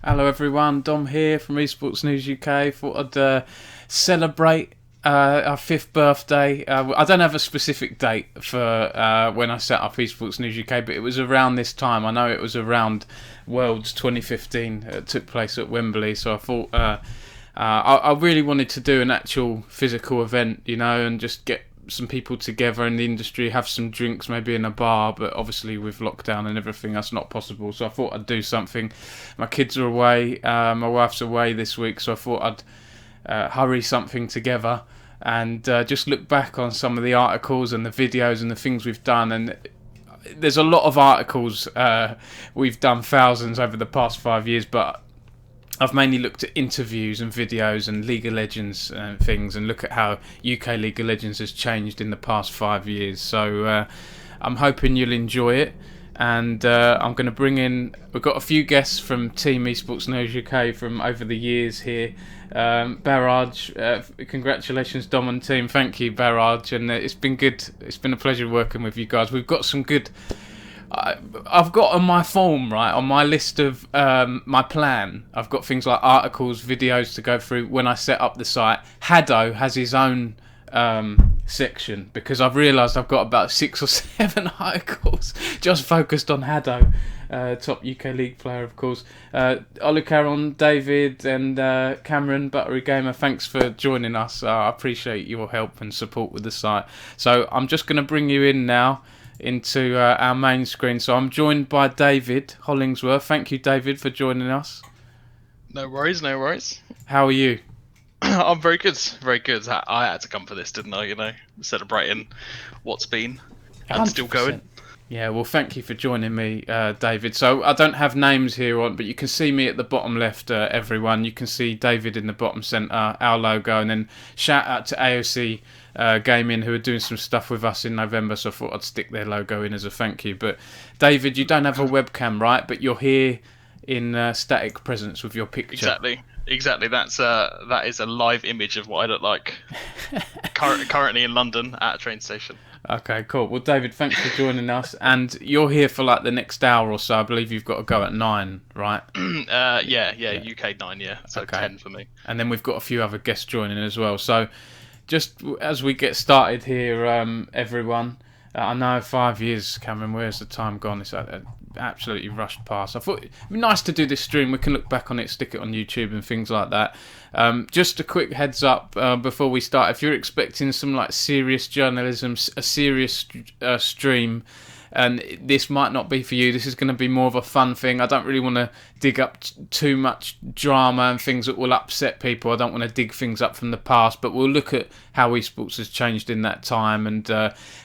Hello everyone, Dom here from Esports News UK. Thought I'd celebrate our 5th birthday. I don't have a specific date for when I set up Esports News UK, but it was around this time. I know it was around Worlds 2015. It took place at Wembley, so I thought I really wanted to do an actual physical event, you know, and just get some people together in the industry, have some drinks, maybe in a bar, but obviously with lockdown and everything that's not possible, so I thought I'd do something. My kids are away, my wife's away this week, so I thought I'd hurry something together and just look back on some of the articles and the videos and the things we've done. And there's a lot of articles, we've done thousands over the past 5 years, but I've mainly looked at interviews and videos and League of Legends and things, and look at how UK League of Legends has changed in the past 5 years. So I'm hoping you'll enjoy it, and I'm going to bring in, we've got a few guests from Team Esports News UK from over the years here. Barrage, congratulations Dom and team, thank you Barrage, and it's been good, it's been a pleasure working with you guys. We've got some good, I've got on my form, right, on my list of my plan, I've got things like articles, videos to go through when I set up the site. Haddo has his own section, because I've realised I've got about 6 or 7 articles just focused on Haddo, top UK League player, of course. Olucaron, David and Cameron, Buttery Gamer, thanks for joining us. I appreciate your help and support with the site. So I'm just going to bring you in now into our main screen. So I'm joined by David Hollingsworth. Thank you, David, for joining us. No worries, no worries. How are you? I'm very good, very good. I had to come for this, didn't I? You know, celebrating what's been and 100%. Still going. Yeah, well, thank you for joining me, David. So I don't have names here on, but you can see me at the bottom left, everyone. You can see David in the bottom centre, our logo, and then shout out to AOC Gaming, who are doing some stuff with us in November, so I thought I'd stick their logo in as a thank you. But David, you don't have a webcam, right? But you're here in static presence with your picture. Exactly. That is a live image of what I look like. Currently in London at a train station. Okay, cool. Well, David, thanks for joining us. And you're here for like the next hour or so. I believe you've got to go at 9, right? Yeah, UK 9, yeah. So okay. 10 for me. And then we've got a few other guests joining as well. So just as we get started here, everyone, I know 5 years, Cameron, where's the time gone? It's absolutely rushed past. I thought it'd be nice to do this stream. We can look back on it, stick it on YouTube and things like that. Just a quick heads up before we start. If you're expecting some like serious journalism, a serious stream, and this might not be for you, this is going to be more of a fun thing. I don't really want to dig up too much drama and things that will upset people. I don't want to dig things up from the past, but we'll look at how esports has changed in that time, and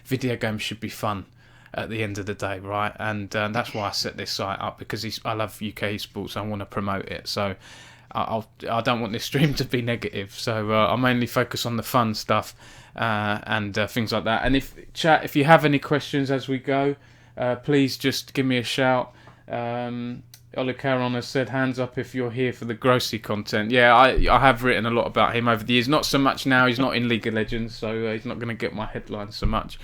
video games should be fun at the end of the day, right? And that's why I set this site up, because I love UK esports. I want to promote it, so I don't want this stream to be negative. So I'll mainly focus on the fun stuff and things like that. And if you have any questions as we go, please just give me a shout. Olucaron has said hands up if you're here for the grossy content. Yeah, I have written a lot about him over the years. Not so much now. He's not in League of Legends, so he's not going to get my headlines so much.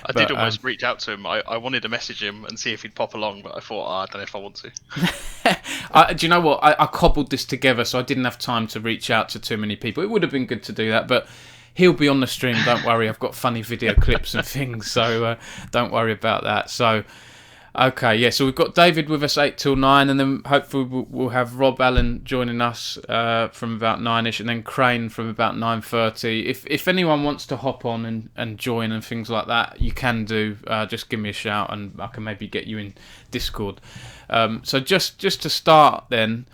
I did almost reach out to him. I wanted to message him and see if he'd pop along, but I thought, I don't know if I want to. Do you know what? I cobbled this together, so I didn't have time to reach out to too many people. It would have been good to do that, but he'll be on the stream, don't worry. I've got funny video clips and things, so don't worry about that. So Okay, yeah, so we've got David with us 8 till 9, and then hopefully we'll have Rob Allen joining us from about 9ish, and then Crane from about 9:30. If anyone wants to hop on and join and things like that, you can do. Just give me a shout, and I can maybe get you in Discord. So just to start then,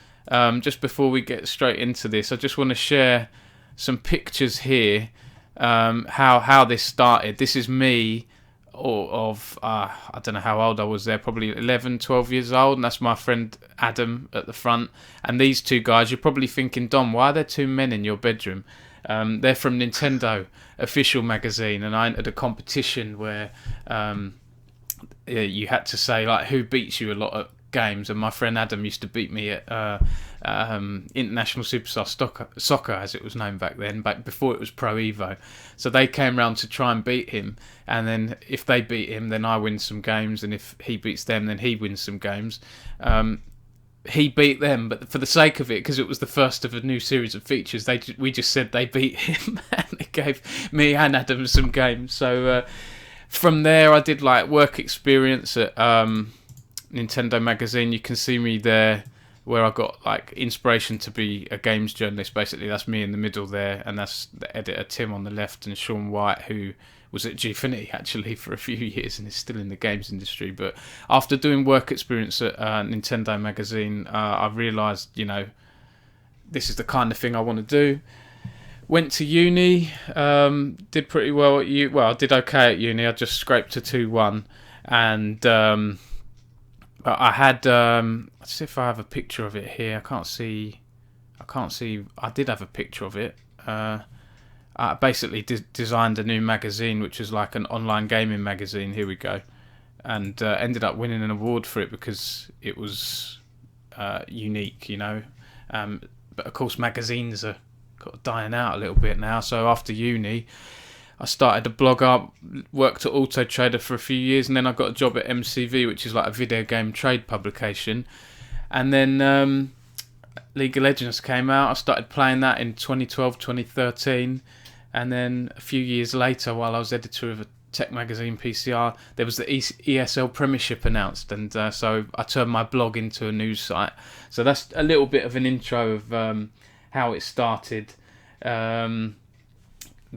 just before we get straight into this, I just want to share some pictures here, how this started. This is me I don't know how old I was there, probably 11, 12 years old, and that's my friend Adam at the front. And these two guys, you're probably thinking, Dom, why are there two men in your bedroom? They're from Nintendo Official Magazine, and I entered a competition where you had to say like who beats you a lot at games, and my friend Adam used to beat me at International Superstar Soccer, as it was known back then, back before it was Pro Evo. So they came round to try and beat him, and then if they beat him, then I win some games, and if he beats them, then he wins some games. He beat them, but for the sake of it, because it was the first of a new series of features, we just said they beat him, and it gave me and Adam some games. So from there, I did like work experience at Nintendo Magazine. You can see me there, where I got like inspiration to be a games journalist. Basically, that's me in the middle there, and that's the editor Tim on the left, and Sean White, who was at Gfinity actually for a few years and is still in the games industry. But after doing work experience at Nintendo Magazine, I realised, this is the kind of thing I want to do. Went to uni, did pretty well at uni. Well, I did okay at uni. I just scraped a 2-1, and I had. Let's see if I have a picture of it here. I can't see. I did have a picture of it. I basically designed a new magazine, which was like an online gaming magazine. Here we go, and ended up winning an award for it because it was unique, But of course, magazines are kind of dying out a little bit now. So after uni, I started a blog up, worked at Auto Trader for a few years, and then I got a job at MCV, which is like a video game trade publication. And then League of Legends came out. I started playing that in 2012, 2013. And then a few years later, while I was editor of a tech magazine, PCR, there was the ESL Premiership announced. And so I turned my blog into a news site. So that's a little bit of an intro of how it started.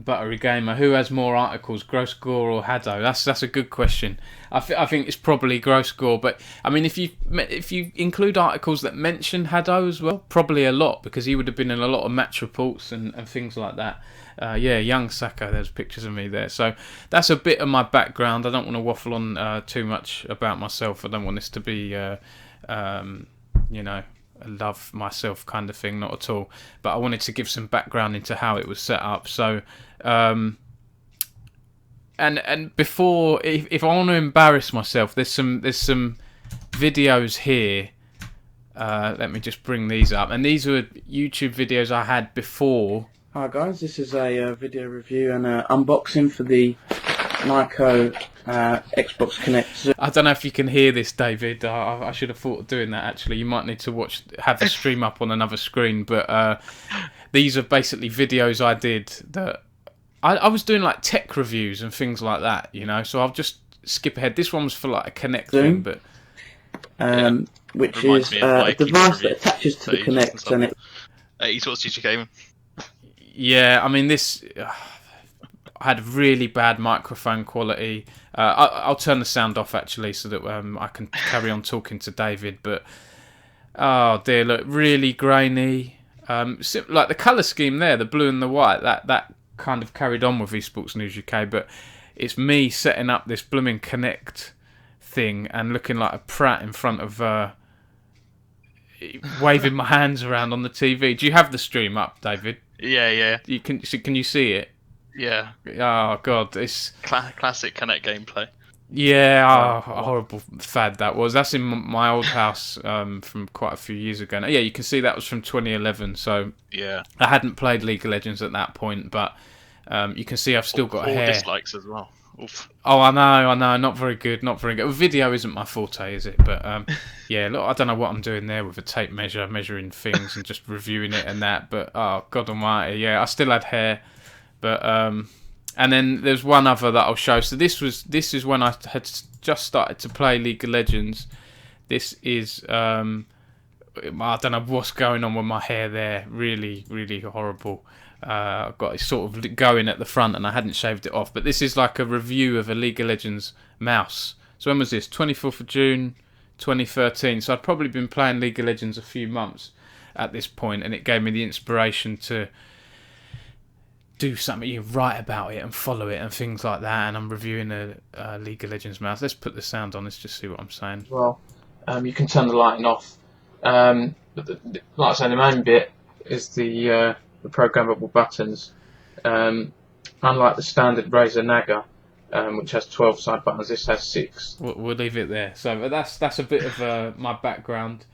Buttery Gamer, who has more articles, Gross Gore or Haddo? That's a good question. I think it's probably Gross Gore, but I mean, if you include articles that mention Haddo as well, probably a lot, because he would have been in a lot of match reports and things like that. Young Saka, there's pictures of me there. So that's a bit of my background. I don't want to waffle on too much about myself. I don't want this to be, a love myself kind of thing, not at all. But I wanted to give some background into how it was set up. So, and before, if I want to embarrass myself, there's some videos here. Let me just bring these up, and these were YouTube videos I had before. Hi guys, this is a video review and unboxing for the Nyko Xbox Connect. I don't know if you can hear this, David. I should have thought of doing that actually. You might need to have the stream up on another screen, but these are basically videos I did that I was doing like tech reviews and things like that, so I'll just skip ahead. This one was for like a Connect thing, but which is a device that attaches to the Connect, and it Esports GG Gaming. Yeah, I mean this. I had really bad microphone quality. I'll turn the sound off actually, so that I can carry on talking to David. But oh dear, look, really grainy. Like the colour scheme there, the blue and the white, that kind of carried on with Esports News UK. But it's me setting up this blooming Connect thing and looking like a prat in front of waving my hands around on the TV. Do you have the stream up, David? Yeah. Can you see it? Yeah. Oh god, it's classic Connect gameplay. Yeah, a horrible fad that was. That's in my old house from quite a few years ago. Now, yeah, you can see that was from 2011. So yeah, I hadn't played League of Legends at that point, but you can see I've still got four hair. Dislikes as well. Oof. Oh, I know, not very good. Well, video isn't my forte, is it? But yeah, look, I don't know what I'm doing there with a tape measure, measuring things and just reviewing it and that. But oh, God Almighty, yeah, I still had hair, but And then there's one other that I'll show. So this is when I had just started to play League of Legends. This is I don't know what's going on with my hair there. Really, really horrible. I've got it sort of going at the front, and I hadn't shaved it off. But this is like a review of a League of Legends mouse. So when was this? 24th of June, 2013. So I'd probably been playing League of Legends a few months at this point, and it gave me the inspiration to do something, you write about it and follow it and things like that. And I'm reviewing a League of Legends mouse. Let's put the sound on. Let's just see what I'm saying. Well, you can turn the lighting off. But like I say, the main bit is the programmable buttons. Unlike the standard Razer Naga, which has 12 side buttons, this has 6. We'll leave it there. So that's a bit of my background.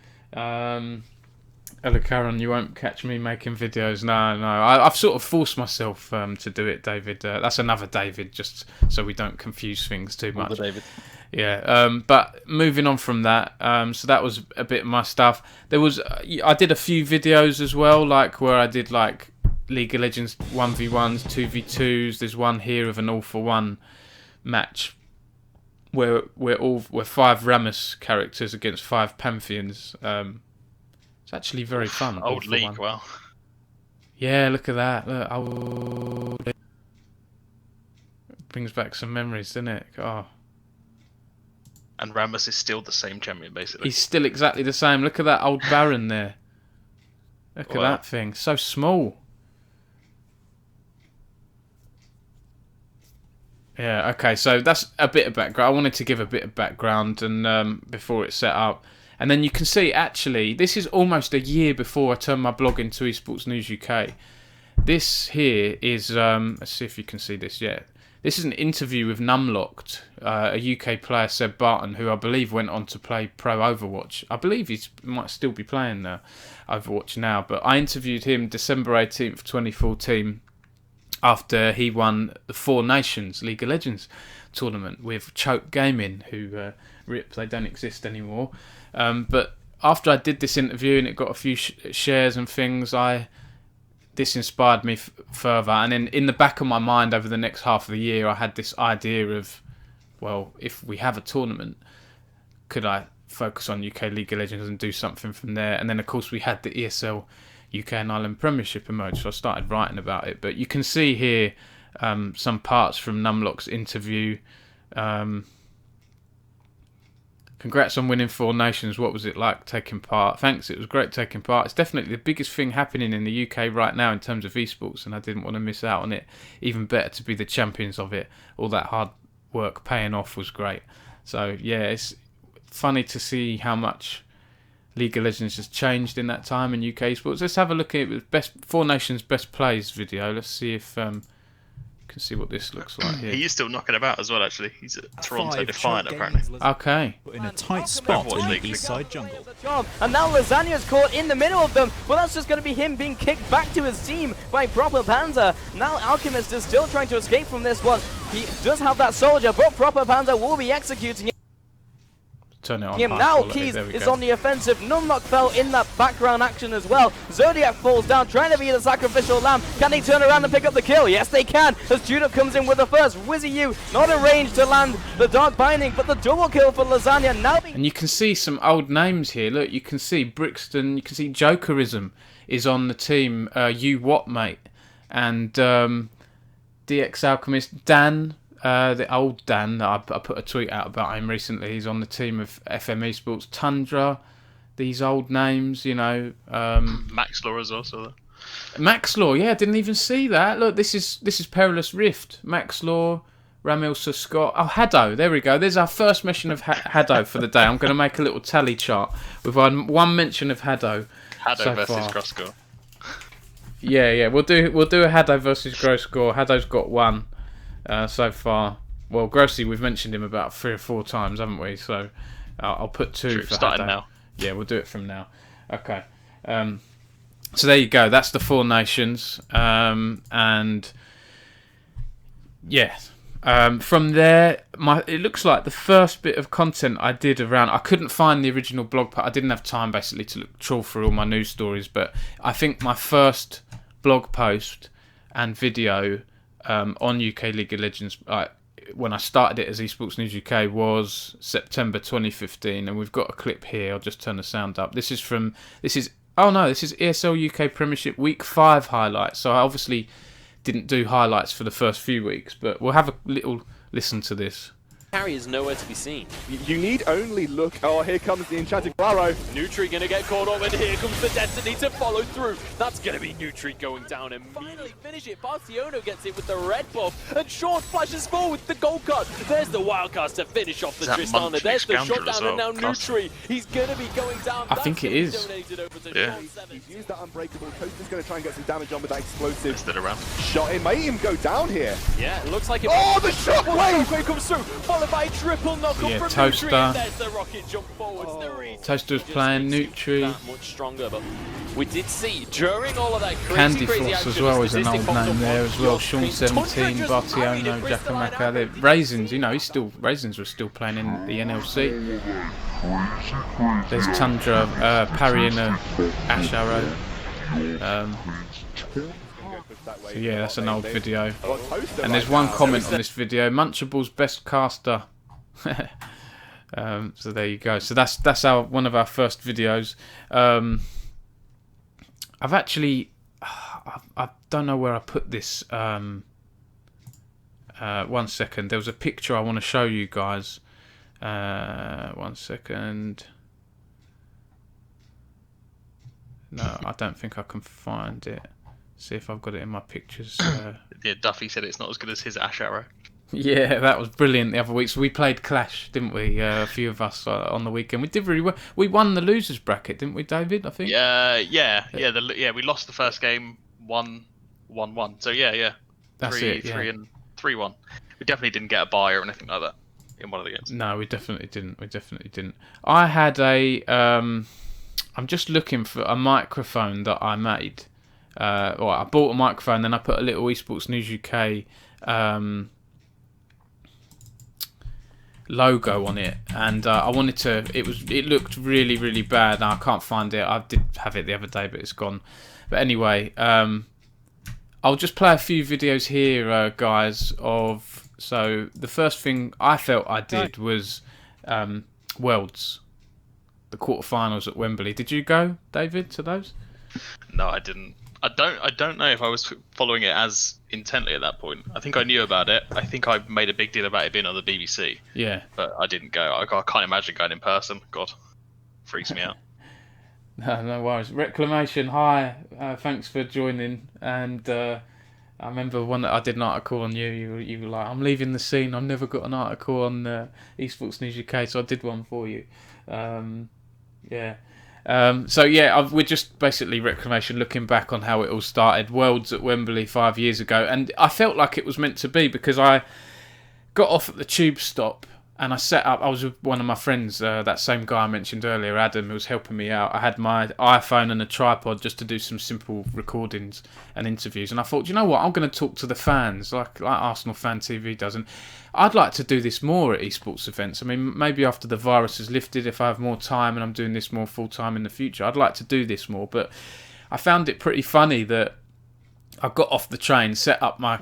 Ella Karen, you won't catch me making videos. No. I've sort of forced myself to do it, David. That's another David, just so we don't confuse things too much. David. Yeah. But moving on from that, so that was a bit of my stuff. I did a few videos as well, like where I did like League of Legends 1v1s, 2v2s. There's one here of an all-for-one match where we're 5 Rammus characters against 5 Pantheons. It's actually very fun. Old League, wow. Yeah, look at that. Look, brings back some memories, doesn't it? Oh. And Rammus is still the same champion, basically. He's still exactly the same. Look at that old Baron there. Look at that thing. So small. Yeah, okay, so that's a bit of background. I wanted to give a bit of background and before it's set up. And then you can see, actually, this is almost a year before I turned my blog into Esports News UK. This here is, let's see if you can see this yet. This is an interview with Numlocked, a UK player, Seb Barton, who I believe went on to play Pro Overwatch. I believe he might still be playing Overwatch now, but I interviewed him December 18th, 2014, after he won the Four Nations League of Legends tournament with Choke Gaming, who, RIP, they don't exist anymore. But after I did this interview and it got a few shares and things, this inspired me further. And then in the back of my mind over the next half of the year, I had this idea of, well, if we have a tournament, could I focus on UK League of Legends and do something from there? And then, of course, we had the ESL UK and Ireland Premiership emerge, so I started writing about it. But you can see here some parts from Numlock's interview. Congrats on winning Four Nations. What was it like taking part? Thanks, it was great taking part. It's definitely the biggest thing happening in the UK right now in terms of esports, and I didn't want to miss out on it. Even better to be the champions of it. All that hard work paying off was great. So yeah, it's funny to see how much League of Legends has changed in that time in UK esports. Let's have a look at it. Best Four Nations Best Plays video. Let's see if can see what this looks like here. He is still knocking about as well, actually. He's at Toronto Defiant, apparently. Okay. In a tight spot in the east side jungle. And now Lasagna's caught in the middle of them, but that's just going to be him being kicked back to his team by Proper Panzer. Now Alchemist is still trying to escape from this one. He does have that soldier, but Proper Panzer will be executing it. Turn it on. Now Keys is on the offensive. Numlock fell in that background action as well. Zodiac falls down, trying to be the sacrificial lamb. Can they turn around and pick up the kill? Yes, they can, as Judah comes in with the first. Wizzy U not arranged to land the dark binding, but the double kill for Lasagna now. And you can see some old names here. Look, you can see Brixton. You can see Jokerism is on the team. You what, mate? And DX Alchemist Dan. The old Dan, I put a tweet out about him recently. He's on the team of FM Esports. Tundra, these old names, you know. Max Law is also there. Max Law, yeah, didn't even see that. Look, this is Perilous Rift. Max Law, Ramilsa Scott. Oh, Haddo, there we go. There's our first mention of Haddo for the day. I'm going to make a little tally chart with one mention of Haddo. Haddo so versus far. Grosscore. Yeah, we'll do a Haddo versus Grosscore. Haddo's got 1. So far. Well, Grossy, we've mentioned him about 3 or 4 times, haven't we? So I'll put 2 True, for starting Haddo. now. Yeah, we'll do it from now. Okay. So there you go. That's the Four Nations. And yeah. From there, it looks like the first bit of content I did around... I couldn't find the original blog post. I didn't have time, basically, to trawl through all my news stories. But I think my first blog post and video on UK League of Legends, when I started it as Esports News UK, was September 2015, and we've got a clip here. I'll just turn the sound up. This is ESL UK Premiership Week 5 highlights. So I obviously didn't do highlights for the first few weeks, but we'll have a little listen to this. Carry is nowhere to be seen. You need only look. Oh, here comes the enchanted Claro. Nutri gonna get caught up, and here comes the Destiny to follow through. That's gonna be Nutri going down immediately. Finally finish it. Barciono gets it with the red buff, and Sean flashes forward with the gold card. There's the wildcard to finish off the Tristana. There's the shutdown, and now Nutri. He's gonna be going down. I think it is. Yeah. He's used that unbreakable. Toaster's going to try and get some damage on with that explosive. Stood around. Shot. It may even go down here. Yeah, it looks like it. Oh, the shockwave! Shockwave comes through, followed by a triple knock Yeah, from Toaster. Nutri, and there's the rocket jump forwards. Toaster's playing Nutri. That much stronger, but we did see during all of that Candy crazy Floss action, as well the is an statistic old popped name up there on as well. your Sean screen. 17, Tundra just married Bartiano, a crystalline Jakamaka. Raisins, Raisins was still playing in the NLC. There's Tundra parrying a Ash Arrow. So yeah, that's an old video. And there's one comment on this video: Munchable's best caster. So there you go. So that's one of our first videos. I've actually, I don't know where I put this. 1 second. There was a picture I want to show you guys. 1 second. No, I don't think I can find it. See if I've got it in my pictures. Yeah, Duffy said it's not as good as his Ash Arrow. Yeah, that was brilliant the other week. So we played Clash, didn't we? A few of us on the weekend. We did really well. We won the losers bracket, didn't we, David? I think. Yeah. We lost the first game, 1-1. So yeah. That's 3-3 3-1. We definitely didn't get a bye or anything like that in one of the games. No, we definitely didn't. I had a. I'm just looking for a microphone that I made. I bought a microphone, then I put a little Esports News UK logo on it, and I wanted to. It looked really, really bad. Now I can't find it. I did have it the other day, but it's gone. But anyway, I'll just play a few videos here, guys. So the first thing I felt I did was Worlds, the quarterfinals at Wembley. Did you go, David, to those? No, I didn't. I don't know if I was following it as intently at that point. I think I knew about it. I think I made a big deal about it being on the BBC. Yeah. But I didn't go. I can't imagine going in person. God, freaks me out. No worries. Reclamation, hi. Thanks for joining. And I remember one that I did an article on you. You were like, I'm leaving the scene. I've never got an article on Esports News UK, so I did one for you. Yeah. We're just basically Reclamation looking back on how it all started. Worlds at Wembley 5 years ago, and I felt like it was meant to be because I got off at the tube stop and I set up. I was with one of my friends, that same guy I mentioned earlier, Adam, who was helping me out. I had my iPhone and a tripod just to do some simple recordings and interviews, and I thought, you know what, I'm going to talk to the fans like Arsenal Fan TV does, and I'd like to do this more at esports events. I mean, maybe after the virus is lifted, if I have more time and I'm doing this more full time in the future, I'd like to do this more. But I found it pretty funny that I got off the train, set up my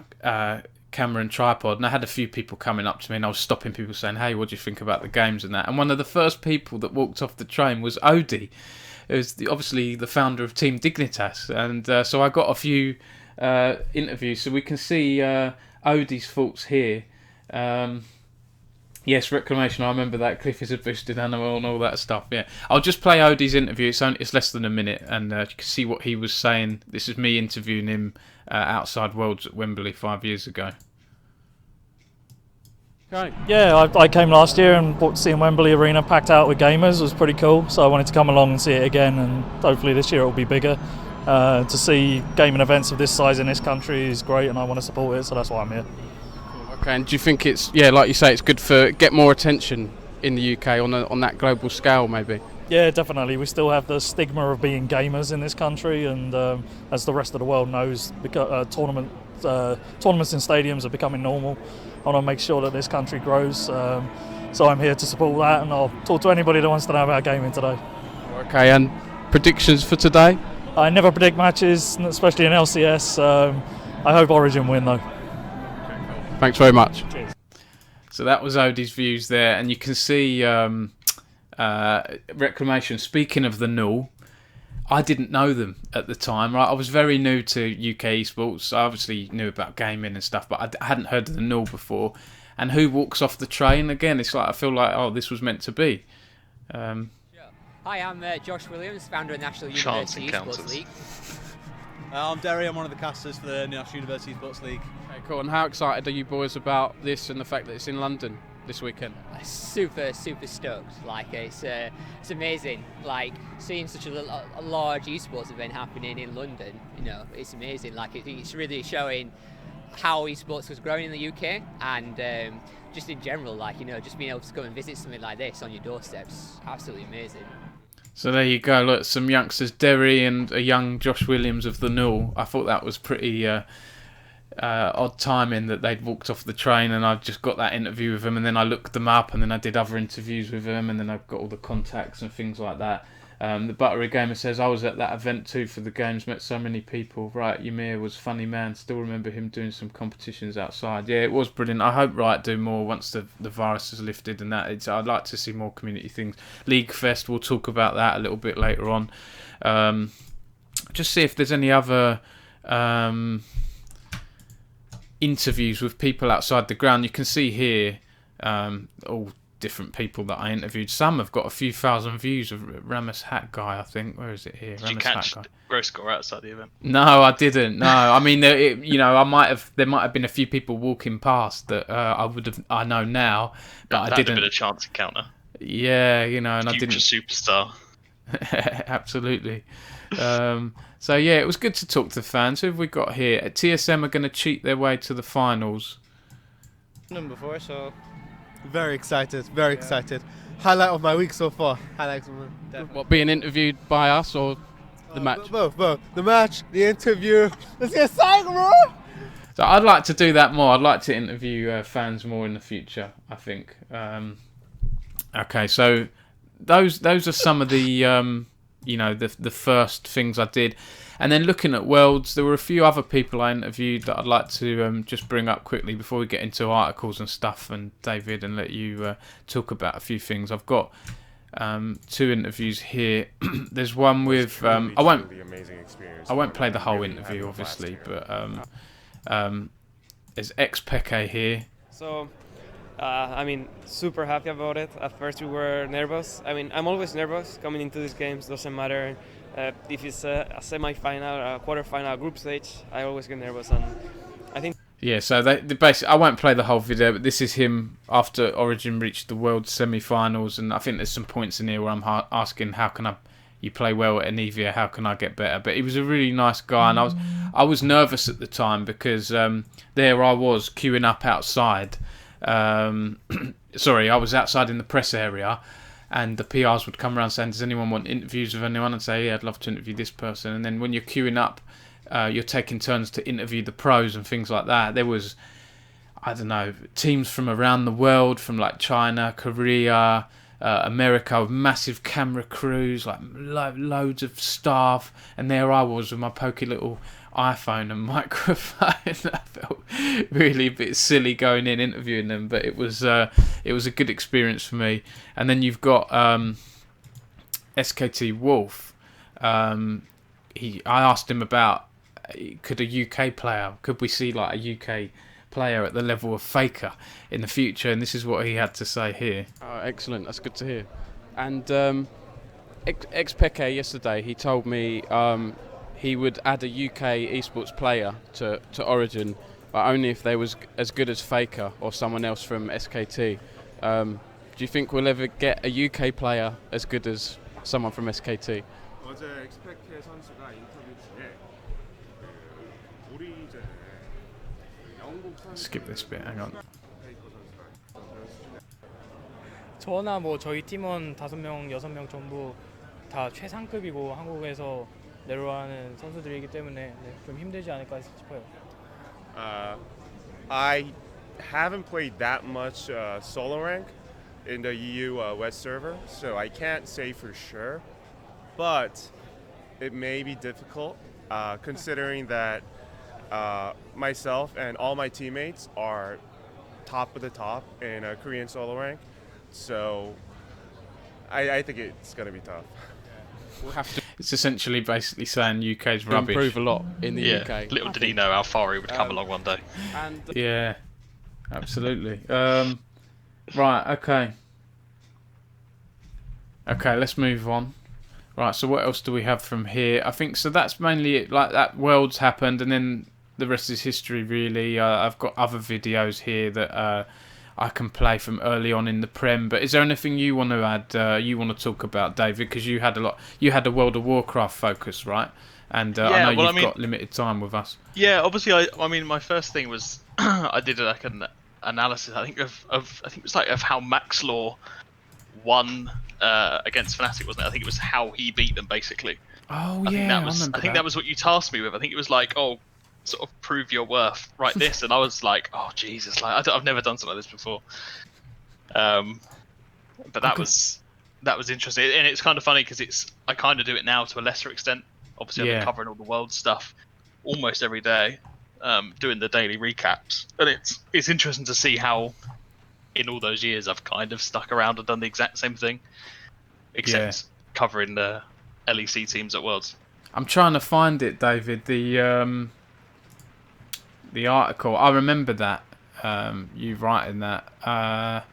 camera and tripod, and I had a few people coming up to me, and I was stopping people saying, hey, what do you think about the games and that? And one of the first people that walked off the train was Odie, who's obviously the founder of Team Dignitas. And so I got a few interviews, so we can see Odie's thoughts here. Yes, Reclamation, I remember that. Cliff is a boosted animal and all that stuff. Yeah, I'll just play Odie's interview. It's less than a minute, and you can see what he was saying. This is me interviewing him outside Worlds at Wembley 5 years ago. Great. Yeah, I came last year and seeing Wembley Arena packed out with gamers was pretty cool. So I wanted to come along and see it again, and hopefully this year it will be bigger. To see gaming events of this size in this country is great, and I want to support it, so that's why I'm here. Okay, and do you think it's, like you say, it's good for get more attention in the UK on that global scale, maybe? Yeah, definitely. We still have the stigma of being gamers in this country, and as the rest of the world knows, tournaments in stadiums are becoming normal. I want to make sure that this country grows, so I'm here to support that, and I'll talk to anybody that wants to know about gaming today. Okay, and predictions for today? I never predict matches, especially in LCS. I hope Origin win though. Thanks very much. Cheers. So that was Odie's views there, and you can see Reclamation. Speaking of the Null, I didn't know them at the time. Right, I was very new to UK esports. I obviously knew about gaming and stuff, but I hadn't heard of the Null before. And who walks off the train again? It's like I feel like, oh, this was meant to be. Hi, I'm Josh Williams, founder of National University Esports League. I'm Derry. I'm one of the casters for the National University Esports League. Okay, cool. And how excited are you boys about this and the fact that it's in London this weekend? Super stoked. Like it's amazing. Like seeing such a large esports event happening in London. You know, it's amazing. Like it's really showing how esports was growing in the UK, and just in general, like, you know, just being able to come and visit something like this on your doorsteps, absolutely amazing. So there you go. Look, some youngsters, Derry and a young Josh Williams of the Null. I thought that was pretty odd timing that they'd walked off the train, and I just got that interview with them, and then I looked them up, and then I did other interviews with them, and then I've got all the contacts and things like that. The Buttery Gamer says, I was at that event too for the games, met so many people. Right, Ymir was a funny man. Still remember him doing some competitions outside. Yeah, it was brilliant. I hope Riot do more once the virus is lifted and that. I'd like to see more community things. League Fest, we'll talk about that a little bit later on. Just see if there's any other interviews with people outside the ground. You can see here all different people that I interviewed. Some have got a few thousand views of Ramus Hat Guy, I think. Where is it here? Did you catch Gross Score outside the event? No, I didn't. No, I mean, there might have been a few people walking past that I know now, but I didn't. Had a bit of chance encounter. Yeah, you know, and I didn't. Superstar. Absolutely. So yeah, it was good to talk to the fans. Who have we got here? TSM are going to cheat their way to the finals. Before, so very excited, very excited. Highlight of my week so far. What, being interviewed by us or the match? Both. The match, the interview. Let's get excited, bro! So I'd like to do that more. I'd like to interview fans more in the future, I think. Okay, so those are some of the the first things I did. And then looking at Worlds, there were a few other people I interviewed that I'd like to just bring up quickly before we get into articles and stuff, and David, and let you talk about a few things. I've got 2 interviews here. There's one with I won't play the whole interview, obviously, but there's ex-Peke here. So, super happy about it. At first we were nervous. I'm always nervous coming into these games. Doesn't matter if it's a semi-final, a quarter-final, a group stage. I always get nervous, and I think. Yeah, so they basically, I won't play the whole video, but this is him after Origin reached the World semi-finals, and I think there's some points in here where I'm asking, how can you play well at Anivia? How can I get better? But he was a really nice guy, and I was nervous at the time because there I was queuing up outside. Sorry, I was outside in the press area, and the PRs would come around saying, does anyone want interviews with anyone? And say, yeah, I'd love to interview this person. And then when you're queuing up, you're taking turns to interview the pros and things like that. There was, I don't know, teams from around the world, from like China, Korea, America, with massive camera crews, like loads of staff. And there I was with my pokey little iPhone and microphone. I felt really a bit silly going in interviewing them, but it was a good experience for me. And then you've got SKT Wolf. I asked him about, could we see like a UK player at the level of Faker in the future, and this is what he had to say here. Oh, excellent, that's good to hear. And ex-Peke yesterday, he told me he would add a UK esports player to Origin, but only if they was as good as Faker or someone else from SKT. Do you think we'll ever get a UK player as good as someone from SKT? Skip this bit, hang on. 저나 저희 팀원 5명, 6명 전부 다 최상급이고 한국에서 내려가는 선수들이기 때문에 좀 힘들지 않을까 싶어요. I haven't played that much solo rank in the EU West server, so I can't say for sure, but it may be difficult considering that myself and all my teammates are top of the top in Korean solo rank. So I think it's going to be tough. We'll have to. It's essentially basically saying UK's rubbish. Improve a lot in the UK. Little did he know how far he would come along one day. And yeah, absolutely. Right, okay. Okay, let's move on. Right, so what else do we have from here? I think so. That's mainly it. Like that, Worlds happened, and then the rest is history. Really, I've got other videos here that I can play from early on in the Prem. But is there anything you want to add? You want to talk about, David? Because you had a lot. You had a World of Warcraft focus, right? And I know you've got limited time with us. Yeah, obviously, I mean, my first thing was I did like an analysis. I think of I think it was like of how Max Law won against Fnatic, wasn't it? I think it was how he beat them, basically. Oh, I yeah, think that was what you tasked me with. I think it was like, oh, sort of prove your worth, write this, and I was like, oh Jesus, like I've never done something like this before. But that was interesting, and it's kind of funny because I kind of do it now to a lesser extent. Obviously, I've been covering all the world stuff almost every day, doing the daily recaps, and it's interesting to see how in all those years I've kind of stuck around and done the exact same thing, except covering the LEC teams at Worlds. I'm trying to find it, David. The article. I remember that. You writing that. I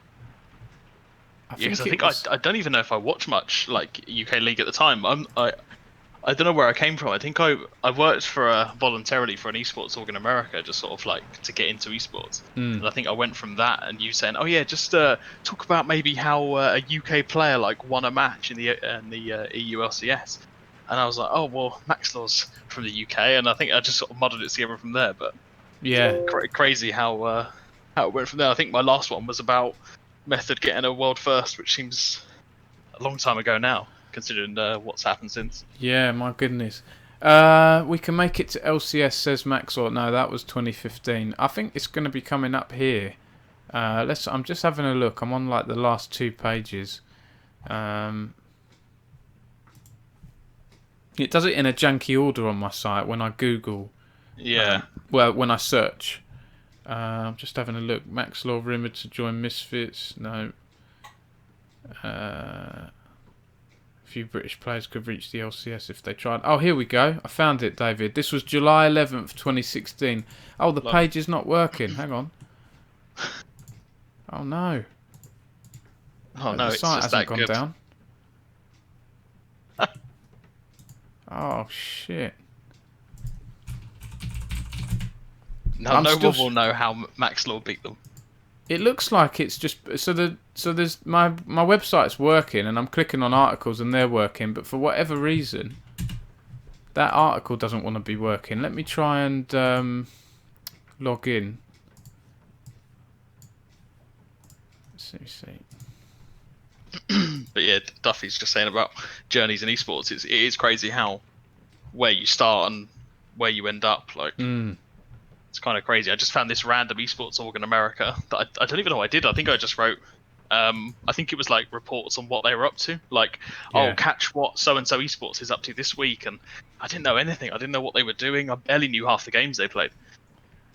don't even know if I watched much like UK League at the time. I don't know where I came from. I think I worked for voluntarily for an esports org in America, just sort of like to get into esports. And I think I went from that, and you saying, "Oh yeah, just talk about maybe how a UK player like won a match in the EU LCS." And I was like, "Oh well, Max Law's from the UK," and I think I just sort of muddled it together from there. But yeah, crazy how it went from there. I think my last one was about Method getting a world first, which seems a long time ago now, considering what's happened since. Yeah, my goodness. We can make it to LCS, says Max. Or no, that was 2015. I think it's going to be coming up here. I'm just having a look. I'm on like the last 2 pages. It does it in a janky order on my site when I Google. Yeah. When I search. I'm just having a look. Max Law rumoured to join Misfits. No. Few British players could reach the LCS if they tried. Oh, here we go. I found it, David. This was July 11th, 2016. Oh, the page is not working. Hang on. Oh, no. Oh, no, the it's site just hasn't that gone good. down. Oh, shit. No one will know how Max Law beat them. It looks like it's just there's my website's working and I'm clicking on articles and they're working, but for whatever reason that article doesn't want to be working. Let me try and log in. Let's see. But yeah, Duffy's just saying about journeys in esports. It is crazy how where you start and where you end up. Like it's kind of crazy. I just found this random esports org in America that I don't even know what I did. I think I just wrote. I think it was like reports on what they were up to. Like, oh, catch what so and so esports is up to this week, and I didn't know anything. I didn't know what they were doing. I barely knew half the games they played.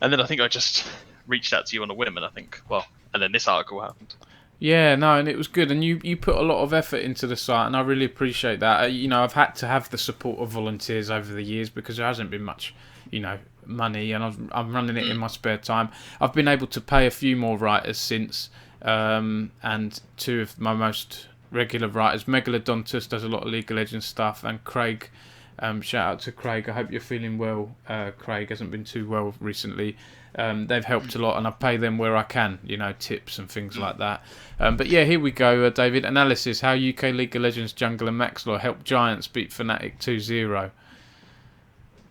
And then I think I just reached out to you on a whim, and I think, well, and then this article happened. Yeah, no, and it was good, and you put a lot of effort into the site, and I really appreciate that. I've had to have the support of volunteers over the years because there hasn't been much, money, and I'm running it in my spare time. I've been able to pay a few more writers since, and 2 of my most regular writers, Megalodontus does a lot of League of Legends stuff, and Craig. Shout out to Craig. I hope you're feeling well. Craig hasn't been too well recently. They've helped a lot, and I pay them where I can, tips and things like that. But yeah, here we go, David. Analysis: how UK League of Legends jungler Maxlaw helped Giants beat Fnatic 2-0.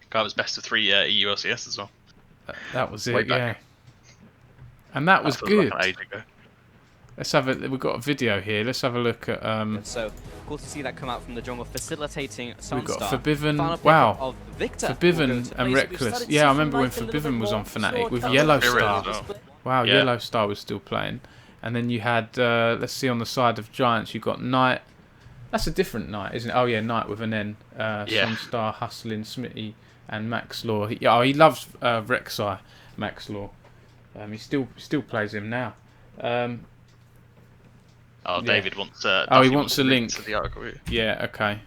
Guy was best of 3 EU LCS as well. That was it, yeah. And that was good. Like an age ago. Let's have it. We've got a video here. Let's have a look at. So cool to see that come out from the jungle, facilitating Sunstar. We've got Forbiven. Wow. Forbiven and Reckless. Yeah, I remember when Forbiven was on Fnatic with Yellow Star. Wow, Yeah. Yellow Star was still playing. And then you had, let's see, on the side of Giants, you got Knight. That's a different Knight, isn't it? Oh yeah, Knight with an N. Sunstar, Hustling, Smitty, and Max Law. He loves Rek'Sai, Max Law. He still plays him now. David wants. He wants a link to the article. Yeah. Okay.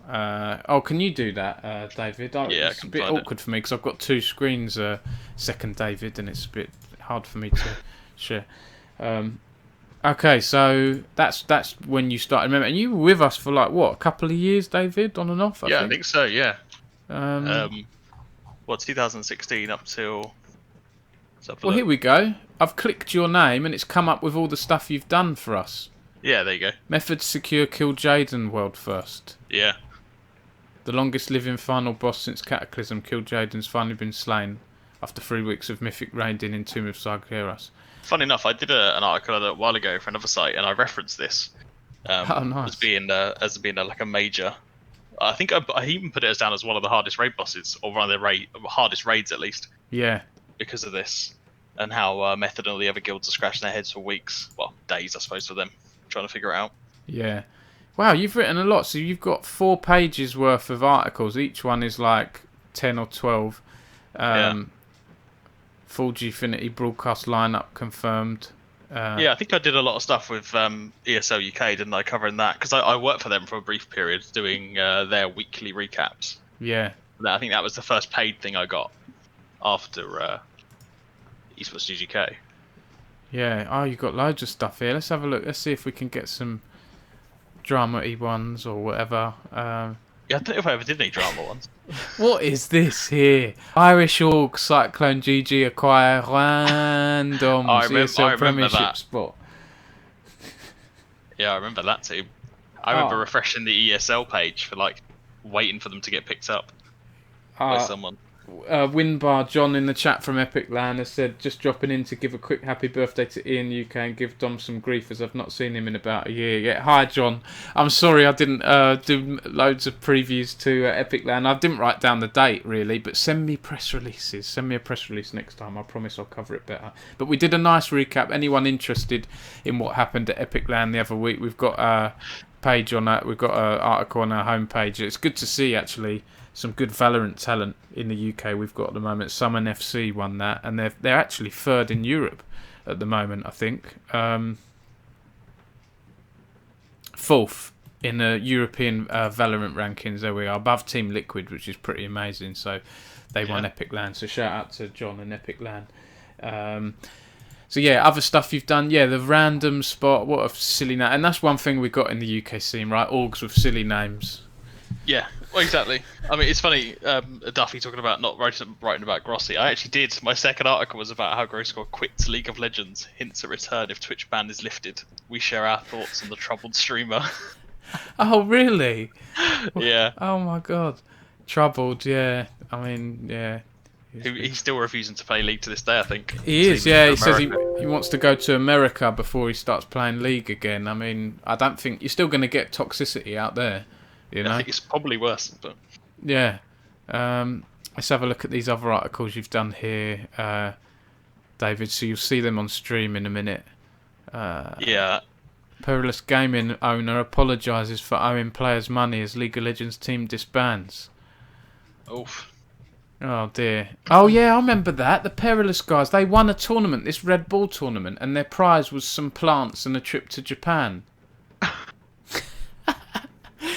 Can you do that, David? It's a bit awkward for me because I've got two screens. Second David, and it's a bit hard for me to share. Okay, so that's when you started. Remember, and you were with us for like what, a couple of years, David, on and off. I think so. Yeah. 2016 up till. Well, here we go. I've clicked your name, and it's come up with all the stuff you've done for us. Yeah, there you go. Methods secure kill Jaden world first. Yeah. The longest living final boss since Cataclysm, Kill Jaden's finally been slain after 3 weeks of mythic raiding in Tomb of Sargeras. Funny enough, I did an article a while ago for another site, and I referenced this nice. as being like a major. I think I even put it as down as one of the hardest raid bosses, or one of the hardest raids at least. Yeah. Because of this, and how Method and all the other guilds are scratching their heads for weeks, well, days I suppose for them, trying to figure it out. Yeah. Wow, you've written a lot. So you've got 4 pages worth of articles. Each one is like 10 or 12. Full Gfinity broadcast lineup confirmed. I think I did a lot of stuff with ESL UK, didn't I, covering that? Because I worked for them for a brief period doing their weekly recaps. Yeah. I think that was the first paid thing I got after Esports UK. Yeah, you've got loads of stuff here. Let's have a look. Let's see if we can get some drama-y ones or whatever. I don't know if I ever did any drama ones. What is this here? Irish Org, Cyclone GG acquire random CSL Premiership that spot. Yeah, I remember that too. I remember refreshing the ESL page for like waiting for them to get picked up by someone. Winbar John in the chat from Epic Land has said, just dropping in to give a quick happy birthday to Ian UK and give Dom some grief as I've not seen him in about a year yet. Hi John, I'm sorry I didn't do loads of previews to Epic Land. I didn't write down the date really, but send me press releases. Send me a press release next time. I promise I'll cover it better. But we did a nice recap. Anyone interested in what happened at Epic Land the other week, we've got a page on that. We've got an article on our homepage. It's good to see actually some good Valorant talent in the UK we've got at the moment. Summon FC won that, and they're actually third in Europe at the moment, I think. Fourth in the European Valorant rankings. There we are, above Team Liquid, which is pretty amazing. So they won Epic Land. So shout out to John and Epic Land. So yeah, other stuff you've done. Yeah, the random spot. What a silly name. And that's one thing we got in the UK scene, right? Orgs with silly names. Yeah, well, exactly. I mean, it's funny, Duffy talking about not writing about Grossi. I actually did. My second article was about how Grossi quits League of Legends, hints at return if Twitch ban is lifted. We share our thoughts on the troubled streamer. Oh, really? Yeah. Oh, my God. Troubled, yeah. I mean, yeah. He's still refusing to play League to this day, I think. He is, yeah. He says he wants to go to America before he starts playing League again. I mean, I don't think... You're still going to get toxicity out there. You know? I think it's probably worse, but yeah. Let's have a look at these other articles you've done here, David. So you'll see them on stream in a minute. Yeah. Perilous Gaming owner apologises for owing players money as League of Legends team disbands. Oof. Oh dear. Oh yeah, I remember that. The Perilous guys, they won a tournament, this Red Bull tournament, and their prize was some plants and a trip to Japan.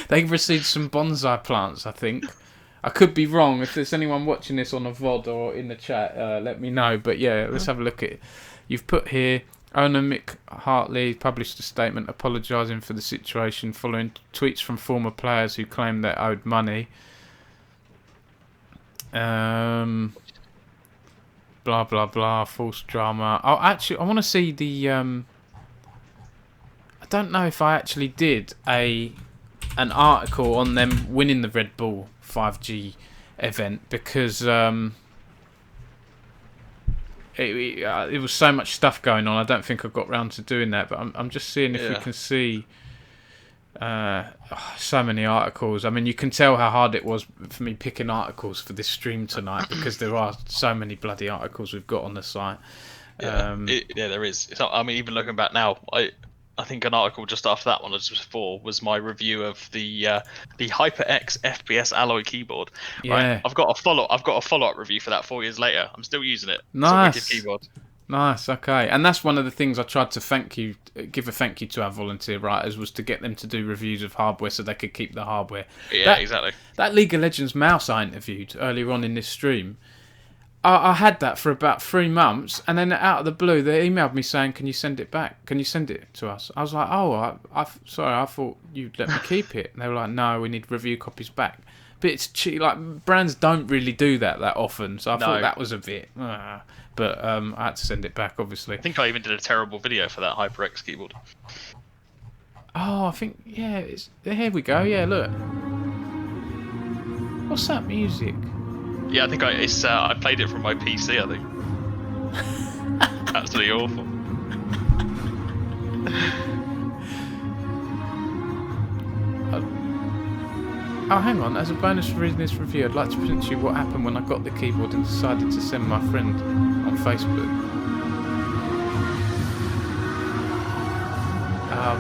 They received some bonsai plants, I think. I could be wrong. If there's anyone watching this on a VOD or in the chat, let me know. But yeah, let's have a look at it. You've put here, owner Mick Hartley published a statement apologising for the situation following tweets from former players who claimed they owed money. Blah, blah, blah, false drama. Oh, actually, I want to see the... I don't know if I actually did an article on them winning the Red Bull 5G event because it was so much stuff going on. I don't think I got round to doing that, but I'm just seeing if we can see so many articles. I mean, you can tell how hard it was for me picking articles for this stream tonight because there are so many bloody articles we've got on the site. Yeah, there is. I mean, even looking back now, I think an article just after that one, or just before, was my review of the HyperX FPS Alloy keyboard. Yeah. Right? I've got a follow-up review for that 4 years later. I'm still using it. Nice. It's a wicked keyboard. Nice, okay. And that's one of the things I tried to give a thank you to our volunteer writers, was to get them to do reviews of hardware so they could keep the hardware. Yeah, exactly. That League of Legends mouse I interviewed earlier on in this stream, I had that for about 3 months, and then out of the blue they emailed me saying, "Can you send it back? Can you send it to us?" I was like, "Oh, sorry, I thought you'd let me keep it." And they were like, "No, we need review copies back." But it's cheap. Like, brands don't really do that often, so I thought that was a bit. But I had to send it back, obviously. I think I even did a terrible video for that HyperX keyboard. Oh, I think here we go. Yeah, look. What's that music? Yeah, I think I played it from my PC, I think. Absolutely awful. Oh, hang on. As a bonus for reading this review, I'd like to present to you what happened when I got the keyboard and decided to send my friend on Facebook.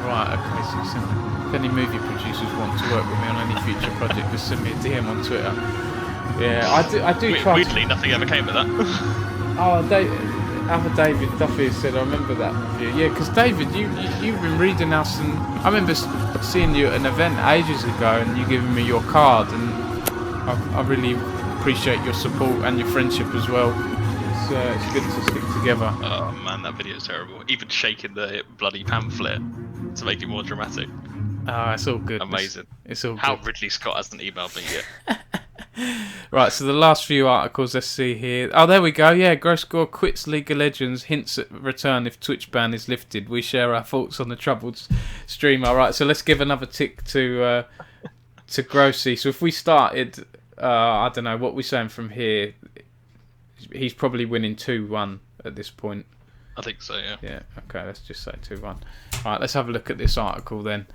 Right, okay, so you send, if any movie producers want to work with me on any future project, just send me a DM on Twitter. Yeah, I do try. Weirdly, nothing ever came of that. Oh, other David Duffy said, I remember that review. Yeah, because David, you've been reading us, and I remember seeing you at an event ages ago, and you giving me your card, and I really appreciate your support and your friendship as well. It's good to stick together. Oh man, that video is terrible. Even shaking the bloody pamphlet to make it more dramatic. Oh, it's all good. Amazing. It's all good. How Ridley Scott hasn't emailed me yet. Right, so the last few articles, let's see here. Oh, there we go. Yeah, Groscore quits League of Legends, hints at return if Twitch ban is lifted. We share our thoughts on the troubled stream. All right, so let's give another tick to Grossy. So if we started, I don't know, what we're saying from here, he's probably winning 2-1 at this point. I think so, yeah. Yeah, okay, let's just say 2-1. All right, let's have a look at this article then.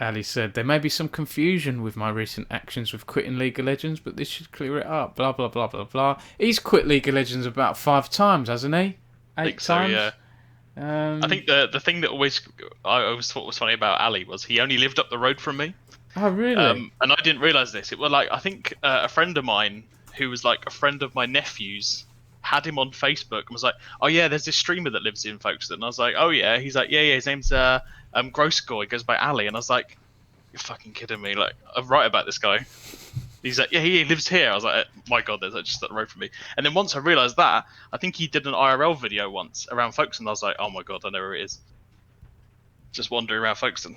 Ali said, there may be some confusion with my recent actions with quitting League of Legends, but this should clear it up. Blah, blah, blah, blah, blah. He's quit League of Legends about 5 times, hasn't he? 8 times? So, yeah. I think the thing that I always thought was funny about Ali was he only lived up the road from me. Oh, really? And I didn't realise this. It was like, I think a friend of mine who was like a friend of my nephew's had him on Facebook and was like, oh yeah, there's this streamer that lives in Folkestone. And I was like, oh yeah. He's like, yeah, his name's Groscore. He goes by Ali. And I was like, you're fucking kidding me. Like, I'm right about this guy. He's like, yeah, he lives here. I was like, my God, there's just up the road from me. And then once I realised that, I think he did an IRL video once around Folkestone. I was like, oh my God, I know where it is. Just wandering around Folkestone.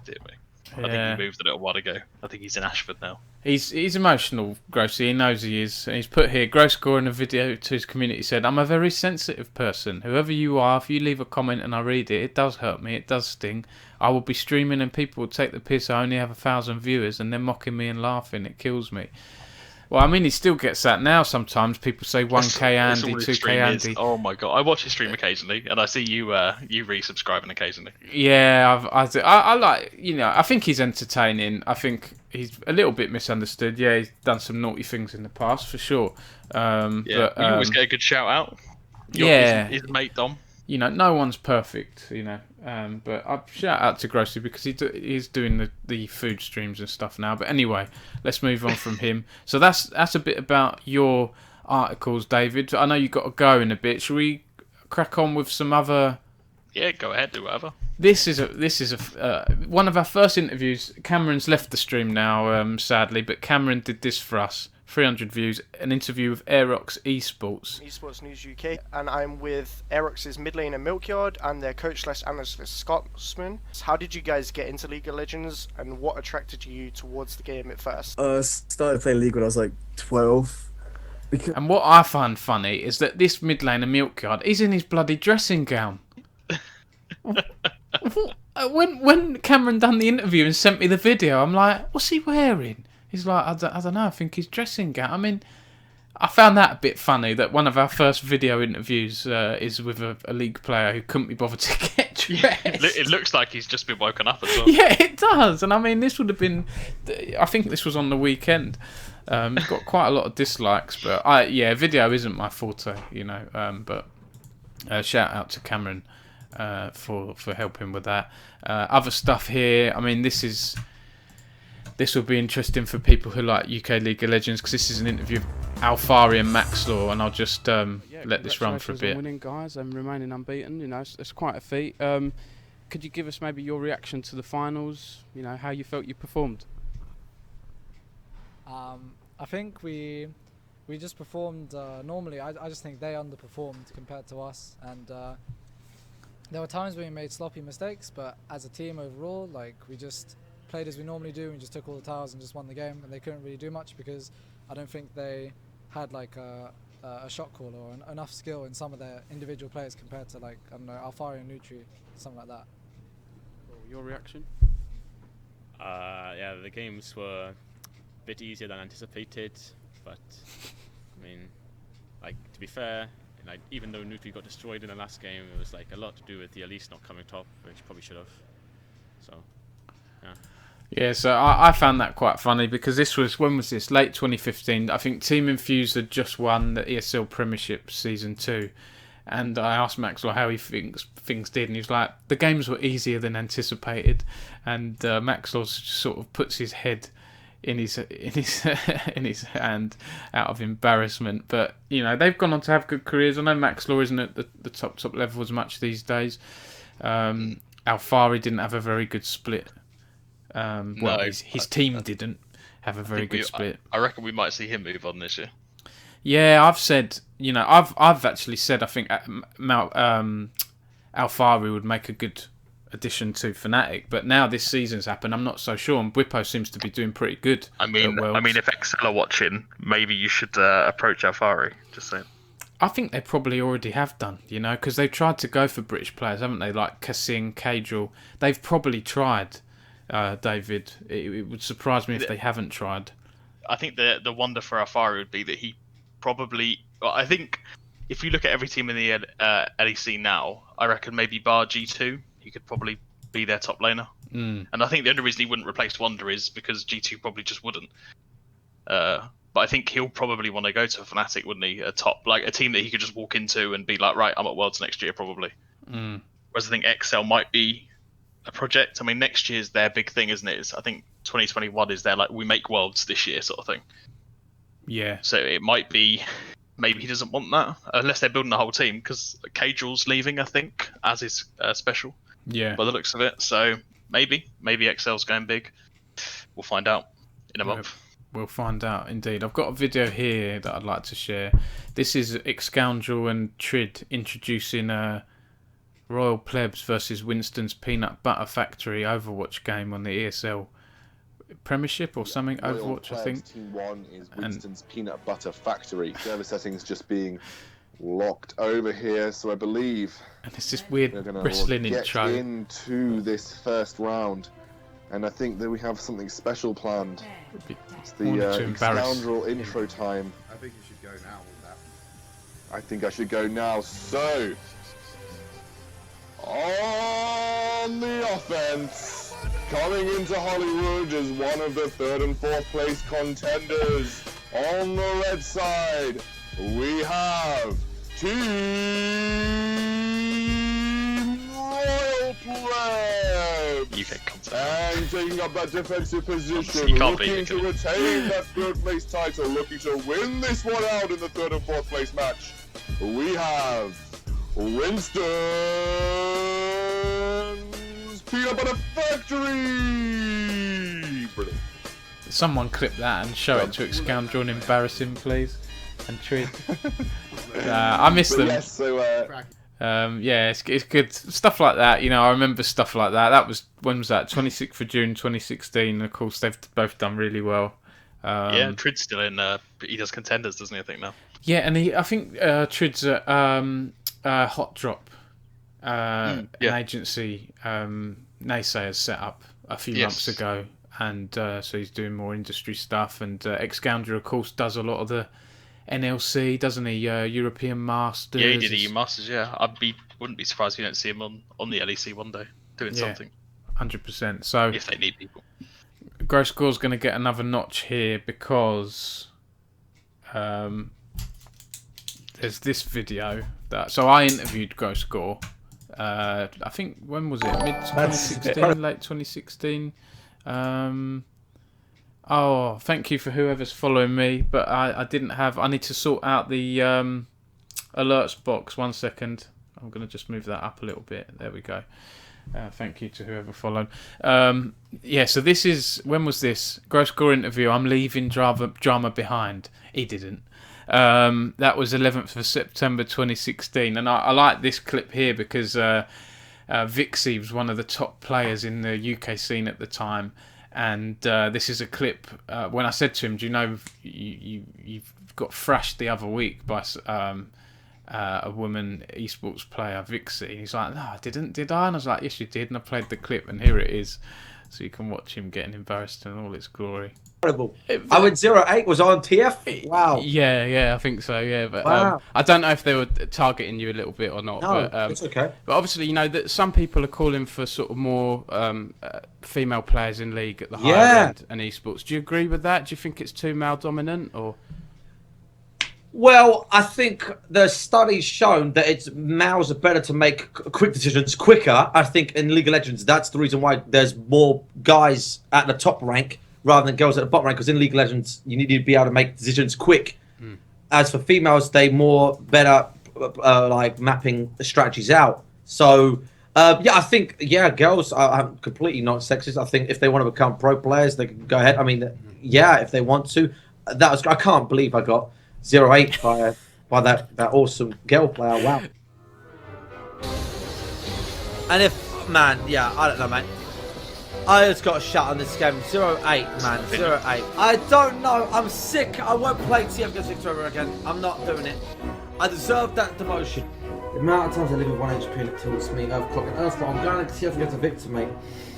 Dear me. I think he moved a little while ago. I think he's in Ashford now. He's emotional, Grossy. He knows he is. And he's put here, Groscore in a video to his community said, I'm a very sensitive person. Whoever you are, if you leave a comment and I read it, it does hurt me. It does sting. I will be streaming and people will take the piss. I only have 1,000 viewers and they're mocking me and laughing. It kills me. Well, I mean, he still gets that now sometimes. People say 1K Andy, 2K Andy. Oh my God. I watch his stream occasionally and I see you resubscribing occasionally. Yeah, I like, you know, I think he's entertaining. I think he's a little bit misunderstood. Yeah, he's done some naughty things in the past, for sure. Yeah, but, you always get a good shout out. His mate Dom. You know, no one's perfect, you know. But I shout out to Grossy because he's doing the food streams and stuff now. But anyway, let's move on from him. So that's a bit about your articles, David. I know you've got to go in a bit. Shall we crack on with some other? Yeah, go ahead, do whatever. This is one of our first interviews. Cameron's left the stream now, sadly, but Cameron did this for us. 300 views, an interview with Aerox Esports. Esports News UK, and I'm with Aerox's mid laner Milkyard and their coach/analyst Scotsman. How did you guys get into League of Legends, and what attracted you towards the game at first? Started playing League when I was like 12. And what I find funny is that this mid laner Milkyard is in his bloody dressing gown. When Cameron done the interview and sent me the video, I'm like, what's he wearing? He's like, I don't know, I think he's dressing gown. I mean, I found that a bit funny that one of our first video interviews is with a league player who couldn't be bothered to get dressed. Yeah, it looks like he's just been woken up as well. Yeah, it does. And I mean, this would have been, I think this was on the weekend. It's got quite a lot of dislikes, but video isn't my forte, you know. But Shout out to Cameron for helping with that. Other stuff here. I mean, this will be interesting for people who like UK League of Legends, because this is an interview of Alfari and Maxlaw, and I'll just let this run for a bit. On winning, guys, and remaining unbeaten. You know, it's quite a feat. Could you give us maybe your reaction to the finals? You know, how you felt you performed? I think we just performed normally. I just think they underperformed compared to us, and there were times when we made sloppy mistakes, but as a team overall, like, we just played as we normally do and just took all the towers and just won the game, and they couldn't really do much because I don't think they had like a shot caller or enough skill in some of their individual players compared to, like, I don't know, Alfari and Nutri, something like that. Your reaction? Yeah, the games were a bit easier than anticipated, but I mean, like, to be fair, like, even though Nutri got destroyed in the last game, it was like a lot to do with the Elise not coming top, which probably should have. So, yeah. Yeah, so I found that quite funny, because when was this? Late 2015. I think Team Infused had just won the ESL Premiership Season 2. And I asked Maxwell how he thinks things did, and he was like, the games were easier than anticipated. And Maxwell sort of puts his head in his hand out of embarrassment. But, you know, they've gone on to have good careers. I know Maxwell isn't at the top level as much these days. Alfari didn't have a very good split. Well, his team didn't have a very good split. I reckon we might see him move on this year. Yeah, I've said, you know, I've actually said I think Alfari would make a good addition to Fnatic, but now this season's happened, I'm not so sure. And Bwipo seems to be doing pretty good. I mean, if Excel are watching, maybe you should approach Alfari. Just saying. I think they probably already have done, you know, because they've tried to go for British players, haven't they? Like Kassing, Cadril. They've probably tried. David, it would surprise me if they haven't tried. I think the wonder for Alfari would be that he probably. Well, I think if you look at every team in the LEC now, I reckon maybe bar G2, he could probably be their top laner. And I think the only reason he wouldn't replace Wonder is because G2 probably just wouldn't. But I think he'll probably want to go to a Fnatic, wouldn't he? A team that he could just walk into and be like, right, I'm at Worlds next year, probably. Whereas I think XL might be a project. I mean, next year's their big thing, isn't it? I think 2021 is their, like, we make Worlds this year sort of thing. Yeah. So it might be, maybe he doesn't want that, unless they're building a whole team, because Cadril's leaving, I think, as is special. Yeah. By the looks of it. So maybe XL's going big. We'll find out in a month. We'll find out, indeed. I've got a video here that I'd like to share. This is Excoundrel and Trid introducing Royal Plebs versus Winston's Peanut Butter Factory Overwatch game on the ESL Premiership or something. Royal Overwatch, I think. Team 1 is Winston's Peanut Butter Factory. Server settings just being locked over here, so I believe. And it's this weird wrestling intro. Get into this first round, and I think that we have something special planned. It's the Scoundrel intro time. I think you should go now with that. I think I should go now. So, on the offense, coming into Hollywood as one of the 3rd and 4th place contenders. On the red side, we have Team Royal Plebs. And taking up that defensive position, looking to retain that 3rd place title, looking to win this one out in the 3rd and 4th place match. We have Winston's Peanut Butter Factory! Brilliant. Someone clip that and show it to Excoundrel and embarrass him, please. And Trid. I miss them. Yes, so, yeah, it's good stuff like that. You know, I remember stuff like that. That was, when was that? 26th of June 2016. Of course, they've both done really well. Yeah, Trid's still in. He does contenders, doesn't he? I think now. Yeah, and I think Trid's at Hot Drop, an agency Naysayers set up a few months ago, and so he's doing more industry stuff. And Excoundrel, of course, does a lot of the NLC, doesn't he? European Masters. Yeah, he did the EU Masters. Yeah, wouldn't be surprised if you don't see him on the LEC one day doing something. 100%. So if they need people. Gross Score's going to get another notch here because there's this video So I interviewed Gross Gore. I think, when was it? Mid 2016, late 2016. Oh, thank you for whoever's following me, but I didn't have. I need to sort out the alerts box. 1 second. I'm going to just move that up a little bit. There we go. Thank you to whoever followed. So this is, when was this? Gross Gore interview. I'm leaving drama behind. He didn't. That was 11th of September 2016, and I like this clip here because Vixie was one of the top players in the UK scene at the time, and this is a clip when I said to him, "Do you know you've got thrashed the other week by a woman esports player, Vixie?" And he's like, "No, I didn't, did I?" And I was like, "Yes, you did." And I played the clip, and here it is, so you can watch him getting embarrassed in all its glory. Incredible. I went 0-8. Was I on TF? Wow. Yeah, I think so. Yeah, but wow. I don't know if they were targeting you a little bit or not. No, but, it's okay. But obviously, you know that some people are calling for sort of more female players in league at the higher end and esports. Do you agree with that? Do you think it's too male dominant or? Well, I think the study's shown that it's males are better to make quick decisions quicker. I think in League of Legends, that's the reason why there's more guys at the top rank rather than girls at the bottom rank. Because in League of Legends, you need to be able to make decisions quick. As for females, they more better like mapping the strategies out. So I think girls are completely not sexist. I think if they want to become pro players, they can go ahead. I mean, if they want to. I can't believe I got 0-8 by that awesome girl player. Wow. And if I don't know, man. I just got a shot on this game. 0-8, man. 0-8. I don't know. I'm sick. I won't play TF against Victor ever again. I'm not doing it. I deserve that demotion. The amount of times I live with 1 HP and it tilts me over clock and earth, I'm going to TF against a Victor, mate.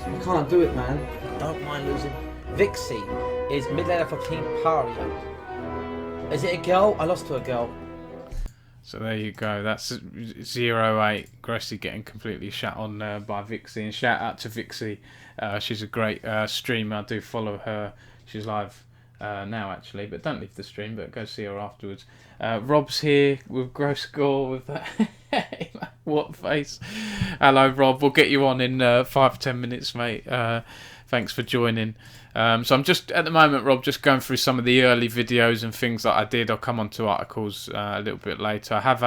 I can't do it, man. I don't mind losing. Vixie is mid laner for Team Pario. Is it a girl? I lost to a girl. So there you go. That's 0-8. Grossly getting completely shut on by Vixie. And shout out to Vixie. She's a great streamer. I do follow her. She's live now, actually. But don't leave the stream, but go see her afterwards. Rob's here with Gross Gore with that. What face. Hello, Rob. We'll get you on in 5-10 minutes, mate. Thanks for joining. So I'm just, at the moment, Rob, just going through some of the early videos and things that I did. I'll come on to articles a little bit later. I have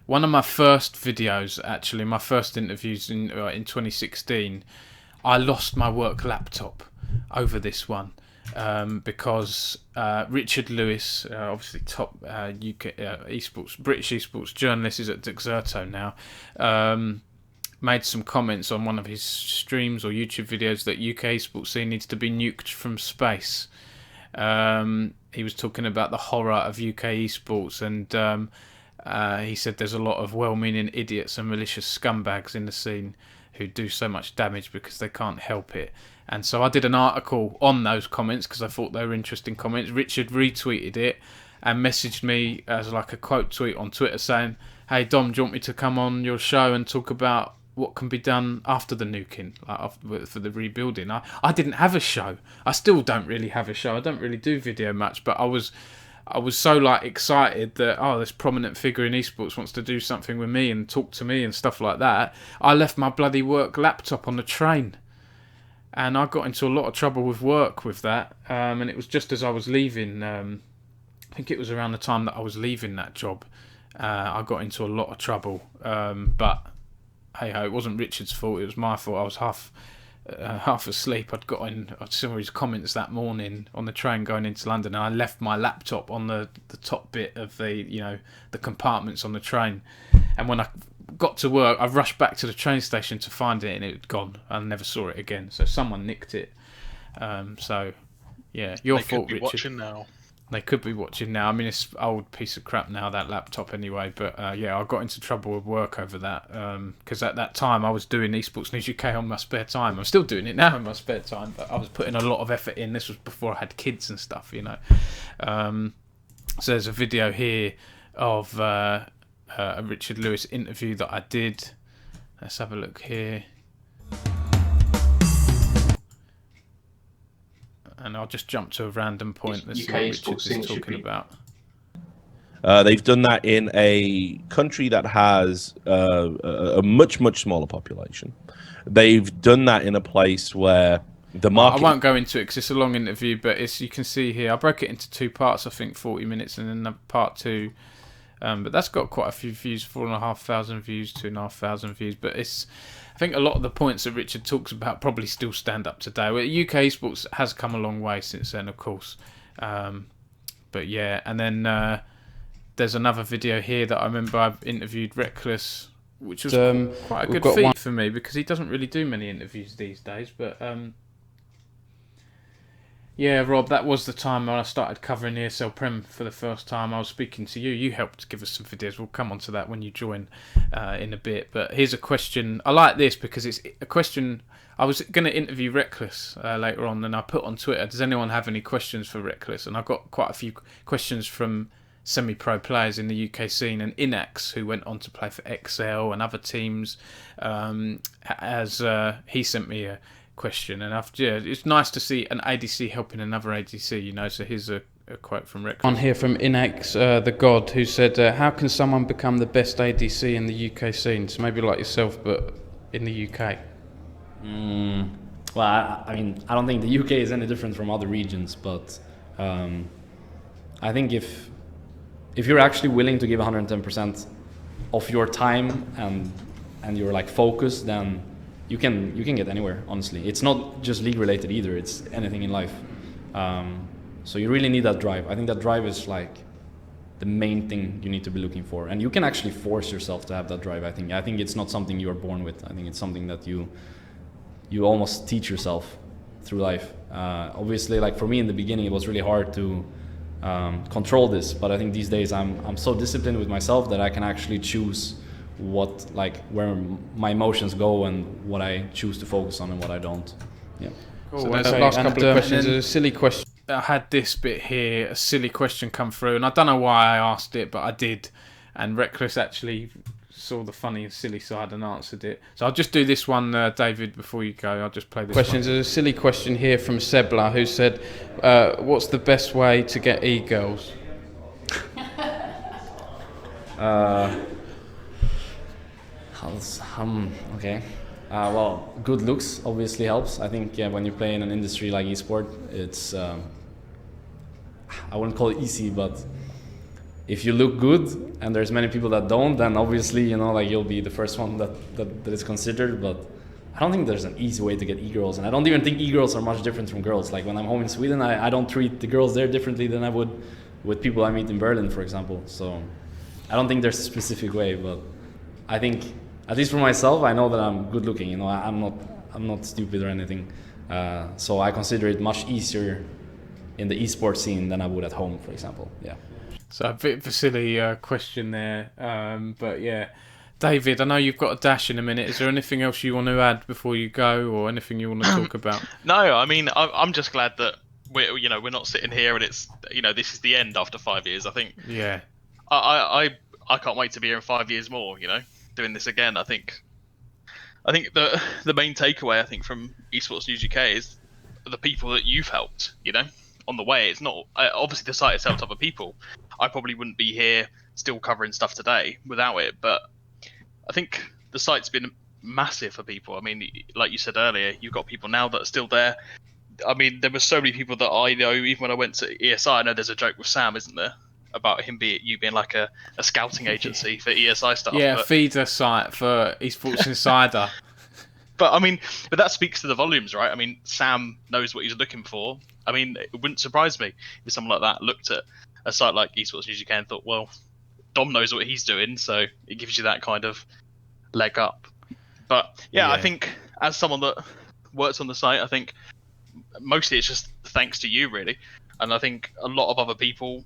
one of my first videos, actually, my first interviews in 2016. I lost my work laptop over this one because Richard Lewis, obviously top UK esports, British esports journalist, is at Dexerto now. Made some comments on one of his streams or YouTube videos that UK esports scene needs to be nuked from space. He was talking about the horror of UK esports, and he said there's a lot of well-meaning idiots and malicious scumbags in the scene who do so much damage because they can't help it. And so I did an article on those comments because I thought they were interesting comments. Richard retweeted it and messaged me as like a quote tweet on Twitter saying, "Hey Dom, do you want me to come on your show and talk about what can be done after the nuking, like for the rebuilding?" I didn't have a show. I still don't really have a show. I don't really do video much, but I was so like excited that this prominent figure in esports wants to do something with me and talk to me and stuff like that. I left my bloody work laptop on the train, and I got into a lot of trouble with work with that. And it was just as I was leaving. I think it was around the time that I was leaving that job. I got into a lot of trouble, but hey ho, it wasn't Richard's fault, it was my fault. I was half asleep. I saw his comments that morning on the train going into London, and I left my laptop on the top bit of the compartments on the train. And when I got to work, I rushed back to the train station to find it, and it had gone. I never saw it again. So someone nicked it. So yeah, your fault, Richard. They could be watching now. They could be watching now. I mean, it's an old piece of crap now, that laptop anyway. But I got into trouble with work over that because at that time I was doing Esports News UK on my spare time. I'm still doing it now in my spare time, but I was putting a lot of effort in. This was before I had kids and stuff, So there's a video here of a Richard Lewis interview that I did. Let's have a look here. And I'll just jump to a random point. Let's see what Richard is talking about. They've done that in a country that has a much, much smaller population. They've done that in a place where the market... I won't go into it because it's a long interview, but you can see here, I broke it into 2 parts, I think 40 minutes, and then part 2. But that's got quite a few views, 4,500 views, 2,500 views. But I think a lot of the points that Richard talks about probably still stand up today. Well, UK esports has come a long way since then, of course. But yeah, and then there's another video here that I remember I've interviewed Reckless, which was quite a good feat for me because he doesn't really do many interviews these days. But yeah, Rob, that was the time when I started covering ESL Prem for the first time. I was speaking to you. You helped give us some videos. We'll come on to that when you join in a bit. But here's a question. I like this because it's a question. I was going to interview Reckless later on, and I put on Twitter, does anyone have any questions for Reckless? And I got quite a few questions from semi-pro players in the UK scene, and Inax, who went on to play for XL and other teams, as he sent me a question, and it's nice to see an ADC helping another ADC, you know. So here's a quote from Rick. On here from Inax, the God, who said, how can someone become the best ADC in the UK scene? So maybe like yourself, but in the UK. Well, I mean, I don't think the UK is any different from other regions, but I think if you're actually willing to give 110% of your time and you're like focused, then you can get anywhere, honestly. It's not just league related either, it's anything in life. So you really need that drive. I think that drive is like the main thing you need to be looking for. And you can actually force yourself to have that drive, I think. I think it's not something you are born with. I think it's something that you almost teach yourself through life. Obviously, like for me in the beginning, it was really hard to control this, but I think these days I'm so disciplined with myself that I can actually choose where my emotions go and what I choose to focus on and what I don't. Yeah. Cool. So there's the last couple of questions. A silly question. I had this bit here, a silly question come through, and I don't know why I asked it, but I did. And Reckless actually saw the funny and silly side and answered it. So I'll just do this one, David, before you go. I'll just play this questions. There's a silly question here from Sebla, who said, what's the best way to get e-girls? Okay. Well, good looks obviously helps. I think when you play in an industry like esport, it's I wouldn't call it easy, but if you look good and there's many people that don't, then obviously you'll be the first one that is considered. But I don't think there's an easy way to get e-girls, and I don't even think e-girls are much different from girls. Like when I'm home in Sweden, I don't treat the girls there differently than I would with people I meet in Berlin, for example. So I don't think there's a specific way, but I think, at least for myself, I know that I'm good looking. I'm not stupid or anything. So I consider it much easier in the esports scene than I would at home, for example. Yeah. So a bit of a silly question there, but yeah, David, I know you've got a dash in a minute. Is there anything else you want to add before you go, or anything you want to talk about? No, I mean, I'm just glad that we're not sitting here and it's this is the end after 5 years. I think. Yeah. I can't wait to be here in 5 years more. Doing this again. I think the main takeaway I think from Esports News UK is the people that you've helped. On the way. It's not obviously the site itself, other people. I probably wouldn't be here still covering stuff today without it. But I think the site's been massive for people. I mean, like you said earlier, you've got people now that are still there. I mean, there were so many people that I know. Even when I went to ESI, I know there's a joke with Sam, isn't there? About you being like a scouting agency for ESI stuff. Yeah, feeder site for Esports Insider. But that speaks to the volumes, right? I mean, Sam knows what he's looking for. I mean, it wouldn't surprise me if someone like that looked at a site like Esports News UK and thought, well, Dom knows what he's doing, so it gives you that kind of leg up. But yeah, I think as someone that works on the site, I think mostly it's just thanks to you, really. And I think a lot of other people,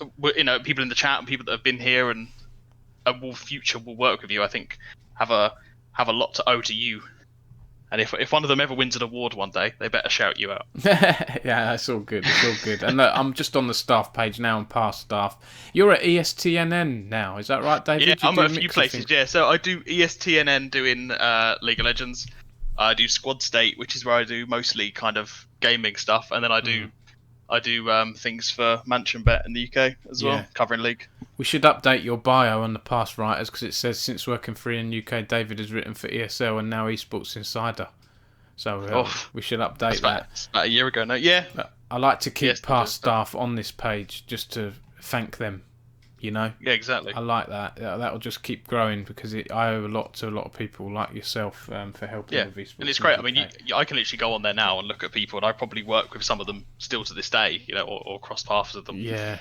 people in the chat and people that have been here and will work with you, I think have a lot to owe to you. And if one of them ever wins an award one day, they better shout you out. Yeah, that's all good. It's all good. And look, I'm just on the staff page now and past staff. You're at ESTNN now, is that right, David? Yeah, I'm at a few places. Yeah, so I do ESTNN doing League of Legends. I do Squad State, which is where I do mostly kind of gaming stuff, and then I do I do things for Mansion Bet in the UK as well, covering league. We should update your bio on the past writers because it says since working free in UK, David has written for ESL and now Esports Insider. So we should update that. It's about a year ago now. Yeah. I like to keep past staff on this page just to thank them. You know. Yeah, exactly. I like that. That'll just keep growing because I owe a lot to a lot of people like yourself for helping with Esports. And it's great. I mean, I can literally go on there now and look at people, and I probably work with some of them still to this day, you know, or cross paths with them. Yeah.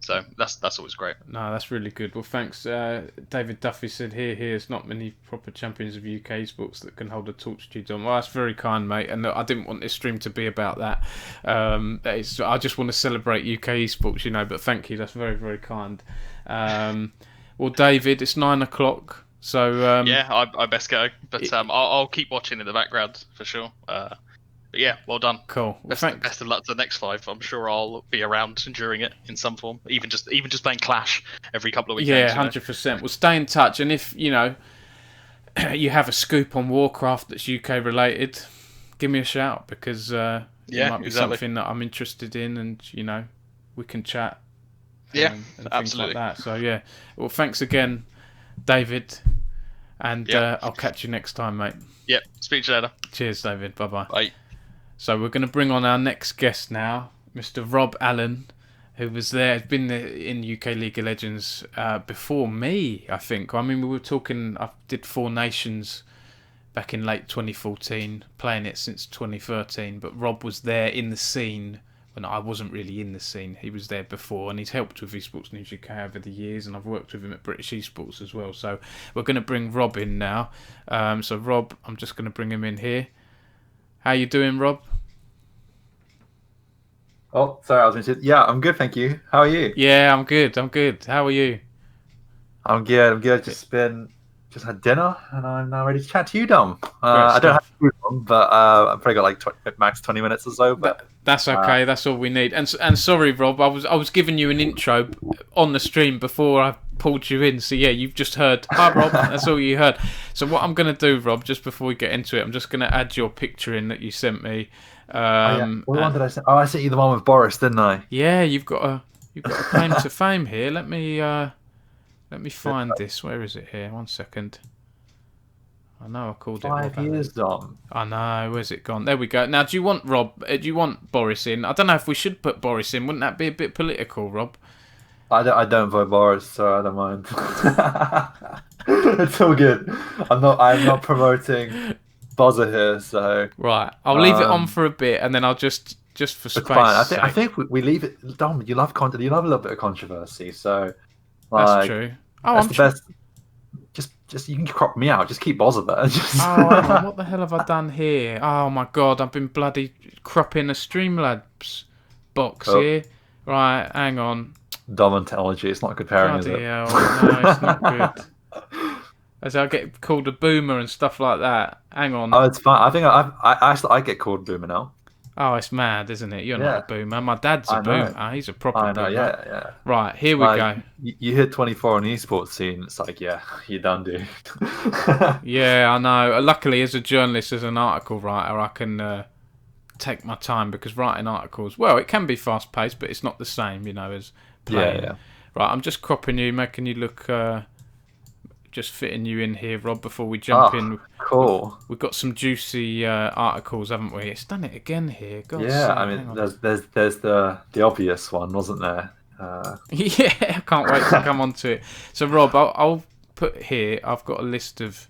So that's always great. No, that's really good. Well, thanks. David Duffy said there's not many proper champions of UK esports that can hold a torch to you, Dom. Well, that's very kind, mate. And I didn't want this stream to be about that. I just want to celebrate UK esports, you know. But thank you. That's very, very kind. Well, David, it's 9 o'clock. So I best go. But I'll keep watching in the background for sure. But yeah, well done. Cool. Best of luck to the next 5. I'm sure I'll be around during it in some form. Even just playing Clash every couple of weekends. Yeah, 100%. We'll stay in touch, and if you you have a scoop on Warcraft that's UK related, give me a shout because it might be something that I'm interested in, and we can chat. And things like that. So yeah, well, thanks again, David, and I'll catch you next time, mate. Yep. Speak to you later. Cheers, David. Bye-bye. Bye. So we're going to bring on our next guest now, Mr. Rob Allen, who was there, been in UK League of Legends before me, I think. I mean, we were talking, I did 4 Nations back in late 2014, playing it since 2013, but Rob was there in the scene when I wasn't really in the scene. He was there before, and he's helped with Esports News UK over the years, and I've worked with him at British Esports as well. So we're going to bring Rob in now. So Rob, I'm just going to bring him in here. How you doing, Rob? Oh, sorry, I was going to say, yeah, I'm good, thank you. How are you? Yeah, I'm good. How are you? I'm good. Just had dinner, and I'm now ready to chat to you, Dom. I don't have food on, but I've probably got like max 20 minutes or so. But that's okay. That's all we need. And sorry, Rob, I was giving you an intro on the stream before I pulled you in. So yeah, you've just heard. Hi, Rob. That's all you heard. So what I'm going to do, Rob, just before we get into it, I'm just going to add your picture in that you sent me. What one did I send? Oh, I sent you the one with Boris, didn't I? Yeah, you've got a claim to fame here. Let me find this. Where is it here? 1 second. I know I called it. 5 years, Dom. I know. Where's it gone? There we go. Now, do you want Do you want Boris in? I don't know if we should put Boris in. Wouldn't that be a bit political, Rob? I don't vote Boris, so I don't mind. It's all good. I'm not promoting buzzer here, so right. I'll leave it on for a bit, and then I'll just for space. Fine. I think we leave it. Dom, you love content. You love a little bit of controversy, so that's true. Oh, that's the best. Just you can crop me out. Just keep buzzer there. Oh, what the hell have I done here? Oh my god, I've been bloody cropping a Streamlabs box here. Right, hang on. Dom and technology. It's not good pairing, is it? Hell, no, it's not good. As I get called a boomer and stuff like that. Hang on. Oh, it's fine. I think I get called boomer now. Oh, it's mad, isn't it? You're not a boomer. My dad's a boomer. He's a proper boomer. Yeah. Right, here we go. You hit 24 on the esports scene. It's like, yeah, you're done, dude. Yeah, I know. Luckily, as a journalist, as an article writer, I can take my time because writing articles, well, it can be fast paced, but it's not the same, as playing. Yeah. Right, I'm just cropping you, making you look. Just fitting you in here, Rob, before we jump in. Cool. We've got some juicy articles, haven't we? It's done it again here. God, yeah, I mean, there's the obvious one, wasn't there? Yeah, I can't wait to come on to it. So, Rob, I'll put here, I've got a list of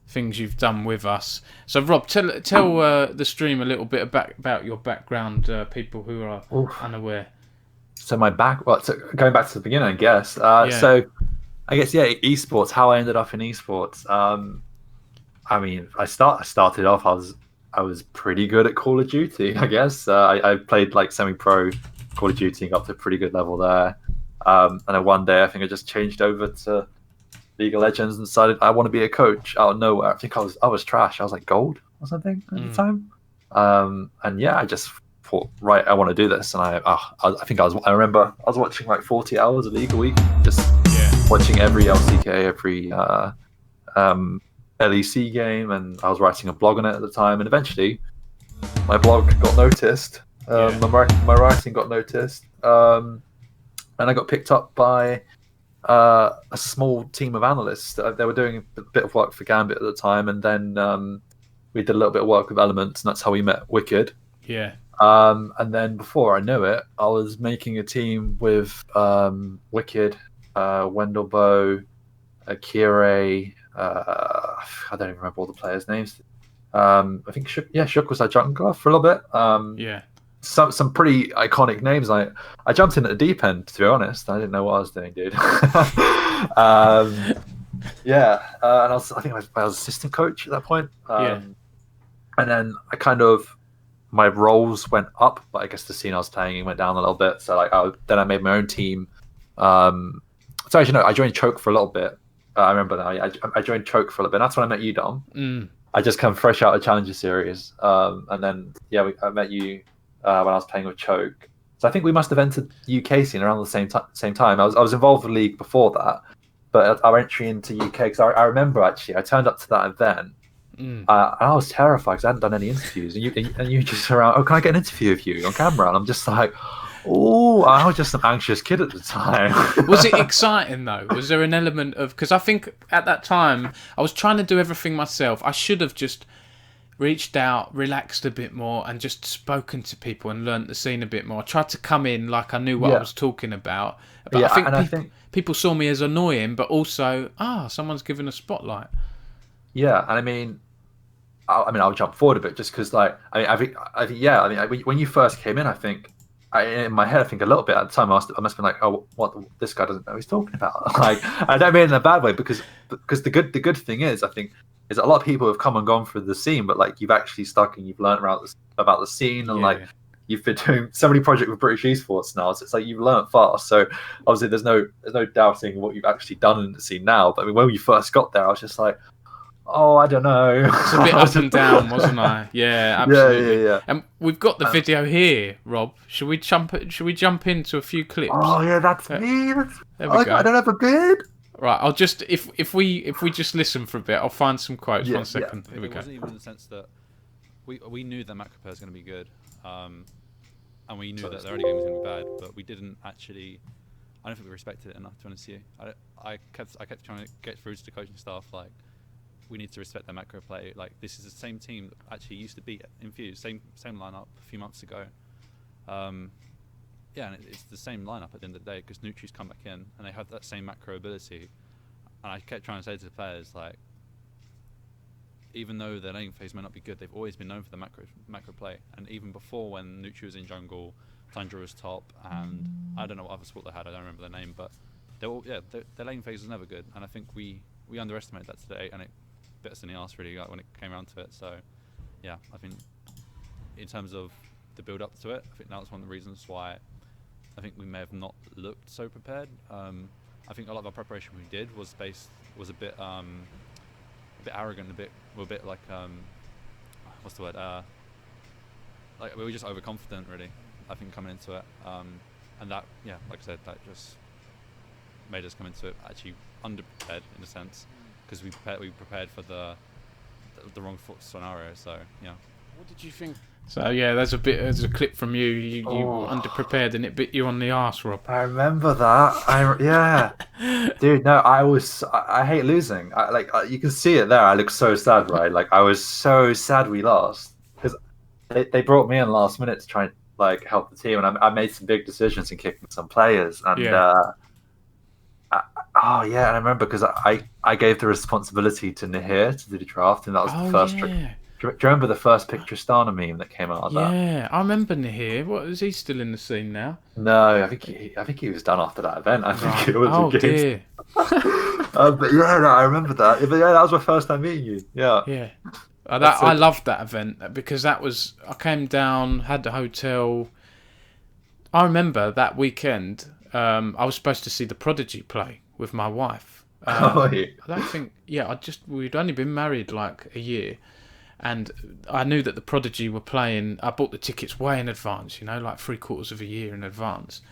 things you've done with us. So, Rob, tell the stream a little bit about your background, people who are unaware. So going back to the beginning, I guess. So, I guess, esports, how I ended up in esports. I mean, I started off, I was pretty good at Call of Duty, I guess. I played like semi-pro Call of Duty and got to a pretty good level there. And then one day, I think I just changed over to League of Legends and decided I want to be a coach out of nowhere. I think I was trash. I was like gold or something at the time. And yeah, I just thought, right, I want to do this. And I remember I was watching like 40 hours of League a week, just watching every LCK, every LEC game, and I was writing a blog on it at the time. And eventually, my blog got noticed, My writing got noticed, and I got picked up by a small team of analysts. They were doing a bit of work for Gambit at the time, and then we did a little bit of work with Elements, and that's how we met Wicked. Yeah. And then before I knew it, I was making a team with Wicked, Wendell Bow, Akire. I don't even remember all the players' names. I think Shook was our jungler for a little bit. Yeah. Some pretty iconic names. I jumped in at the deep end, to be honest. I didn't know what I was doing, dude. And I was assistant coach at that point. And then my roles went up, but I guess the scene I was playing went down a little bit. So then I made my own team. So as you know, I joined Choke for a little bit. I remember now. I joined Choke for a little bit. That's when I met you, Dom. I just come fresh out of Challenger Series, and then I met you when I was playing with Choke. So I think we must have entered the UK scene around the same time. I was involved with League before that, but our entry into UK, because I remember actually I turned up to that event. And I was terrified because I hadn't done any interviews, and you just around. Oh, can I get an interview with you on camera? And I'm just like, oh, I was just an anxious kid at the time. Was it exciting though? Was there an element of, because I think at that time I was trying to do everything myself. I should have just reached out, relaxed a bit more, and just spoken to people and learnt the scene a bit more. I tried to come in like I knew what I was talking about. But I think people saw me as annoying, but also, someone's given a spotlight. Yeah, and I mean, I'll jump forward a bit just because, when you first came in, I think, in my head, I think a little bit at the time, I must have been like, oh, what? This guy doesn't know what he's talking about. Like, I don't mean it in a bad way, because the good thing is, I think, is that a lot of people have come and gone through the scene, but like you've actually stuck and you've learned about the scene, and like you've been doing so many projects with British Esports now, so it's like you've learned fast. So obviously, there's no doubting what you've actually done in the scene now. But I mean, when you first got there, I was just like, oh, I don't know. It's a bit up and down, wasn't I? Yeah, absolutely. Yeah. And we've got the video here, Rob. Should we jump into a few clips? Oh yeah, that's me. There we go. I don't have a beard. Right, I'll just if we just listen for a bit, I'll find some quotes. 1 second. Here we go. It wasn't even in the sense that we knew that macro player was going to be good, and we knew that their early game was going to be bad, but we didn't actually. I don't think we respected it enough, to be honest with you. I kept trying to get through to the coaching staff, like, we need to respect their macro play. Like, this is the same team that actually used to beat Infused, same lineup a few months ago. And it's the same lineup at the end of the day, because Nutri's come back in and they have that same macro ability. And I kept trying to say to the players, like, even though their laning phase may not be good, they've always been known for the macro play. And even before, when Nutri was in jungle, Tundra was top, and I don't know what other sport they had, I don't remember their name, but their laning phase was never good. And I think we underestimated that today, and it bit us in the arse really, like, when it came around to it. So yeah, I think in terms of the build up to it, I think that was one of the reasons why I think we may have not looked so prepared. I think a lot of our preparation we did was a bit arrogant, a bit like what's the word? Like, we were just overconfident really, I think, coming into it. And that, like I said, that just made us come into it actually underprepared in a sense, because we prepared for the wrong scenario. So yeah. What did you think? So yeah, there's a clip from you. You underprepared and it bit you on the arse, Rob. I remember that. Dude. No, I hate losing. You can see it there. I look so sad, right? Like, I was so sad we lost, because they brought me in last minute to try and like help the team, and I made some big decisions in kicking some players, and and I remember because I gave the responsibility to Nahir to do the draft, and that was the first trick. Do you remember the first picture Stana meme that came out of that? Yeah, I remember Nahir. What, is he still in the scene now? No, I think he was done after that event. I think it was. Oh dear. But yeah, no, I remember that. But yeah, that was my first time meeting you. Yeah. Yeah. I loved that event, because I came down, had the hotel. I remember that weekend. I was supposed to see the Prodigy play with my wife. I don't think. Yeah, we'd only been married like a year. And I knew that the Prodigy were playing. I bought the tickets way in advance, like 3/4 of a year in advance.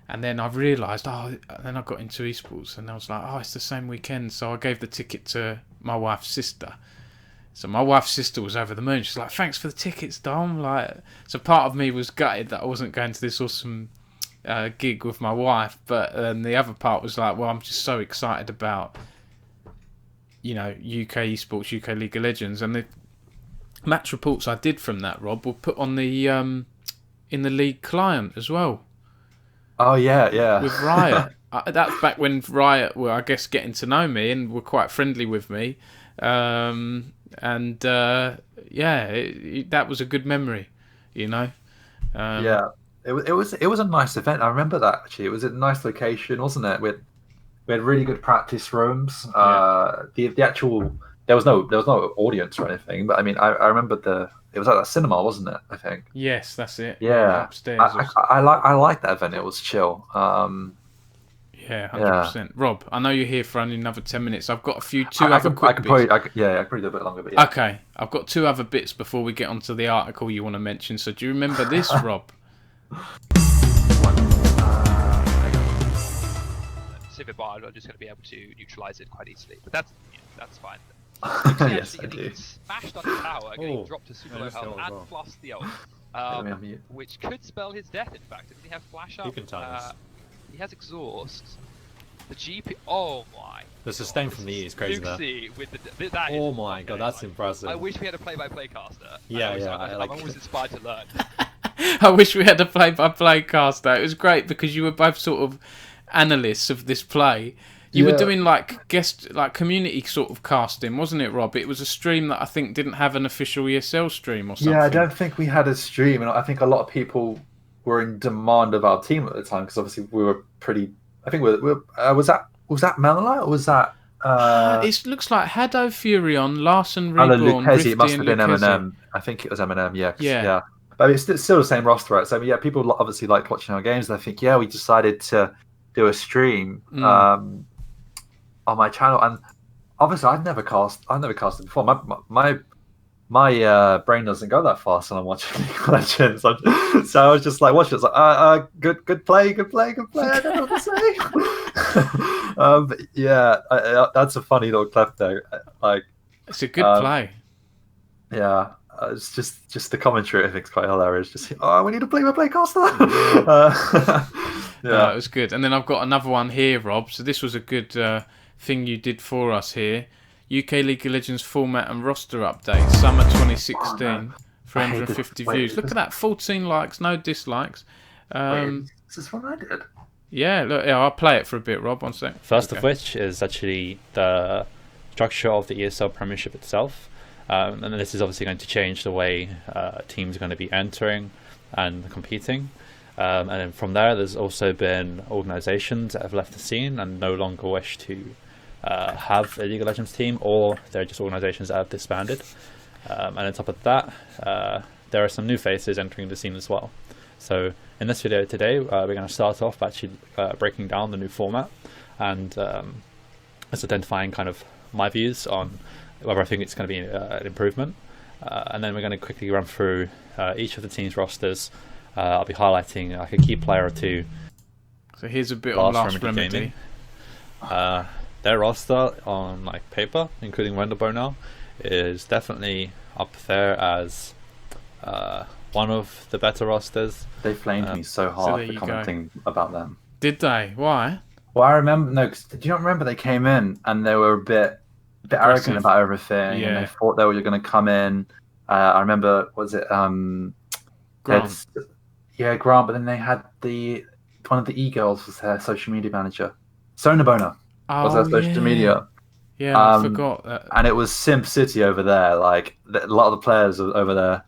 And then I realised, then I got into esports, and I was like, it's the same weekend. So I gave the ticket to my wife's sister. So my wife's sister was over the moon. She's like, "Thanks for the tickets, Dom." Like, so part of me was gutted that I wasn't going to this awesome gig with my wife, but the other part was like, well, I'm just so excited about, UK Esports, UK League of Legends, and the match reports I did from that, Rob, were put on the in the league client as well. Oh yeah. With Riot. That's back when Riot were, I guess, getting to know me and were quite friendly with me. That was a good memory, Yeah, it was a nice event. I remember that actually. It was a nice location, wasn't it? We had really good practice rooms. The actual there was no audience or anything, but I mean I remember it was at a cinema, wasn't it? I think. Yes, that's it. Yeah, upstairs. I like that event. It was chill. Yeah, 100%. Rob, I know you're here for only another 10 minutes. I've got two other quick bits. I could probably do a bit longer, but yeah. Okay, I've got 2 other bits before we get onto the article you want to mention. So do you remember this, Rob? Civic Bar are just going to be able to neutralise it quite easily, but that's fine. Yes, I do. Smashed on the tower, getting dropped to super low health and plus the ult, which could spell his death. In fact, if he have flash up, he has exhaust. The GP. Oh my! The sustain from the E is crazy there. With that oh my god, that's impressive. I wish we had a play-by-play caster. I'm always inspired to learn. I wish we had a play-by-play caster. It was great because you were both sort of analysts of this play. You were doing community sort of casting, wasn't it, Rob? It was a stream that I think didn't have an official ESL stream or something. Yeah, I don't think we had a stream, and I think a lot of people were in demand of our team at the time because obviously we were pretty. I think was that Melonite or was that? It looks like Haddo, Furion, Larson, Reborn, Rifty, it must have been Lucchesi. Eminem. I think it was Eminem. Yeah. But it's still the same roster, right? So yeah, people obviously liked watching our games. And I think we decided to do a stream on my channel, and obviously I've never casted before. My brain doesn't go that fast when I'm watching League of Legends. So I was just like watching it. It's like, good play. I don't know what to say. But yeah, that's a funny little clip there. It's a good play. Yeah, it's just the commentary. I think is quite hilarious. Just we need to play caster. Yeah, it was good. And then I've got another one here, Rob. So this was a good thing you did for us here. UK League of Legends format and roster update, summer 2016, 350 views. Look at that, 14 likes, no dislikes. Is this one I did? Yeah, look, I'll play it for a bit, Rob, one sec. First of which is actually the structure of the ESL Premiership itself. And this is obviously going to change the way teams are going to be entering and competing. And then from there, there's also been organisations that have left the scene and no longer wish to have a League of Legends team, or they're just organisations that have disbanded. And on top of that, there are some new faces entering the scene as well. So in this video today, we're going to start off by actually breaking down the new format and just identifying kind of my views on whether I think it's going to be an improvement. And then we're going to quickly run through each of the team's rosters. I'll be highlighting like a key player or two. So here's a bit on Last Remedy. Their roster on paper, including Wendelbo now, is definitely up there as one of the better rosters. They flamed me so hard for commenting about them. Did they? Why? Well, I remember. No, cause did you not remember they came in and they were a bit arrogant about everything, and they thought they were going to come in. I remember, was it Grant? Grant. But then they had one of the e-girls was their social media manager, Sonabona. Was their social media. Yeah, I forgot that. And it was Simp City over there. Like a lot of the players over there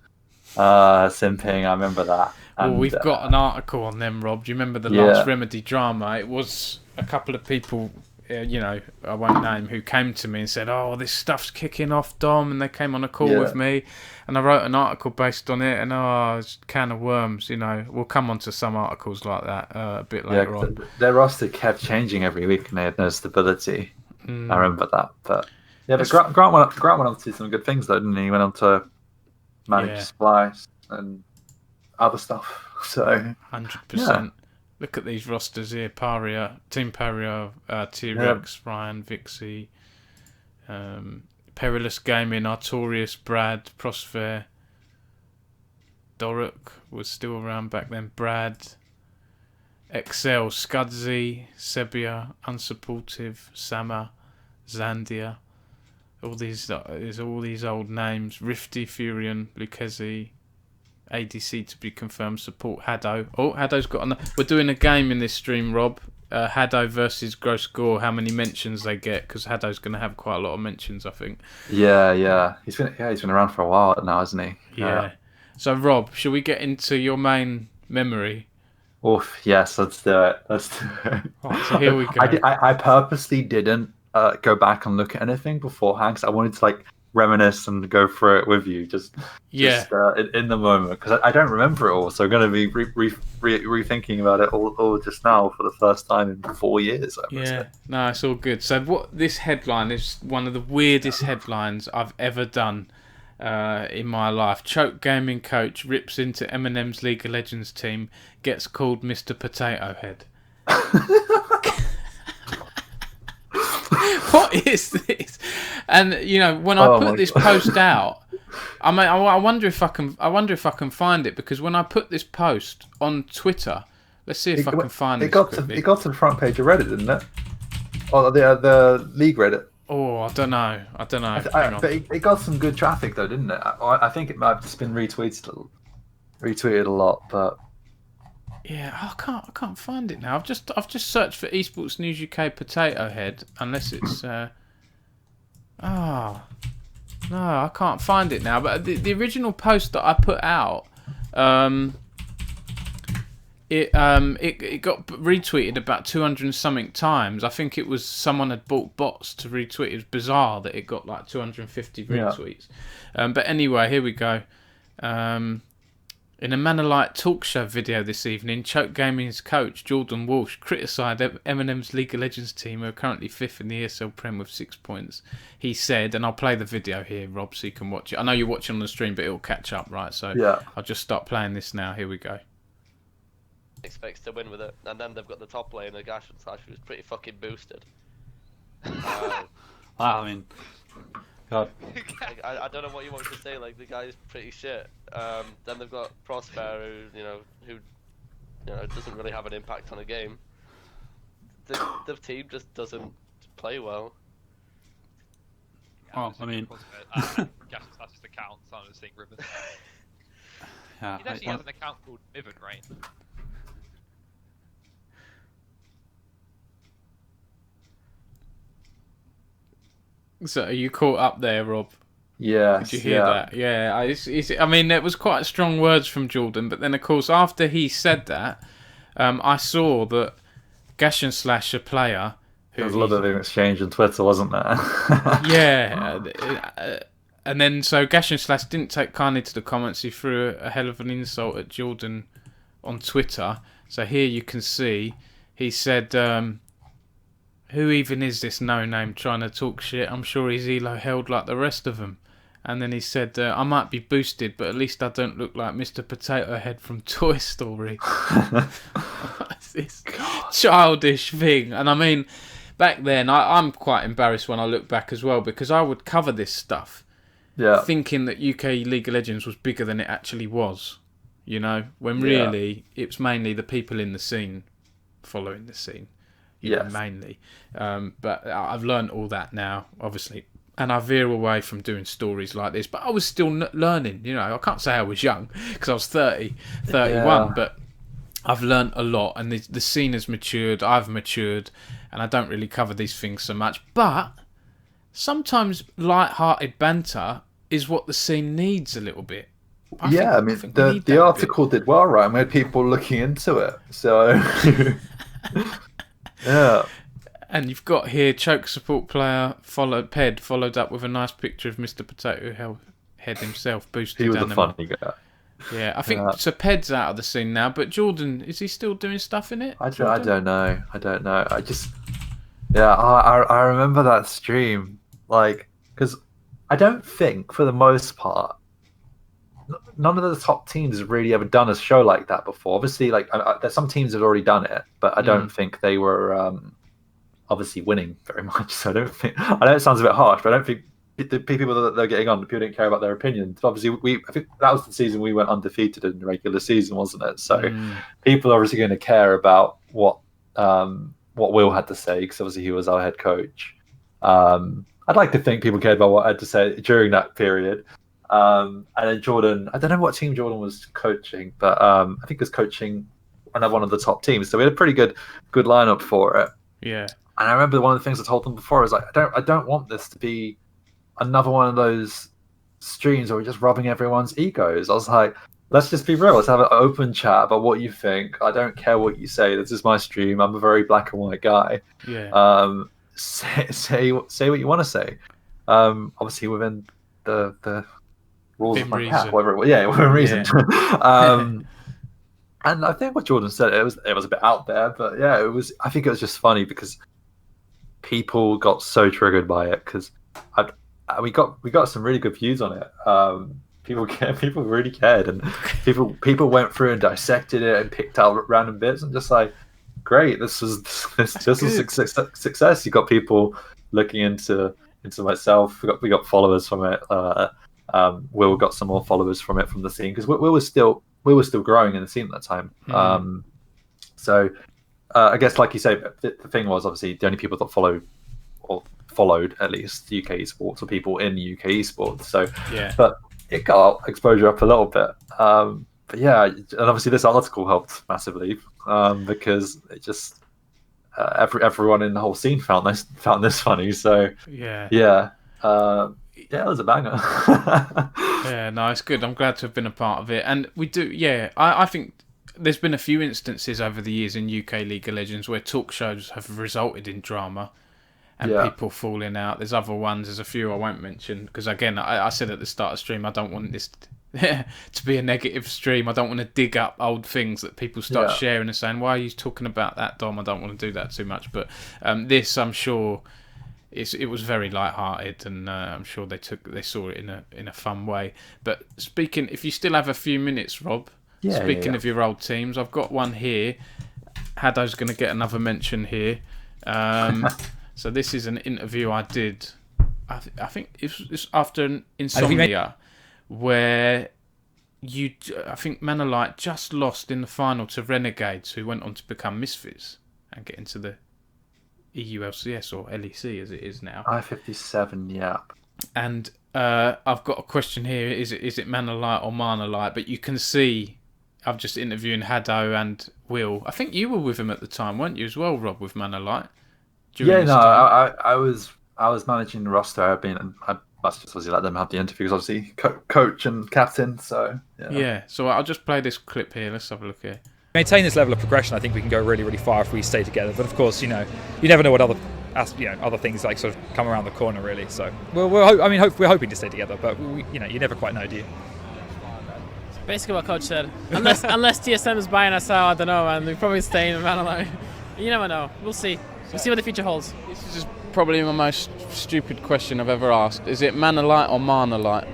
simping. I remember that. Well, we've got an article on them, Rob. Do you remember the Last Remedy drama? It was a couple of people, I won't name, who came to me and said, "Oh, this stuff's kicking off, Dom," and they came on a call with me, and I wrote an article based on it, and it's a can of worms. We'll come on to some articles like that a bit later on. Their roster kept changing every week, and they had no stability. I remember that, but Grant went on to do some good things though, didn't he? He went on to manage supplies and other stuff. So 100%. Look at these rosters here: Paria, Team Paria, T-Rex, Ryan, Vixie, Perilous Gaming, Artorius, Brad, Prosper, Doruk was still around back then. Brad, Excel, Scudsy, Sebia, Unsupportive, Sama, Zandia. All these old names. Rifty, Furion, Lucchesi, ADC to be confirmed. Support Haddo. Oh, Haddo's got. We're doing a game in this stream, Rob. Haddo versus Gross Gore. How many mentions they get? Because Haddo's going to have quite a lot of mentions, I think. Yeah. He's been around for a while now, hasn't he? Yeah. So, Rob, shall we get into your main memory? Oof, yes, let's do it. Right, so here we go. I purposely didn't go back and look at anything beforehand because I wanted to like reminisce and go through it with you just in the moment because I don't remember it all, so I'm going to be rethinking about it all just now for the first time in 4 years. No, it's all good. So what this headline is one of the weirdest headlines I've ever done in my life. Choke Gaming coach rips into Eminem's League of Legends team, gets called Mr. Potato Head. What is this? And when I put this post out, I mean, I wonder if I can find it, because when I put this post on Twitter, let's see if I can find it. It got to the front page of Reddit, didn't it? Or the League Reddit. Oh, I don't know. Hang on. But it got some good traffic though, didn't it? I think it might have just been retweeted a lot, but yeah, I can't find it now. I've just searched for Esports News UK Potato Head, unless it's no, I can't find it now. But the original post that I put out, it got retweeted about 200 and something times. I think it was someone had bought bots to retweet. It was bizarre that it got like 250 retweets. But anyway, here we go. In a Manor Light talk show video this evening, Choke Gaming's coach Jordan Walsh criticised Eminem's League of Legends team, who are currently 5th in the ESL Prem with 6 points. He said, and I'll play the video here, Rob, so you can watch it. I know you're watching on the stream, but it'll catch up, right? So I'll just start playing this now. Here we go. Expects to win with it, and then they've got the top lane, Gash and Slash, who's pretty fucking boosted. I mean, God. I don't know what you want to say. Like, the guy's pretty shit. Then they've got Prosper, who doesn't really have an impact on the game. The team just doesn't play well. Well, I mean, Gash and Slash's account, so I'm just saying Ribbon. He actually has an account called Miven, right? So are you caught up there, Rob? Yeah. Did you hear that? Yeah. I mean, it was quite strong words from Jordan, but then of course after he said that, I saw that Gash and Slash, a player, there was a lot of an exchange on Twitter, wasn't there? Yeah. And then so Gash and Slash didn't take kindly to the comments. He threw a hell of an insult at Jordan on Twitter. So here you can see he said, who even is this no-name trying to talk shit? I'm sure he's ELO held like the rest of them. And then he said, I might be boosted, but at least I don't look like Mr. Potato Head from Toy Story. What's this childish thing? And I mean, back then, I'm quite embarrassed when I look back as well, because I would cover this stuff thinking that UK League of Legends was bigger than it actually was. When really it was mainly the people in the scene following the scene. Mainly. But I've learned all that now, obviously, and I veer away from doing stories like this, but I was still learning. I can't say I was young because I was 31, but I've learned a lot, and the scene has matured, I've matured, and I don't really cover these things so much, but sometimes light-hearted banter is what the scene needs a little bit. I mean, the article did well, right? We had people looking into it, so yeah. And you've got here Choke support player followed up with a nice picture of Mr. Potato Head himself boosted. He was a funny guy. Yeah, I think so. Ped's out of the scene now, but Jordan, is he still doing stuff in it? I don't know. I just I remember that stream, like, because I don't think for the most part none of the top teams have really ever done a show like that before. Obviously, like there's some teams that have already done it, but I don't think they were obviously winning very much. So I know it sounds a bit harsh, but I don't think the people that they're getting on, people didn't care about their opinions. Obviously, I think that was the season we went undefeated in the regular season, wasn't it? So people are obviously going to care about what Will had to say, because obviously he was our head coach. I'd like to think people cared about what I had to say during that period. And then Jordan, I don't know what team Jordan was coaching, but I think he was coaching one of the top teams. So we had a pretty good lineup for it. Yeah. And I remember one of the things I told them before was like, I don't want this to be another one of those streams where we're just rubbing everyone's egos. I was like, let's just be real. Let's have an open chat about what you think. I don't care what you say. This is my stream. I'm a very black and white guy. Yeah. Say what you want to say. Obviously within the rules of my cat, whatever. Within reason. And I think what Jordan said, it was a bit out there, but yeah, it was. I think it was just funny because people got so triggered by it, because we got some really good views on it. People really cared, and people went through and dissected it and picked out random bits, and just like, great, this was success. You got people looking into myself. We got followers from it. Will got some more followers from it, from the scene, because we were still growing in the scene at that time. So I guess, like you say, the thing was, obviously the only people that followed at least UK esports were people in UK esports. So yeah, but it got exposure up a little bit. But yeah, and obviously this article helped massively, because it just everyone in the whole scene found this funny. So yeah, it was a banger. Yeah, no, it's good. I'm glad to have been a part of it. And we do, I think there's been a few instances over the years in UK League of Legends where talk shows have resulted in drama and people falling out. There's other ones, there's a few I won't mention, because again, I said at the start of the stream, I don't want this to be a negative stream. I don't want to dig up old things that people start sharing and saying, why are you talking about that, Dom? I don't want to do that too much. But this, I'm sure, it was very light-hearted, and I'm sure they saw it in a fun way. But speaking, if you still have a few minutes, Rob, speaking of your old teams, I've got one here. Haddo's going to get another mention here. So this is an interview I did. I think it's after an Insomnia, where I think Manolite just lost in the final to Renegades, who went on to become Misfits and get into the EULCS, or LEC as it is now. I-57, yeah. And I've got a question here. Is it Manolite or Manolite? But you can see I've just interviewing Haddo and Will. I think you were with him at the time, weren't you, as well, Rob, with Manolite? I was managing the roster. I must just obviously let them have the interviews, obviously coach and captain. So so I'll just play this clip here. Let's have a look here. Maintain this level of progression, I think we can go really, really far if we stay together. But of course, you never know what other things like sort of come around the corner, really. So we're hoping to stay together, but you never quite know, do you? Basically, what Coach said. Unless TSM is buying us out, I don't know, and we probably stay in Manolite. You never know. We'll see. We'll see what the future holds. This is probably my most stupid question I've ever asked. Is it Manolite or Manolite?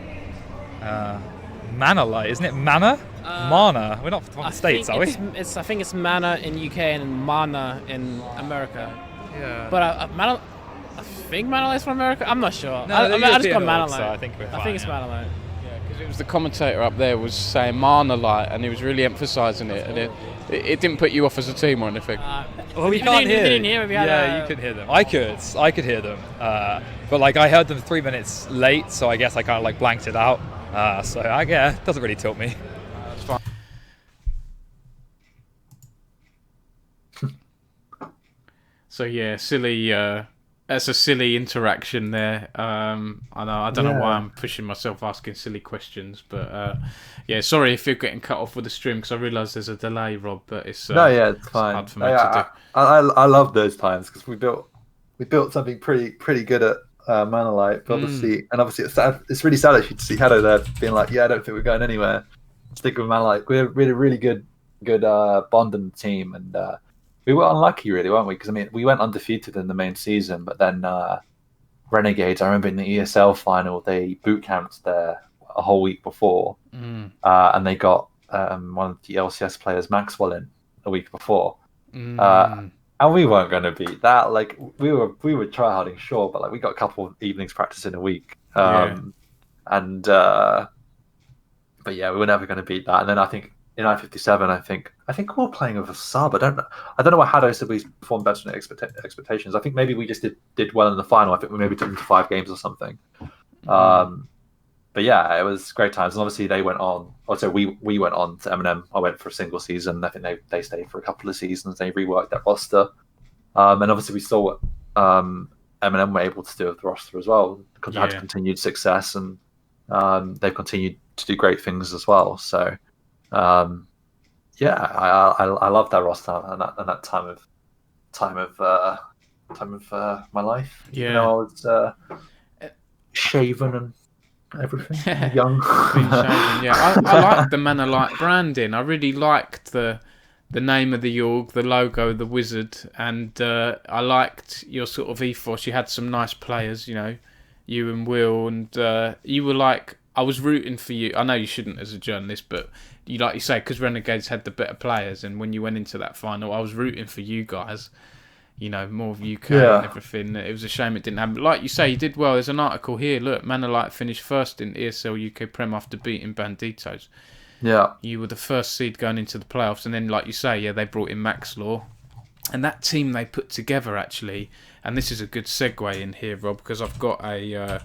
Manolite, isn't it? Mana? Mana. We're not from the States, are we? I think it's Mana in UK and Mana in America. Yeah. But I think Manolite's from America. I'm not sure. No, I just got Manolite. So I think we're fine, I think it's Manolite. Yeah, because it was the commentator up there was saying Manolite, and he was really emphasising it, and it didn't put you off as a team or anything. Well, we can't hear. You could hear them. I could hear them, but I heard them 3 minutes late, so I guess I kind of blanked it out. It doesn't really tilt me. That's fine. So silly. That's a silly interaction there. I don't know why I'm pushing myself asking silly questions, but sorry if you're getting cut off with the stream, because I realise there's a delay, Rob. But it's it's fine. Hard for me to do. I love those times, because we built something pretty good at Manolite. But obviously it's really sad actually to see Haddo there being like, I don't think we're going anywhere. Stick with Manolite. We had a really good bond in the team, and we were unlucky, really, weren't we? Because we went undefeated in the main season, but then Renegades, I remember in the ESL final, they boot camped there a whole week before, and they got one of the LCS players, Maxwell, in a week before, and we weren't going to beat that. We were tryharding, sure, but we got a couple of evenings practice in a week, And but yeah, we were never going to beat that. And then I think in I-57, I think we were playing with a sub. I don't know why Haddo said we performed better than expectations. I think maybe we just did well in the final. I think we maybe took them to 5 games or something. But yeah, it was great times. And obviously they went on. Also, we went on to M&M. I went for a single season. I think they stayed for a couple of seasons. They reworked that roster. And obviously we saw what M&M were able to do with the roster as well, because they had continued success, and they've continued to do great things as well. So I love that roster and that time of my life. Yeah, you know, I was shaven and everything, young. Clean shaven, yeah. I liked the Manor Light branding. I really liked the name of the org, the logo, the wizard, and I liked your sort of ethos. You had some nice players, you know, you and Will, and you were like, I was rooting for you. I know you shouldn't as a journalist, but you, like you say, because Renegades had the better players, and when you went into that final, I was rooting for you guys. You know, more of UK and everything. It was a shame it didn't happen. But like you say, you did well. There's an article here. Look, Manor Light finished first in ESL UK Prem after beating Banditos. Yeah. You were the first seed going into the playoffs, and then, like you say, they brought in Max Law. And that team they put together, actually, and this is a good segue in here, Rob, because I've got an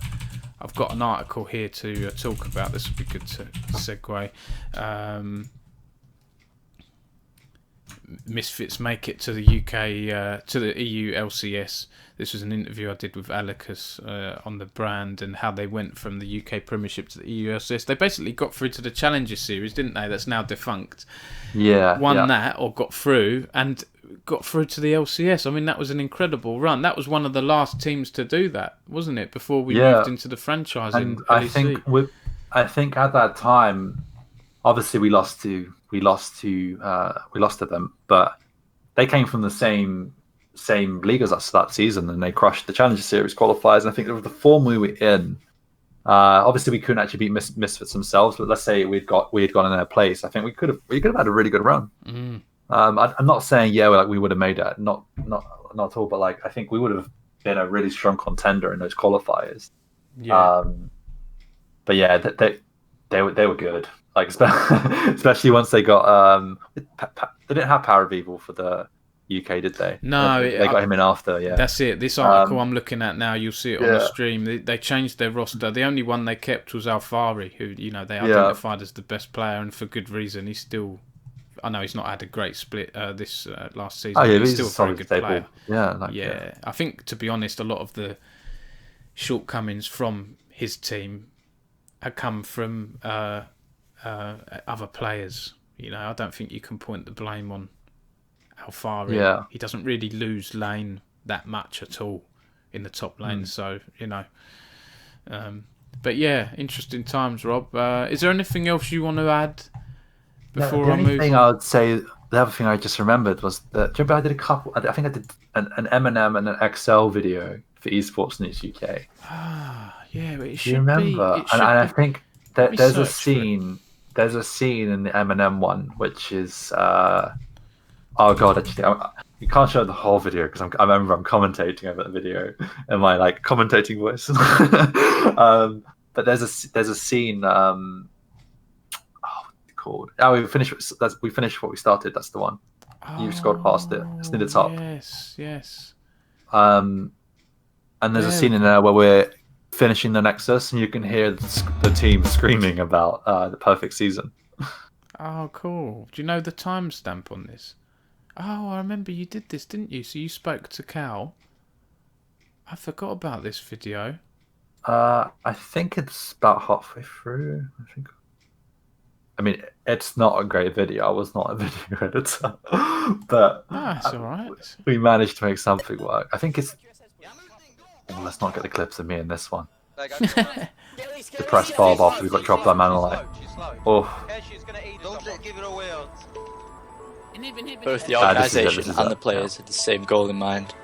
article here to talk about. This would be good to segue. Misfits make it to the UK, to the EU LCS. This was an interview I did with Alicus on the brand and how they went from the UK Premiership to the EU LCS. They basically got through to the Challenger Series, didn't they? That's now defunct. Won that, or got through, and got through to the LCS. I mean, that was an incredible run. That was one of the last teams to do that, wasn't it? Before we moved into the franchise in LEC. I think at that time, obviously we lost to them, but they came from the same league as us that season, and they crushed the Challenger Series qualifiers. And I think with the form we were in, obviously we couldn't actually beat Misfits themselves, but let's say we had gone in their place, I think we could have had a really good run. I'm not saying we would have made it, not at all, but like I think we would have been a really strong contender in those qualifiers. But yeah, they were good. Like especially once they got they didn't have Power of Evil for the UK, did they? No, they got him in after. Yeah, that's it. This article I'm looking at now, you'll see it on the stream. They changed their roster. The only one they kept was Alfari, who they identified as the best player, and for good reason. He's still, I know he's not had a great split this last season. But he's still a very good player. Yeah. I think, to be honest, a lot of the shortcomings from his team have come from other players. I don't think you can point the blame on Alfari. He doesn't really lose lane that much at all in the top lane. So but yeah, interesting times, Rob. Is there anything else you want to add before I move? The only thing I would say, the other thing I just remembered was that, do you remember I did a couple? I think I did an M&M and an XL video for Esports News UK. Yeah, it should do you remember? Be, and I think that there's a scene. There's a scene in the M&M one which is oh god, actually, you can't show the whole video because I remember I'm commentating over the video in my commentating voice. But there's a scene. What's it called? Oh, we finished what we started. That's the one. You scored past it. It's near the top. Yes. And there's a scene in there where we're finishing the Nexus, and you can hear the team screaming about the perfect season. Oh, cool. Do you know the timestamp on this? Oh, I remember you did this, didn't you? So you spoke to Cal. I forgot about this video. I think it's about halfway through. I mean, it's not a great video. I was not a video editor, but it's all right. We managed to make something work. I think it's. Oh, let's not get the clips of me in this one. Depressed Bob after we got dropped by Manor Light. Oh. Both the organisation and the players had the same goal in mind.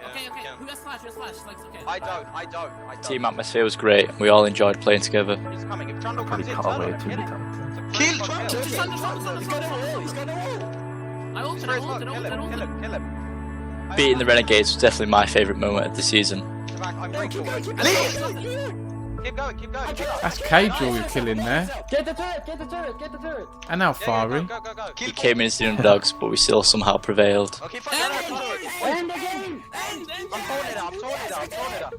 Okay. Who has flash? Okay. I don't. Team atmosphere was great, and we all enjoyed playing together. He's coming. If Trundle Pretty cut away too many times. Kill Trundle! He's got a wall. I ulted. Kill him. Beating the Renegades was definitely my favourite moment of the season. Keep going, keep going. That's Cadril you're killing there. Get the turret, get the turret, get the turret. And Alfari. Go, go, go. He came in as the underdogs, but we still somehow prevailed. Okay, fine. End the game. I'm throwing it up, I'm throwing it up, I'm throwing it up.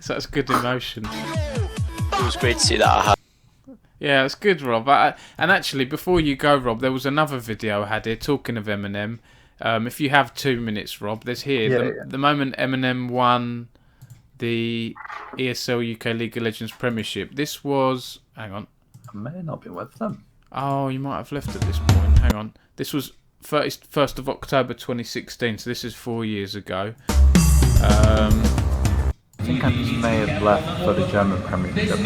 So that's good emotion. It was great to see that. Yeah, it's good, Rob. And actually, before you go, Rob, there was another video I had here talking of Eminem. If you have 2 minutes, Rob, there's here the moment Eminem won the ESL UK League of Legends Premiership. This was... Hang on. I may not be with them. Oh, you might have left at this point. Hang on. This was 1st of October 2016, so this is 4 years ago. I think I just may have left for the German Premiership. I'll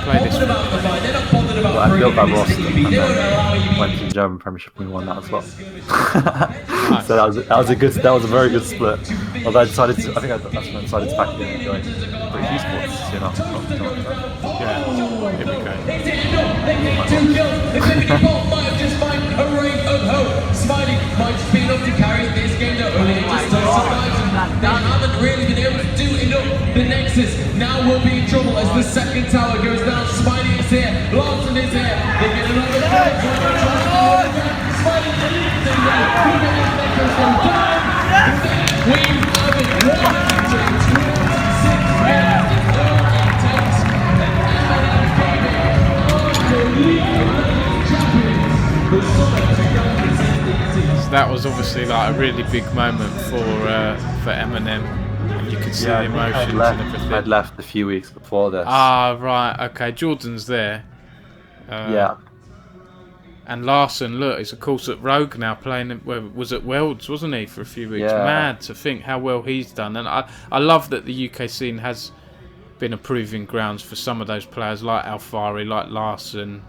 play this one. Well, I built that roster and then went to the German Premiership and we won that as well. So that was a very good split. Although I think that's when I decided to pack in and join British Esports soon after. Yeah, here we go. Smiley might just be enough to carry this game though. Only just they haven't really been able to do enough. The Nexus now will be in trouble as the second tower goes down. Smiley is here, Larson is here. They get another Smiley we have it 126. So that was obviously like a really big moment for Eminem. You could see the emotions and everything. I'd left a few weeks before this. Ah, right, okay. Jordan's there. Yeah. And Larson, look, is of course at Rogue now playing. Was at Worlds, wasn't he, for a few weeks? Yeah. Mad to think how well he's done. And I love that the UK scene has been a proving grounds for some of those players like Alfari, like Larson.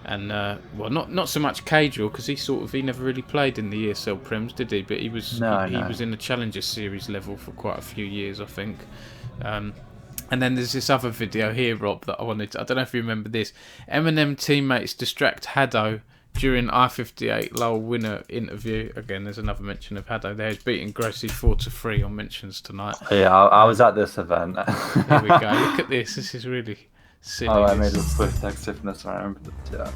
And well, not so much Cadril because he never really played in the ESL Prems, did he? But he was was in the Challenger Series level for quite a few years, I think. And then there's this other video here, Rob, that I wanted. I don't know if you remember this. Eminem teammates distract Haddo during I-58 Lowell winner interview. Again, there's another mention of Haddo there. He's beating Grossi 4-3 on mentions tonight. Yeah, I was at this event. Here we go. Look at this. This is really silly. Oh, I made a swift exit from this one. I remember that. Yeah.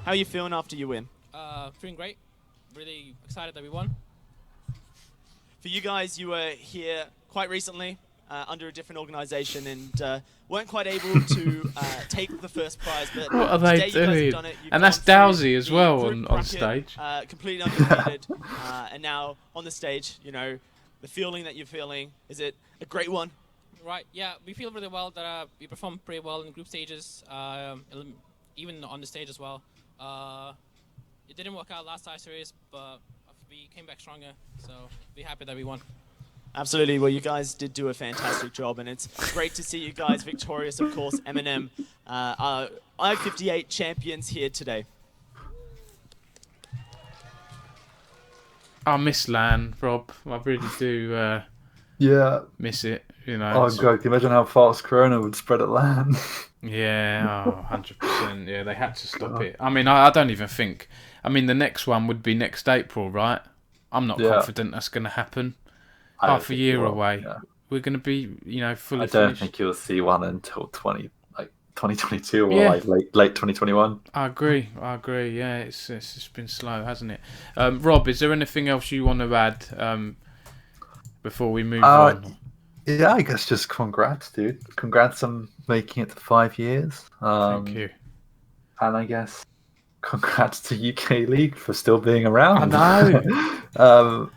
How are you feeling after you win? Feeling great. Really excited that we won. For you guys, you were here quite recently under a different organisation and weren't quite able to take the first prize. But what are they doing? And that's Dowsy as well on stage. Completely undefeated, and now on the stage, you know, the feeling that you're feeling, is it a great one? Right, yeah, we feel really well that we performed pretty well in group stages, even on the stage as well. It didn't work out last series, but we came back stronger, so be happy that we won. Absolutely, well, you guys did do a fantastic job, and it's great to see you guys victorious, of course. Eminem, I-58 champions here today. I miss LAN, Rob. I really do miss it. You know, oh god, can you imagine how fast Corona would spread at LAN? Yeah, 100%. Yeah, they had to stop it. I mean, I don't even think. I mean, the next one would be next April, right? I'm not confident that's going to happen. Half a year away. Yeah. We're going to be, fully. I don't think you'll see one until 2022 or like late 2021. I agree. Yeah, it's just been slow, hasn't it? Rob, is there anything else you want to add before we move on? Yeah, I guess just congrats, dude. Congrats on making it to 5 years. Thank you. And I guess congrats to UK League for still being around. I know.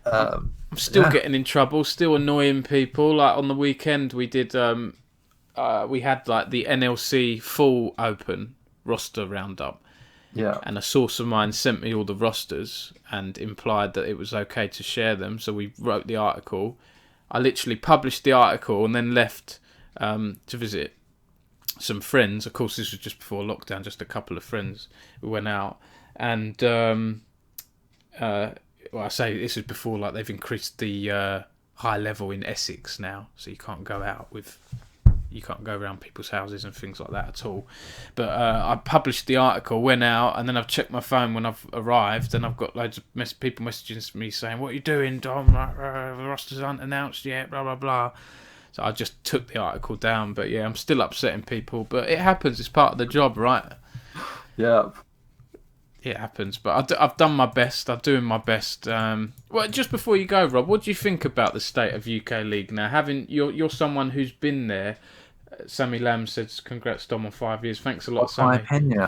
I'm still getting in trouble, still annoying people. Like on the weekend, we did. We had like the NLC full open roster roundup. Yeah. And a source of mine sent me all the rosters and implied that it was okay to share them. So we wrote the article. I literally published the article and then left to visit some friends. Of course, this was just before lockdown, just a couple of friends who went out. And, I say this is before, like, they've increased the high level in Essex now. So you can't go out with you can't go around people's houses and things like that at all. But I published the article, went out, and then I've checked my phone when I've arrived, and I've got loads of people messaging me saying, "What are you doing, Dom? The rosters aren't announced yet, blah, blah, blah." So I just took the article down. But yeah, I'm still upsetting people. But it happens. It's part of the job, right? Yeah. It happens, but I've done my best. I'm doing my best. Well, just before you go, Rob, what do you think about the state of UK League now? You're someone who's been there. Sammy Lamb says, "Congrats, Dom, on 5 years." Thanks a lot, What's Sammy. my opinion?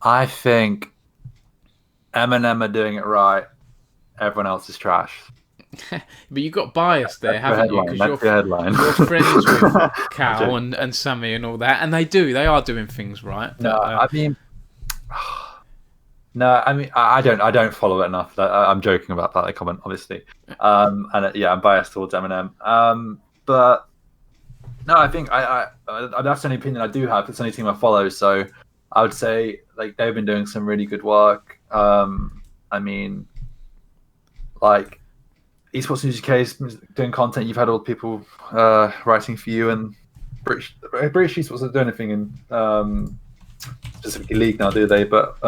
I think Eminem are doing it right. Everyone else is trash. But you got bias there, haven't you? That's your headline. You're friends with Cal and Sammy and all that, and they are doing things right. No, I don't follow it enough. I'm joking about that comment, obviously. I'm biased towards Eminem. But no, I think that's the only opinion I do have. It's the only team I follow, so I would say like they've been doing some really good work. Esports News UK is doing content. You've had all the people writing for you, and British Esports don't do anything in specifically league now, do they? But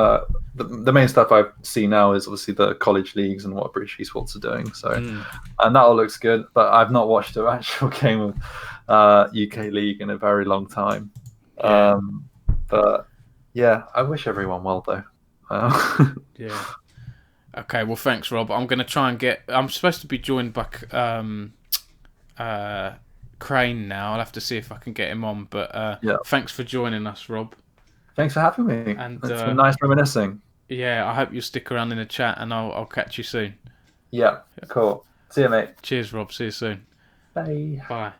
the main stuff I see now is obviously the college leagues and what British Esports are doing. So, and that all looks good. But I've not watched an actual game of UK League in a very long time. Yeah. But yeah, I wish everyone well though. Yeah. Okay, well, thanks, Rob. I'm going to try and I'm supposed to be joined by Crane now. I'll have to see if I can get him on. But thanks for joining us, Rob. Thanks for having me. And it's been nice reminiscing. Yeah, I hope you'll stick around in the chat, and I'll catch you soon. Yeah, cool. See you, mate. Cheers, Rob. See you soon. Bye. Bye.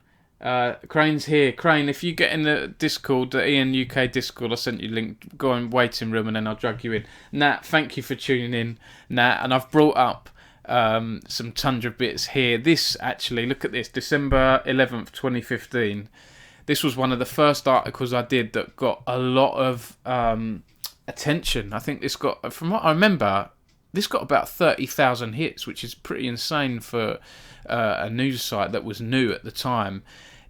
Crane's here. Crane, if you get in the Discord, the Ian UK Discord, I sent you a link. Go in waiting room and then I'll drag you in. Nat, thank you for tuning in, Nat. And I've brought up some Tundra bits here. This actually, look at this, December 11th, 2015. This was one of the first articles I did that got a lot of attention. I think this got, from what I remember, this got about 30,000 hits, which is pretty insane for a news site that was new at the time.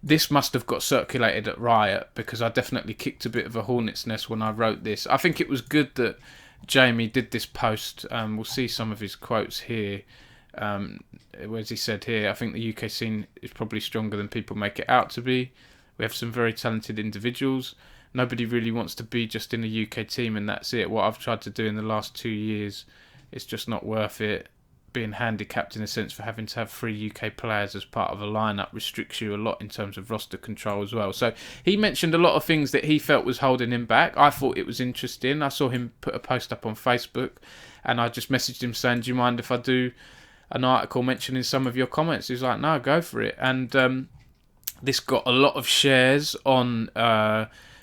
This must have got circulated at Riot, because I definitely kicked a bit of a hornet's nest when I wrote this. I think it was good that Jamie did this post. We'll see some of his quotes here. Whereas he said here, I think the UK scene is probably stronger than people make it out to be. We have some very talented individuals. Nobody really wants to be just in a UK team and that's it. What I've tried to do in the last 2 years, it's just not worth it. Being handicapped in a sense for having to have 3 UK players as part of a lineup restricts you a lot in terms of roster control as well. So he mentioned a lot of things that he felt was holding him back. I thought it was interesting. I saw him put a post up on Facebook and I just messaged him saying, "Do you mind if I do an article mentioning some of your comments?" He was like, "No, go for it." And this got a lot of shares on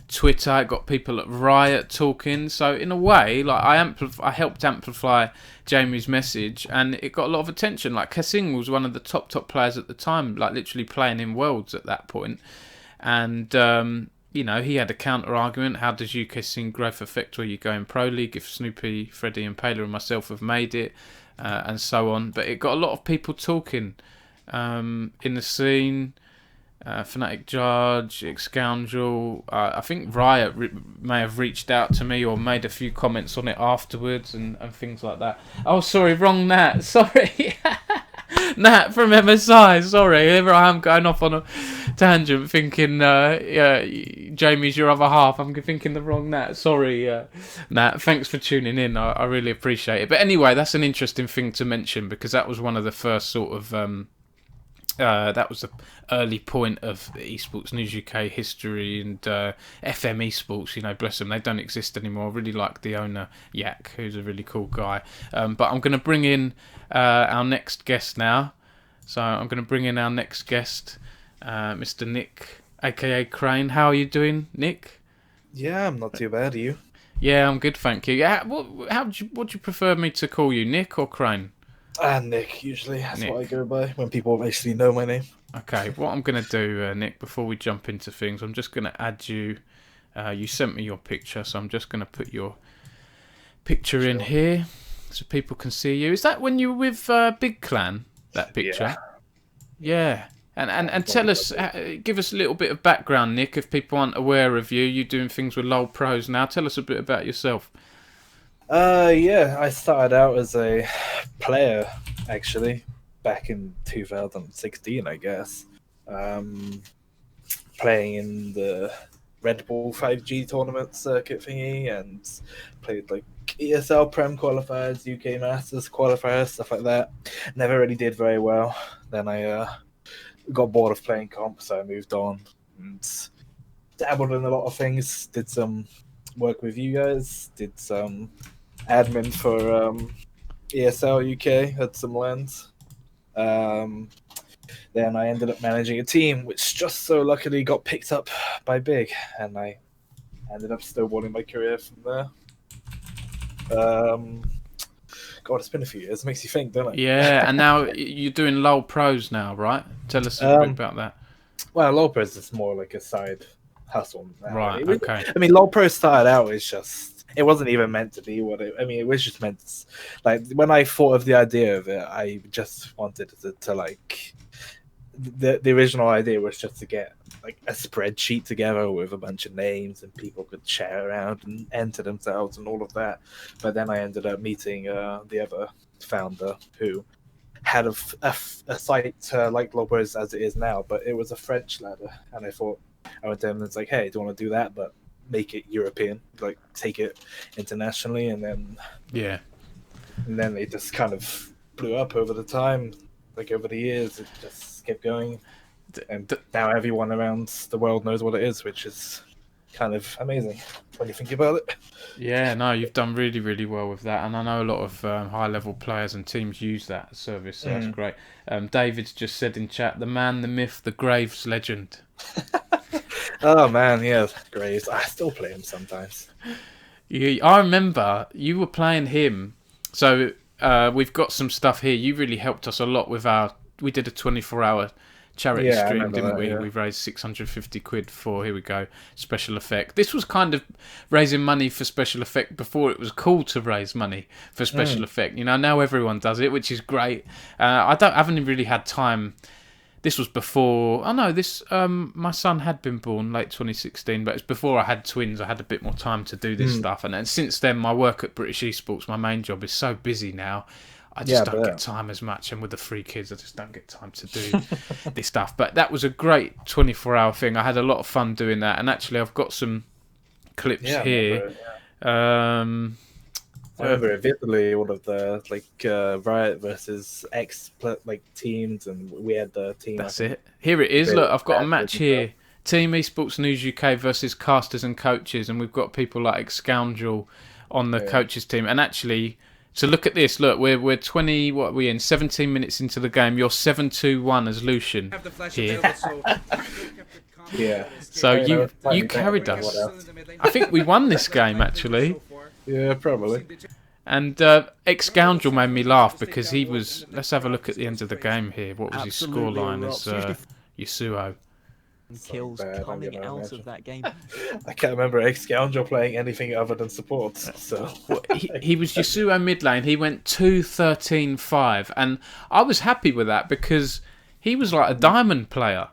Twitter. It got people at Riot talking. So in a way, like I helped amplify Jamie's message, and it got a lot of attention. Like Kassing was one of the top players at the time, like literally playing in Worlds at that point. And he had a counter argument. How does UK scene growth affect where you go in Pro League if Snoopy, Freddie, and Paler and myself have made it, and so on. But it got a lot of people talking in the scene. Fnatic Judge, Scoundrel. I think Riot may have reached out to me or made a few comments on it afterwards and things like that. Oh, sorry, wrong Nat. Sorry. Nat from MSI. Sorry. Here I am going off on a tangent thinking Jamie's your other half. I'm thinking the wrong Nat. Sorry, Nat. Thanks for tuning in. I really appreciate it. But anyway, that's an interesting thing to mention because that was one of the first sort of... that was the early point of Esports News UK history and FM Esports, bless them, they don't exist anymore. I really like the owner, Yak, who's a really cool guy. But I'm going to bring in our next guest now. So I'm going to bring in our next guest, Mr. Nick, aka Crane. How are you doing, Nick? Yeah, I'm not too bad. Are you? Yeah, I'm good, thank you. What do you prefer me to call you, Nick or Crane? Nick, usually. That's Nick. what I go by when people basically know my name. Okay, what I'm going to do, Nick, before we jump into things, I'm just going to add you. You sent me your picture, so I'm just going to put your picture in here so people can see you. Is that when you were with Big Clan, that picture? Yeah. And tell us, give us a little bit of background, Nick, if people aren't aware of you. You're doing things with LoL Pros now. Tell us a bit about yourself. Yeah, I started out as a player, actually, back in 2016, I guess. Playing in the Red Bull 5G tournament circuit thingy, and played like ESL Prem qualifiers, UK Masters qualifiers, stuff like that. Never really did very well. Then I got bored of playing comp, so I moved on and dabbled in a lot of things. Did some work with you guys, did some admin for ESL UK, had some lands. Then I ended up managing a team, which just so luckily got picked up by Big, and I ended up snowballing my career from there. God, it's been a few years. It makes you think, doesn't it? Yeah, and now you're doing LoL Pros now, right? Tell us a bit about that. Well, LoL Pros is more like a side hustle now. Right, okay. I mean, LoL Pros started out as just... It wasn't even meant to be what it... I mean, it was just meant... Like, when I thought of the idea of it, I just wanted to like... The original idea was just to get like a spreadsheet together with a bunch of names and people could share around and enter themselves and all of that. But then I ended up meeting the other founder who had a site like LoL Pros as it is now, but it was a French ladder. And I went to him and it's like, hey, do you want to do that? But make it European, like take it internationally. And then it just kind of blew up over the time. Like over the years, it just kept going, and now everyone around the world knows what it is, which is kind of amazing when you think about it. Yeah, no, you've done really, really well with that, and I know a lot of high-level players and teams use that service, so that's great. David's just said in chat, the man, the myth, the Graves legend. Oh man, yeah, Graves. I still play him sometimes. Yeah, I remember you were playing him, so... we've got some stuff here. You really helped us a lot with we did a 24-hour charity stream, didn't we? We raised 650 quid for, here we go, Special Effect. This was kind of raising money for Special Effect before it was cool to raise money for Special Effect. You know, now everyone does it, which is great. I haven't really had time. This was before... Oh no, my son had been born late 2016, but it's before I had twins. I had a bit more time to do this stuff. And then since then, my work at British Esports, my main job, is so busy now. I just don't get time as much. And with the 3 kids, I just don't get time to do this stuff. But that was a great 24-hour thing. I had a lot of fun doing that. And actually, I've got some clips here. I remember vividly all of the Riot versus X teams, and we had the team. That's it. Here it is. Look, I've got a match here. Team Esports News UK versus casters and coaches, and we've got people like Scoundrel on the coaches team. And actually, so look at this. Look, we're 20. What are we in? 17 minutes into the game. You're 7-2-1 as Lucian here. Yeah. So you carried us. I think we won this game actually. Yeah, probably. And Ex-Scoundrel made me laugh because he was... Let's have a look at the end of the game here. What was his scoreline as Yasuo? Kills coming out of that game. I can't remember Ex-Scoundrel playing anything other than supports. So he was Yasuo mid lane. He went 2-13-5. And I was happy with that because he was like a diamond player.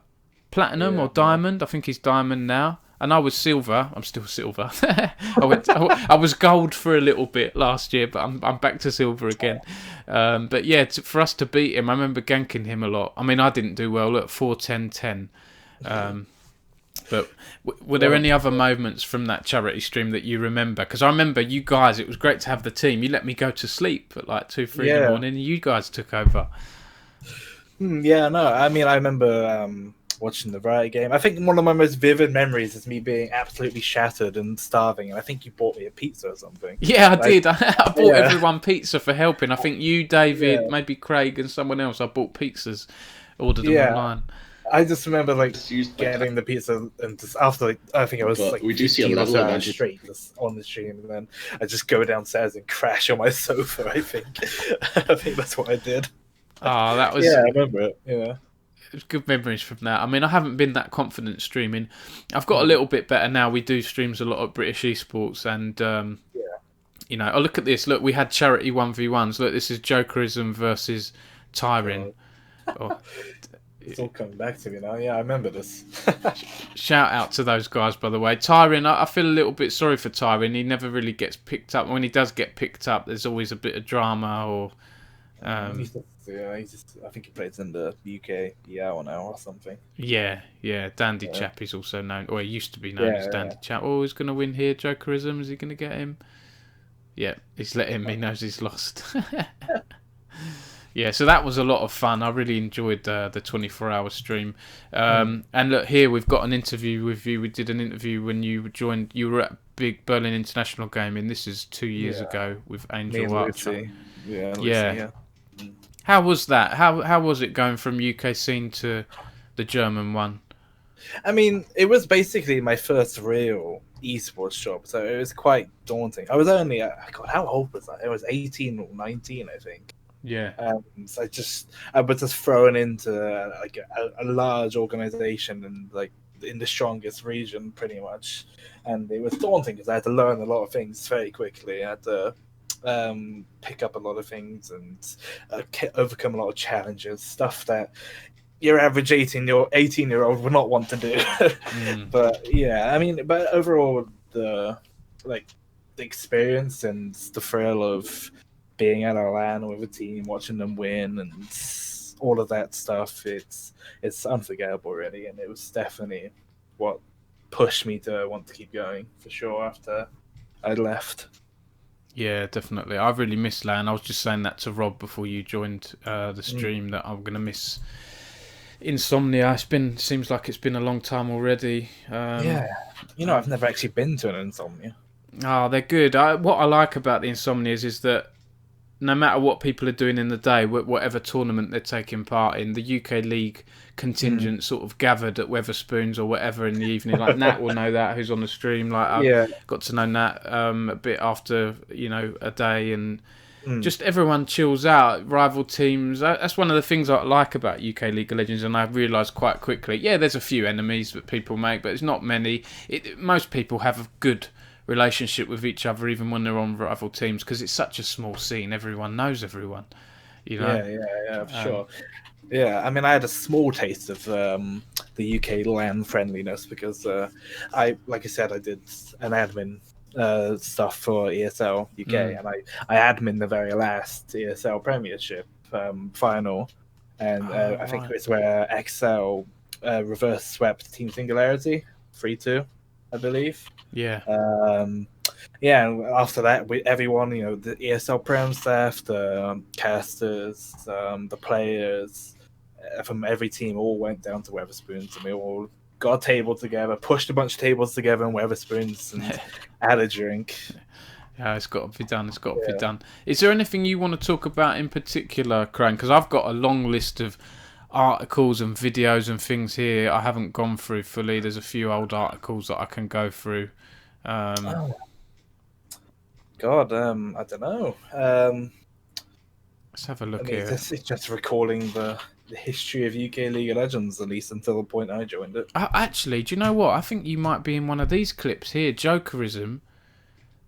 Platinum or diamond. I think he's diamond now. And I was silver. I'm still silver. I was gold for a little bit last year, but I'm back to silver again. But yeah, for us to beat him, I remember ganking him a lot. I mean, I didn't do well. Look, 4-10-10. But were there any other moments from that charity stream that you remember? Because I remember you guys, it was great to have the team. You let me go to sleep at like 2-3 in the morning, and you guys took over. Yeah, no, I mean, I remember... watching the Riot game. I think one of my most vivid memories is me being absolutely shattered and starving, and I think you bought me a pizza or something. Yeah, I did. I bought everyone pizza for helping. I think you, David, maybe Craig and someone else. I bought pizzas, ordered them online. I just remember getting the pizza, and just after I think I was we do see a level of straight on the stream, and then I just go downstairs and crash on my sofa. I think that's what I did. Oh, that was... Yeah, I remember it. Yeah. Good memories from that. I mean, I haven't been that confident streaming. I've got a little bit better now. We do streams a lot at British Esports, and you know, oh, look at this. Look, we had charity 1v1s. Look, this is Jokerism versus Tyrin. It's all coming back to me now. Yeah, I remember this. Shout out to those guys, by the way. Tyrion, I feel a little bit sorry for Tyrion. He never really gets picked up. When he does get picked up, there's always a bit of drama or. I think he plays in the UK EL now or something. Yeah. Dandy Chap is also known, or he used to be known as Dandy Chap. Oh, he's going to win here. Jokerism, is he going to get him? Yeah, he's let him. He knows he's lost. Yeah, so that was a lot of fun. I really enjoyed the 24-hour stream. And look, here we've got an interview with you. We did an interview when you joined. You were at big Berlin International Gaming. This is 2 years ago with Angel Archer. Yeah. How was that? How was it going from UK scene to the German one? I mean, it was basically my first real esports job, so it was quite daunting. I was only, God, how old was I? I was 18 or 19, I think. Yeah. So I was just thrown into like a large organization and like in the strongest region, pretty much, and it was daunting because I had to learn a lot of things very quickly. I had to pick up a lot of things and overcome a lot of challenges, stuff that your average 18-year-old would not want to do. But yeah, I mean, but overall, the experience and the thrill of being at a LAN with a team, watching them win, and all of that stuff, it's unforgettable, really. And it was definitely what pushed me to want to keep going, for sure, after I left. Yeah, definitely. I really miss LAN. I was just saying that to Rob before you joined the stream, that I'm going to miss Insomnia. Seems like it's been a long time already. Yeah. I've never actually been to an Insomnia. Oh, they're good. What I like about the Insomnias is that no matter what people are doing in the day, whatever tournament they're taking part in, the UK League contingent sort of gathered at Wetherspoons or whatever in the evening. Like Nat will know that, who's on the stream. Like I got to know Nat a bit after a day, and just everyone chills out. Rival teams. That's one of the things I like about UK League of Legends, and I realised quite quickly. Yeah, there's a few enemies that people make, but it's not many. Most people have a good relationship with each other, even when they're on rival teams, because it's such a small scene. Everyone knows everyone. Yeah, for sure. Yeah, I mean, I had a small taste of the UK LAN friendliness because like I said, I did an admin stuff for ESL UK, and I admin the very last ESL Premiership final, and I think it was where XL reverse swept Team Singularity 3-2, I believe. Yeah. And after that, everyone, the ESL Prem staff, the casters, the players from every team all went down to Wetherspoons, and we all got a table together, pushed a bunch of tables together in Wetherspoons, and had a drink. Yeah, it's got to be done. It's got to be done. Is there anything you want to talk about in particular, Crane? Because I've got a long list of articles and videos and things here I haven't gone through fully. There's a few old articles that I can go through. God, I don't know. Let's have a look here. It's just recalling the history of UK League of Legends, at least until the point I joined it. Actually, do you know what? I think you might be in one of these clips here. Jokerism,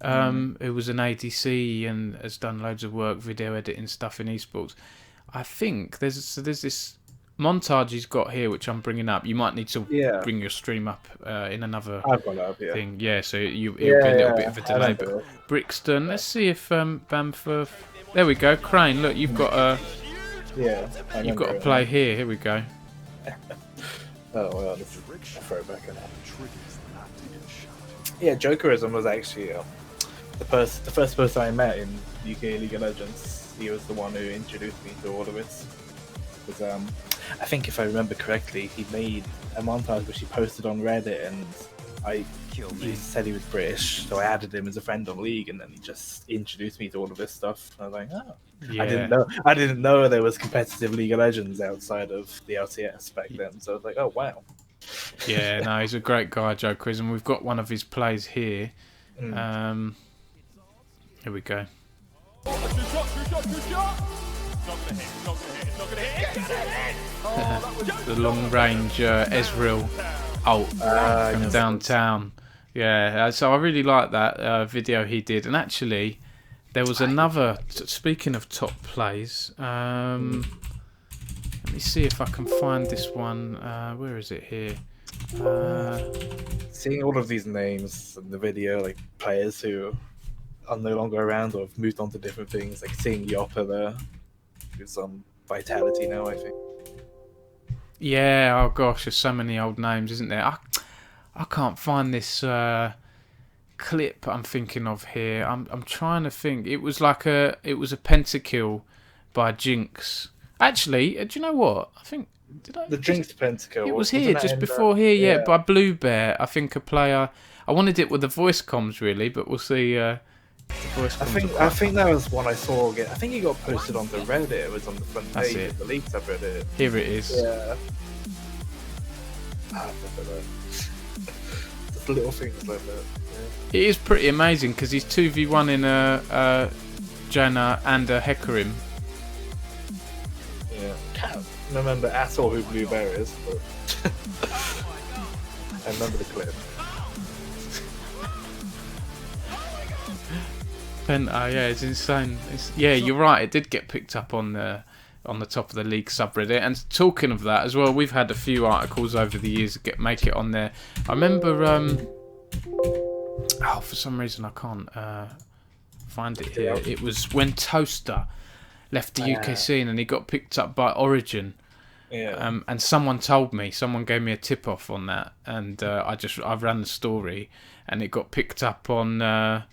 who was an ADC and has done loads of work, video editing stuff in esports. I think there's this montage he's got here, which I'm bringing up. You might need to bring your stream up in another thing. Yeah, so it'll be a little bit of a delay. But Brixton, let's see if Bamford. There we go. Crane, look, you've got a play here. Here we go. Oh well, this is a throwback. Yeah, Jokerism was actually the first person I met in UK League of Legends. He was the one who introduced me to all of it. Because I think if I remember correctly, he made a montage which he posted on Reddit, and he said he was British, so I added him as a friend on League, and then he just introduced me to all of this stuff. And I was like, oh, yeah. I didn't know there was competitive League of Legends outside of the LTS back then. So I was like, oh wow. Yeah, no, he's a great guy, Jokerism. We've got one of his plays here. Here we go. The long range Ezreal ult from downtown. Yeah, so I really like that video he did. And actually, there was another. Speaking of top plays, let Let me see if I can find this one. Where is it here? Seeing all of these names in the video, like players who are no longer around or have moved on to different things, like seeing Yoppa there, who's on Vitality now, I think. Yeah, oh gosh, there's so many old names, isn't there? I can't find this clip I'm thinking of here. I'm trying to think. It was a pentakill by Jinx. Actually, do you know what? I think the Jinx pentakill. It was here just before here, yeah, by Blue Bear. I think a player. I wanted it with the voice comms really, but we'll see. The voice comms I think that was one I saw. I think it got posted on the Reddit. It was on the front page of the League subreddit. Here it is. Yeah. Just little things like that. Yeah. It is pretty amazing because he's 2v1 in a Janna and a Hecarim. Yeah. Can't remember at all who Blue Bear is, but I remember the clip. Yeah, it's insane. You're right. It did get picked up on the top of the League subreddit. And talking of that as well, we've had a few articles over the years that make it on there. I remember. For some reason I can't find it here. It was when Toaster left the UK scene and he got picked up by Origin. Yeah. And someone gave me a tip off on that, and I ran the story, and it got picked up on the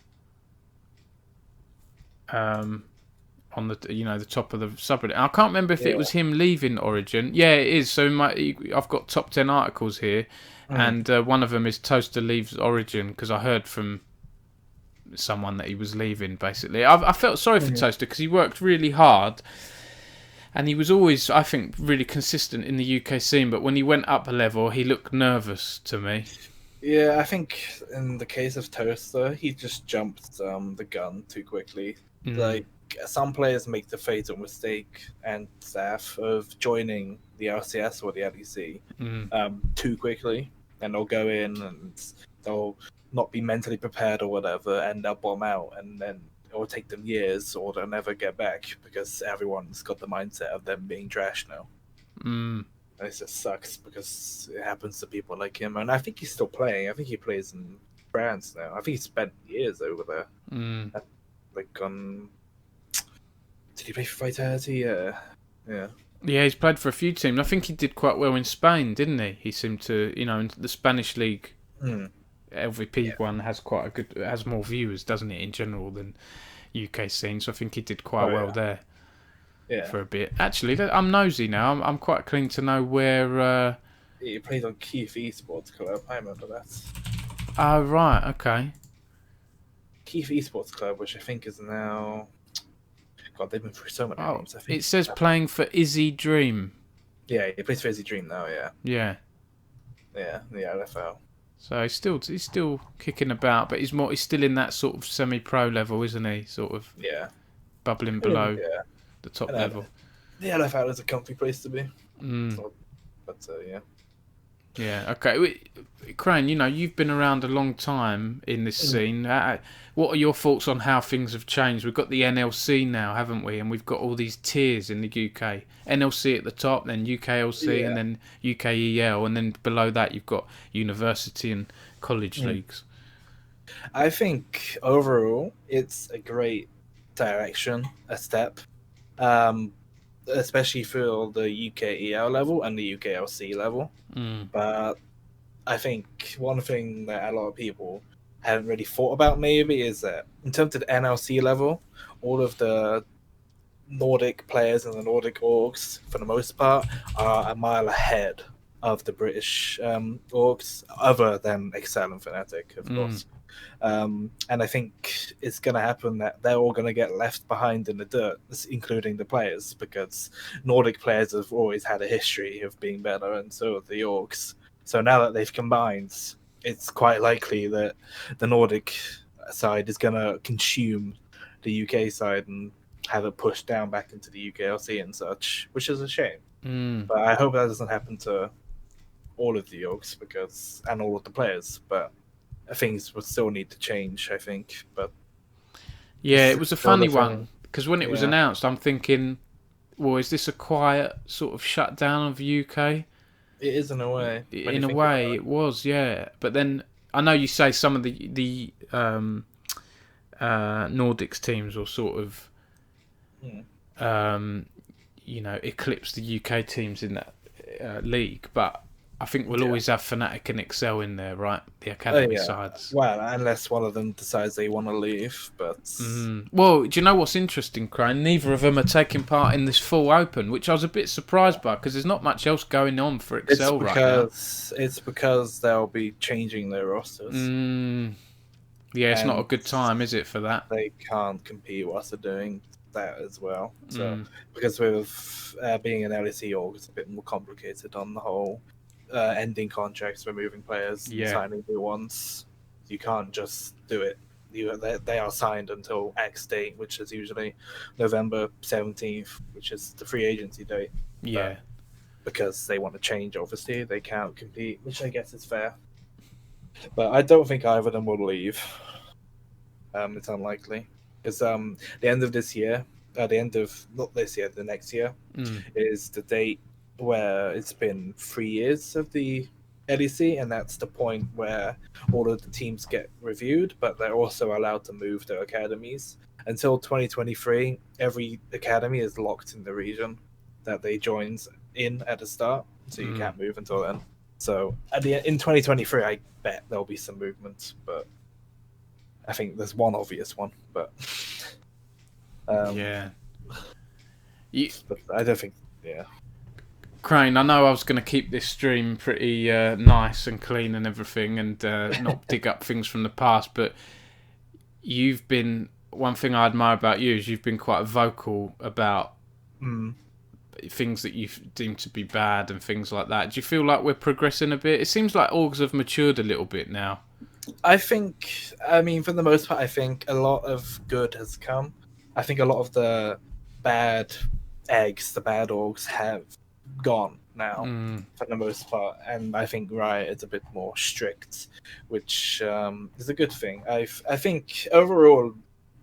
the top of the subreddit. I can't remember if it was him leaving Origin. Yeah, it is. So I've got top 10 articles here, and one of them is Toaster leaves Origin because I heard from someone that he was leaving. Basically, I felt sorry for Toaster because he worked really hard. And he was always, I think, really consistent in the UK scene. But when he went up a level, he looked nervous to me. Yeah, I think in the case of Toaster, he just jumped the gun too quickly. Like, some players make the fatal mistake and staff of joining the LCS or the LEC too quickly. And they'll go in and they'll not be mentally prepared or whatever, and they'll bomb out. And then it will take them years or they'll never get back because everyone's got the mindset of them being trash now. It just sucks because it happens to people like him. And I think he's still playing. I think he plays in France now. I think he spent years over there. Did he play for Vitality? Yeah. Yeah, he's played for a few teams. I think he did quite well in Spain, didn't he? He seemed to, in the Spanish league. LVP one has more viewers, doesn't it, in general than UK scene? So I think he did quite well there. Yeah. For a bit. Actually, I'm nosy now. I'm quite keen to know where. He played on Keith Esports Club. I remember that. Oh right, okay. Keith Esports Club, which I think is now. God, they've been through so many names. I think it says playing for Izzy Dream. Yeah, he plays for Izzy Dream now. Yeah. Yeah. Yeah, the LFL. So he's still kicking about, but he's still in that sort of semi-pro level, isn't he? Sort of. Yeah. Bubbling below the top level. The LFL is a comfy place to be. Yeah. Yeah. Okay. Crane, you've been around a long time in this scene. What are your thoughts on how things have changed? We've got the NLC now, haven't we? And we've got all these tiers in the UK. NLC at the top, then UKLC, and then UKEL, and then below that you've got university and college leagues. I think overall it's a great direction, a step, especially for the UKEL level and the UKLC level. But I think one thing that a lot of people haven't really thought about maybe is that in terms of the NLC level, all of the Nordic players and the Nordic orgs, for the most part, are a mile ahead of the British orgs, other than Excel and Fnatic, of course. And I think it's going to happen that they're all going to get left behind in the dirt, including the players, because Nordic players have always had a history of being better, and so have the orgs. So now that they've combined, it's quite likely that the Nordic side is going to consume the UK side and have it pushed down back into the UKLC and such, which is a shame. But I hope that doesn't happen to all of the orgs and all of the players. But things would still need to change, I think. But yeah, it was a funny one because when it was announced, I'm thinking well, is this a quiet sort of shutdown of the UK? It is in a way. In a way, it was, yeah. But then I know you say some of the Nordics teams will sort of, eclipse the UK teams in that league. But I think we'll always have Fnatic and Excel in there, right? The academy sides. Well, unless one of them decides they want to leave, but... Well, do you know what's interesting, Crane? Neither of them are taking part in this full open, which I was a bit surprised by, because there's not much else going on for Excel right now. It's because they'll be changing their rosters. Yeah, it's not a good time, is it, for that? They can't compete whilst they're doing that as well. So because with being an LEC org, it's a bit more complicated on the whole ending contracts, removing players, and signing new ones. You can't just do it. They are signed until X date, which is usually November 17th, which is the free agency date. Yeah. But because they want to change, obviously, they can't compete, which I guess is fair. But I don't think either of them will leave. It's unlikely. Because the end of this year, not this year, the next year, is the date where it's been 3 years of the LEC, and that's the point where all of the teams get reviewed, but they're also allowed to move their academies. Until 2023, every academy is locked in the region that they joins in at the start, so you can't move until then. So in 2023, I bet there'll be some movement, but I think there's one obvious one, but but I don't think, Crane, I know I was going to keep this stream pretty nice and clean and everything, and not dig up things from the past, but one thing I admire about you is you've been quite vocal about things that you deem to be bad and things like that. Do you feel like we're progressing a bit? It seems like orgs have matured a little bit now. I think, for the most part, I think a lot of good has come. I think a lot of the bad eggs, the bad orgs, have gone now for the most part, and I think Riot is a bit more strict, which is a good thing. I think overall,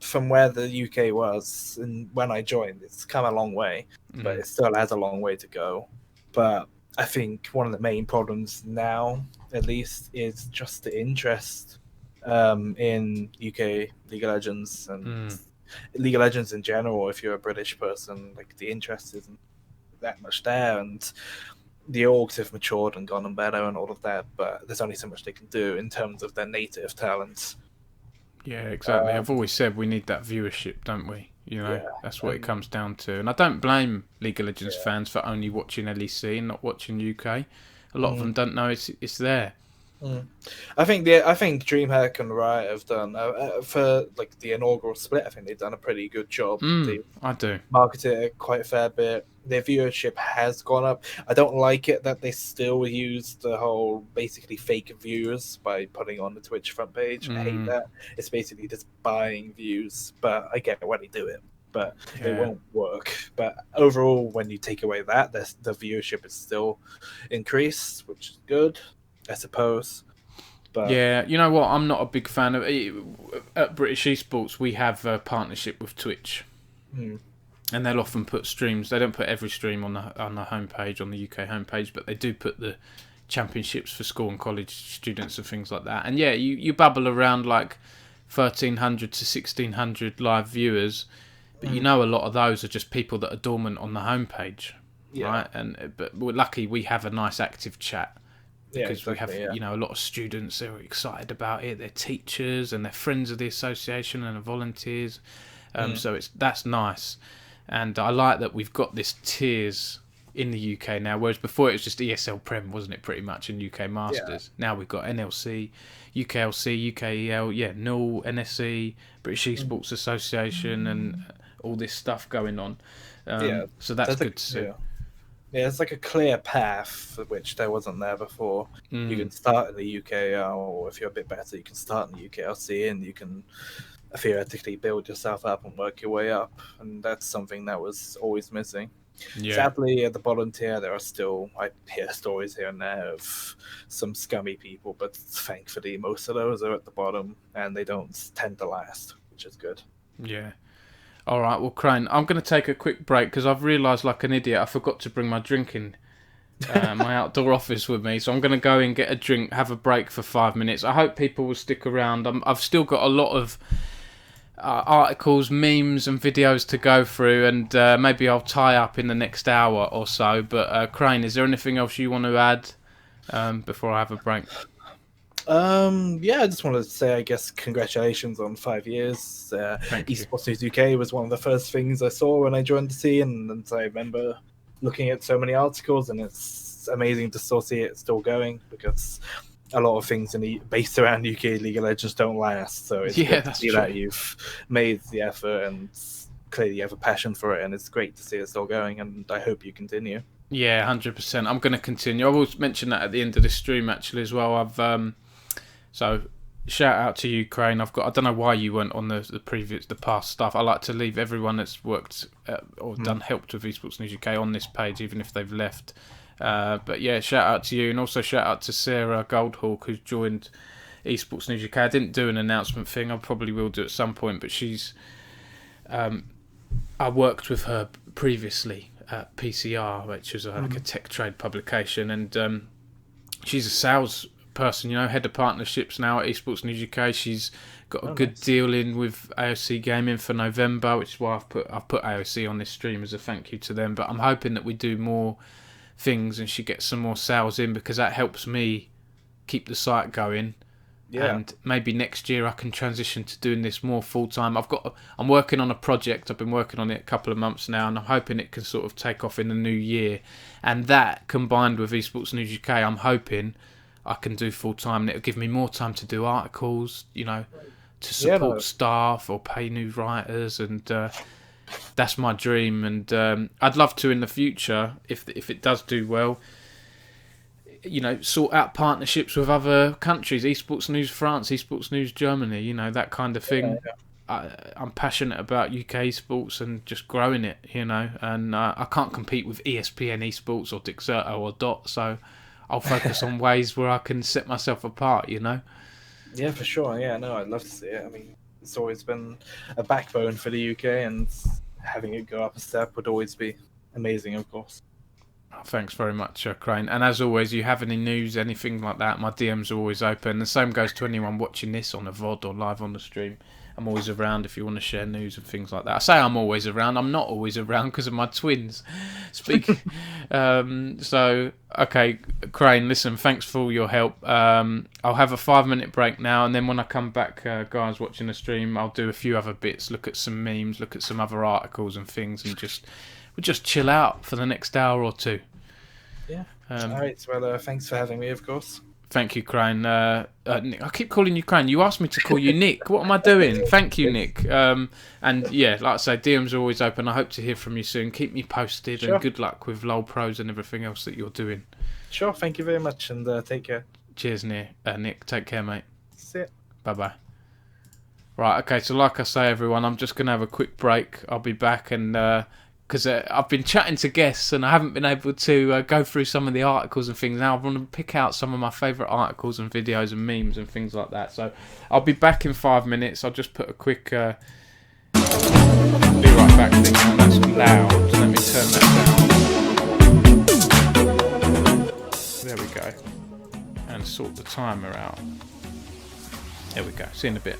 from where the UK was and when I joined, it's come a long way, but it still has a long way to go. But I think one of the main problems now, at least, is just the interest in UK League of Legends and League of Legends in general. If you're a British person, like, the interest isn't that much there, and the orgs have matured and gotten better and all of that, but there's only so much they can do in terms of their native talents. Yeah, exactly. I've always said we need that viewership, don't we? That's what it comes down to. And I don't blame League of Legends fans for only watching LEC and not watching UK. A lot of them don't know it's there. I think DreamHack and Riot have done for like the inaugural split. I think they've done a pretty good job. I do. Marketed it quite a fair bit. Their viewership has gone up. I don't like it that they still use the whole basically fake views by putting on the Twitch front page. I hate that. It's basically just buying views, but I get why they do it. But it won't work. But overall, when you take away that, the viewership is still increased, which is good, I suppose. But yeah, you know what? I'm not a big fan of at British Esports. We have a partnership with Twitch, and they'll often put streams. They don't put every stream on the homepage, on the UK homepage, but they do put the championships for school and college students and things like that. And yeah, you bubble around like 1,300 to 1,600 live viewers, but you know a lot of those are just people that are dormant on the homepage, right? But we're lucky we have a nice active chat. Because we have, a lot of students who are excited about it. They're teachers and they're friends of the association and are volunteers. So that's nice. And I like that we've got this tiers in the UK now, whereas before it was just ESL Prem, wasn't it, pretty much, in UK Masters. Now we've got NLC, UKLC, UKEL, NUL, NSC, British Esports Association, and all this stuff going on. So that's good to see. Yeah, it's like a clear path for which there wasn't there before. You can start in the UKL, or if you're a bit better, you can start in the UKLC, and you can theoretically build yourself up and work your way up. And that's something that was always missing. Sadly, at the bottom tier, there are still, I hear stories here and there of some scummy people, but thankfully most of those are at the bottom, and they don't tend to last, which is good. Yeah. All right, well, Crane, I'm going to take a quick break because I've realised, like an idiot, I forgot to bring my drink in my outdoor office with me. So I'm going to go and get a drink, have a break for 5 minutes. I hope people will stick around. I've still got a lot of articles, memes and videos to go through, and maybe I'll tie up in the next hour or so. But Crane, is there anything else you want to add before I have a break? Yeah, I just wanted to say, I guess, congratulations on 5 years. Esports News UK was one of the first things I saw when I joined the scene, and I remember looking at so many articles, and it's amazing to still see it still going, because a lot of things based around UK League of Legends don't last. So it's good to see that you've made the effort, and clearly you have a passion for it, and it's great to see it still going, and I hope you continue. Yeah, 100%. I'm going to continue. I will mention that at the end of this stream, actually, as well. So shout out to you, Crane. I don't know why you weren't on the past stuff. I like to leave everyone that's worked or helped with Esports News UK on this page, even if they've left. But yeah, shout out to you, and also shout out to Sarah Goldhawk, who's joined Esports News UK. I didn't do an announcement thing. I probably will do at some point, but she's I worked with her previously at PCR, which is like a tech trade publication, and she's a sales person, head of partnerships now at Esports News UK. She's got a good deal in with AOC Gaming for November, which is why I've put AOC on this stream as a thank you to them. But I'm hoping that we do more things and she gets some more sales in, because that helps me keep the site going. Yeah. And maybe next year I can transition to doing this more full time. I'm working on a project. I've been working on it a couple of months now, and I'm hoping it can sort of take off in the new year. And that, combined with Esports News UK, I'm hoping I can do full time, and it'll give me more time to do articles, to support staff or pay new writers, and that's my dream. And I'd love to in the future, if it does do well, sort out partnerships with other countries, Esports News France, Esports News Germany, that kind of thing. I'm passionate about UK esports and just growing it, and I can't compete with ESPN Esports or Dixerto or Dot, so I'll focus on ways where I can set myself apart, Yeah, for sure. Yeah, no, I'd love to see it. I mean, it's always been a backbone for the UK, and having it go up a step would always be amazing, of course. Thanks very much, Crane. And as always, you have any news, anything like that, my DMs are always open. The same goes to anyone watching this on a VOD or live on the stream. I'm always around if you want to share news and things like that. I say I'm always around. I'm not always around because of my twins. So, okay, Crane, listen, thanks for all your help. I'll have a 5-minute break now, and then when I come back, guys watching the stream, I'll do a few other bits, look at some memes, look at some other articles and things, and we'll just chill out for the next hour or two. Yeah. All right. Well, thanks for having me, of course. Thank you, Crane. Nick, I keep calling you Crane. You asked me to call you Nick. What am I doing? Thank you, Nick. And yeah, like I say, DMs are always open. I hope to hear from you soon. Keep me posted, and good luck with LOL Pros and everything else that you're doing. Sure. Thank you very much, and take care. Cheers, Nick. Take care, mate. See ya. Bye-bye. Right, okay, so like I say, everyone, I'm just going to have a quick break. I'll be back, and because I've been chatting to guests and I haven't been able to go through some of the articles and things. Now I want to pick out some of my favourite articles and videos and memes and things like that. So I'll be back in 5 minutes. I'll just put a quick be right back thing on. That's loud. Let me turn that down. There we go. And sort the timer out. There we go. See you in a bit.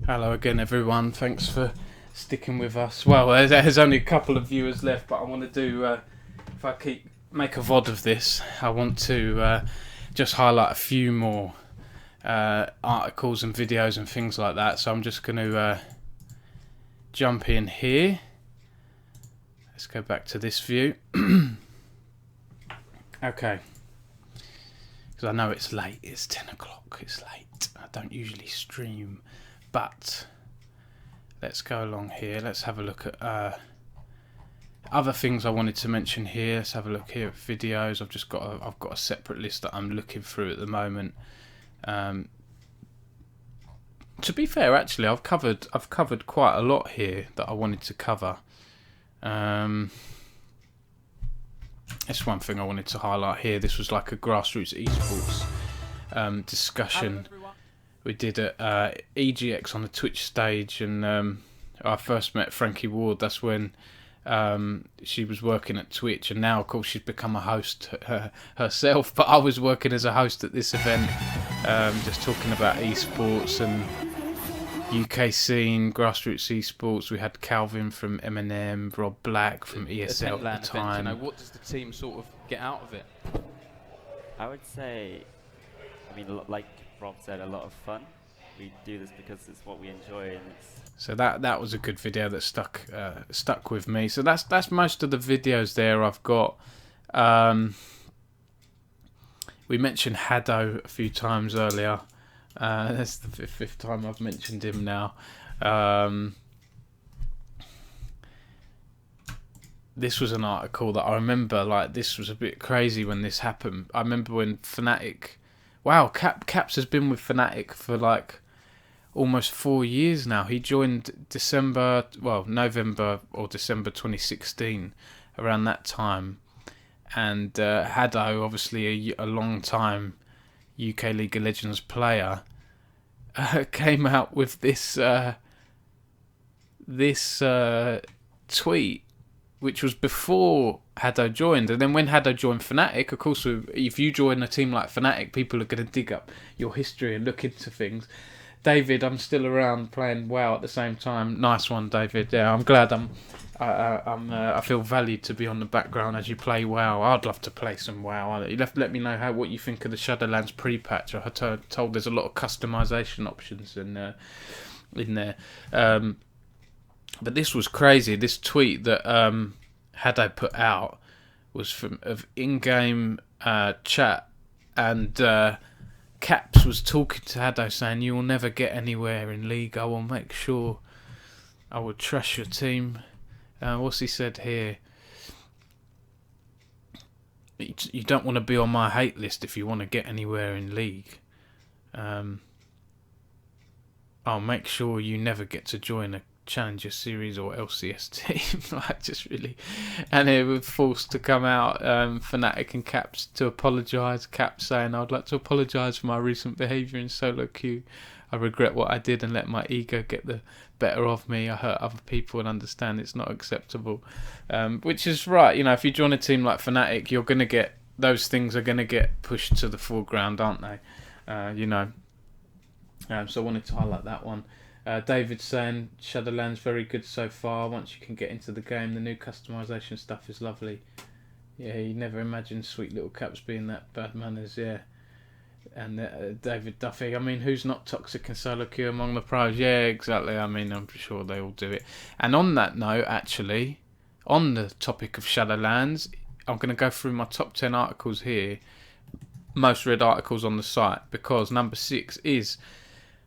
Hello again, everyone. Thanks for sticking with us. Well, there's only a couple of viewers left, but I want to do, if I make a VOD of this, I want to just highlight a few more articles and videos and things like that. So I'm just going to jump in here. Let's go back to this view. Okay. Because I know it's late. It's 10 o'clock. It's late. I don't usually stream. But let's go along here. Let's have a look at other things I wanted to mention here. Let's have a look here at videos. I've got a separate list that I'm looking through at the moment. To be fair, actually, I've covered quite a lot here that I wanted to cover. That's one thing I wanted to highlight here. This was like a grassroots esports discussion we did at EGX on the Twitch stage, and I first met Frankie Ward. That's when she was working at Twitch, and now of course she's become a host herself, but I was working as a host at this event, just talking about esports and UK scene, grassroots esports. We had Calvin from Eminem, Rob Black from ESL at the time. Event, what does the team sort of get out of it? I would say, I mean, like Rob said, a lot of fun. We do this because it's what we enjoy, and it's... So that was a good video that stuck with me. So that's most of the videos there I've got. We mentioned Haddo a few times earlier. That's the fifth time I've mentioned him now. This was an article that I remember, like, this was a bit crazy when this happened. I remember when Fnatic... Wow, Caps has been with Fnatic for like almost 4 years now. He joined November or December 2016, around that time. And Haddo, obviously a long time UK League of Legends player, came out with this tweet, which was before Haddo joined. And then when Haddo joined Fnatic, of course, if you join a team like Fnatic, people are going to dig up your history and look into things. David, I'm still around playing WoW at the same time. Nice one, David. Yeah, I'm glad I feel valued to be on the background as you play WoW. I'd love to play some WoW. You'll have to let me know what you think of the Shadowlands pre-patch. I told there's a lot of customization options in there. But this was crazy. This tweet that Haddo put out was of in-game chat, and Caps was talking to Haddo saying, "You will never get anywhere in League. I will make sure I will trash your team." What's he said here? You don't want to be on my hate list if you want to get anywhere in League. I'll make sure you never get to join a Challenger Series or LCS team. Like, just really, and it was forced to come out, Fnatic and Caps, to apologise. Caps saying, "I'd like to apologise for my recent behaviour in solo queue. I regret what I did and let my ego get the better of me. I hurt other people and understand it's not acceptable." Which is right. You know, if you join a team like Fnatic, you're going to get, those things are going to get pushed to the foreground, aren't they? So I wanted to highlight that one. David saying, "Shadowlands very good so far. Once you can get into the game, the new customization stuff is lovely." Yeah, you never imagined Sweet Little Caps being that bad manners, yeah. And David Duffy, I mean, who's not toxic in solo queue among the pros? Yeah, exactly. I mean, I'm sure they all do it. And on that note, actually, on the topic of Shadowlands, I'm going to go through my top 10 articles here, most read articles on the site, because number 6 is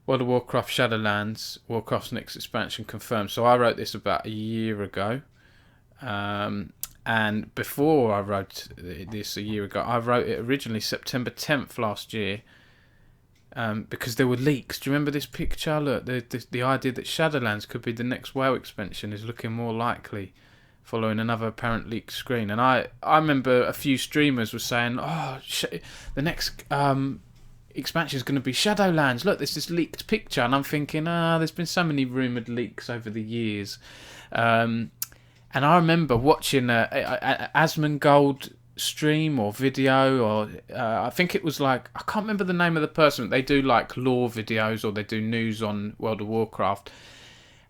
World of Warcraft Shadowlands, Warcraft's next expansion confirmed. So I wrote this about a year ago. And before I wrote this a year ago, I wrote it originally September 10th last year, because there were leaks. Do you remember this picture? Look, the idea that Shadowlands could be the next WoW expansion is looking more likely, following another apparent leaked screen. And I remember a few streamers were saying, "Oh, the next expansion is going to be Shadowlands. Look, there's this leaked picture." And I'm thinking, there's been so many rumoured leaks over the years. And I remember watching Asmongold stream or video, or I think it was like, I can't remember the name of the person. They do like lore videos, or they do news on World of Warcraft.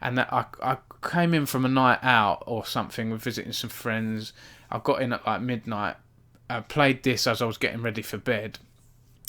And that I came in from a night out or something, with visiting some friends. I got in at like midnight. I played this as I was getting ready for bed.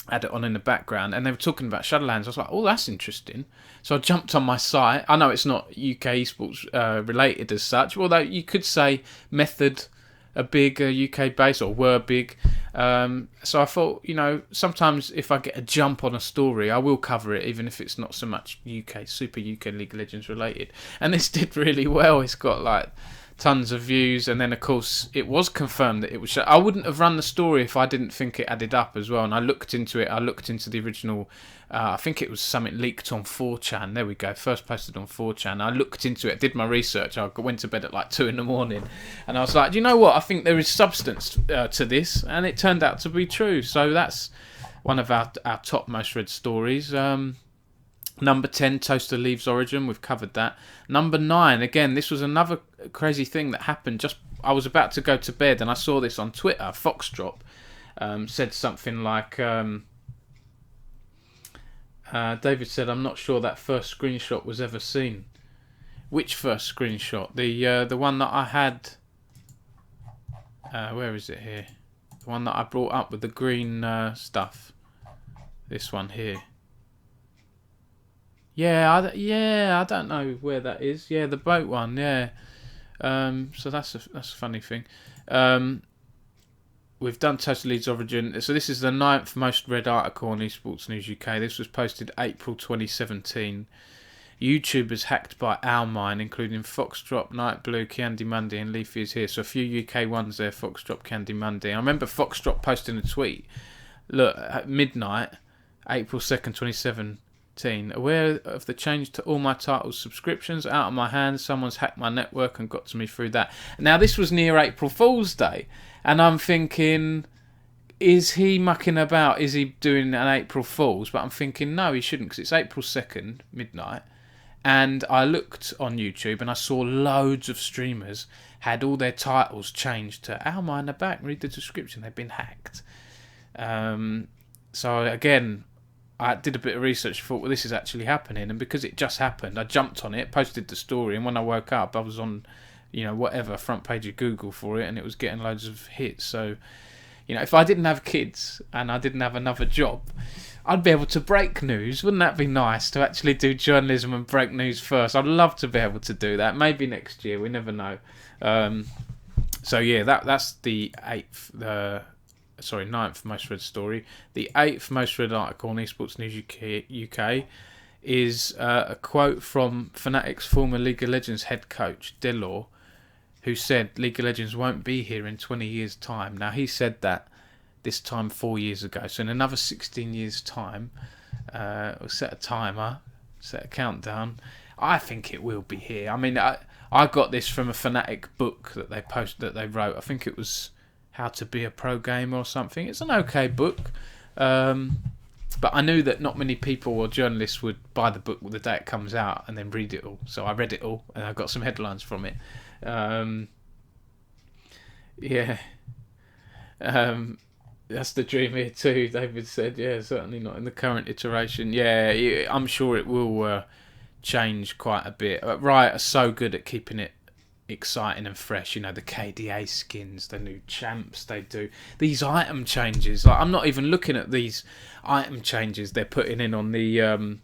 Had it on in the background, and they were talking about Shadowlands. I was like, oh, that's interesting. So I jumped on my site. I know it's not UK esports related as such, although you could say Method are big UK base, or were big. So I thought, you know, sometimes if I get a jump on a story, I will cover it, even if it's not so much Super UK League of Legends related. And this did really well. It's got like tons of views, and then of course it was confirmed that it was. I wouldn't have run the story if I didn't think it added up as well. And I looked into it. I looked into the original. I think it was something leaked on 4chan. There we go. First posted on 4chan. I looked into it, did my research. I went to bed at like 2 in the morning, and I was like, do you know what? I think there is substance to this, and it turned out to be true. So that's one of our top most read stories. Number 10, Toaster leaves Origin. We've covered that. Number 9, again, this was another crazy thing that happened. I was about to go to bed, and I saw this on Twitter. Foxdrop said something like, David said, I'm not sure that first screenshot was ever seen. Which first screenshot? The one that I had... where is it here? The one that I brought up with the green stuff. This one here. Yeah, I don't know where that is. Yeah, the boat one. Yeah. So that's a funny thing. We've done Total Leads Origin. So this is the 9th most read article on Esports News UK. This was posted April 2017. YouTubers hacked by Owlmine, including Foxdrop, Nightblue, Candy Monday, and Leafy is here. So a few UK ones there. Foxdrop, Candy Monday. I remember Foxdrop posting a tweet. Look, at midnight, April 2nd, 2017. Aware of the change to all my titles subscriptions out of my hands. Someone's hacked my network and got to me through that. Now this was near April Fool's Day, and I'm thinking, is he mucking about? Is he doing an April Fool's? But I'm thinking, no, he shouldn't, because it's April 2nd, midnight. And I looked on YouTube and I saw loads of streamers had all their titles changed to Owlmine are back, read the description, they've been hacked. So again, I did a bit of research, thought, well, this is actually happening, and because it just happened, I jumped on it, posted the story, and when I woke up, I was on, whatever, front page of Google for it, and it was getting loads of hits. So, if I didn't have kids and I didn't have another job, I'd be able to break news. Wouldn't that be nice, to actually do journalism and break news first? I'd love to be able to do that. Maybe next year, we never know. So yeah, that's the 9th most read story. The 8th most read article on Esports News UK is a quote from Fnatic's former League of Legends head coach, Delor, who said League of Legends won't be here in 20 years' time. Now, he said that this time 4 years ago. So in another 16 years' time, we'll set a timer, set a countdown. I think it will be here. I mean, I got this from a Fnatic book that they wrote. I think it was How to Be a Pro Gamer or something. It's an okay book, but I knew that not many people or journalists would buy the book the day it comes out and then read it all. So I read it all, and I got some headlines from it. That's the dream here too, David said. Yeah, certainly not in the current iteration. Yeah, I'm sure it will change quite a bit. Riot are so good at keeping it exciting and fresh. The KDA skins, the new champs they do, these item changes. Like, I'm not even looking at these item changes they're putting in on the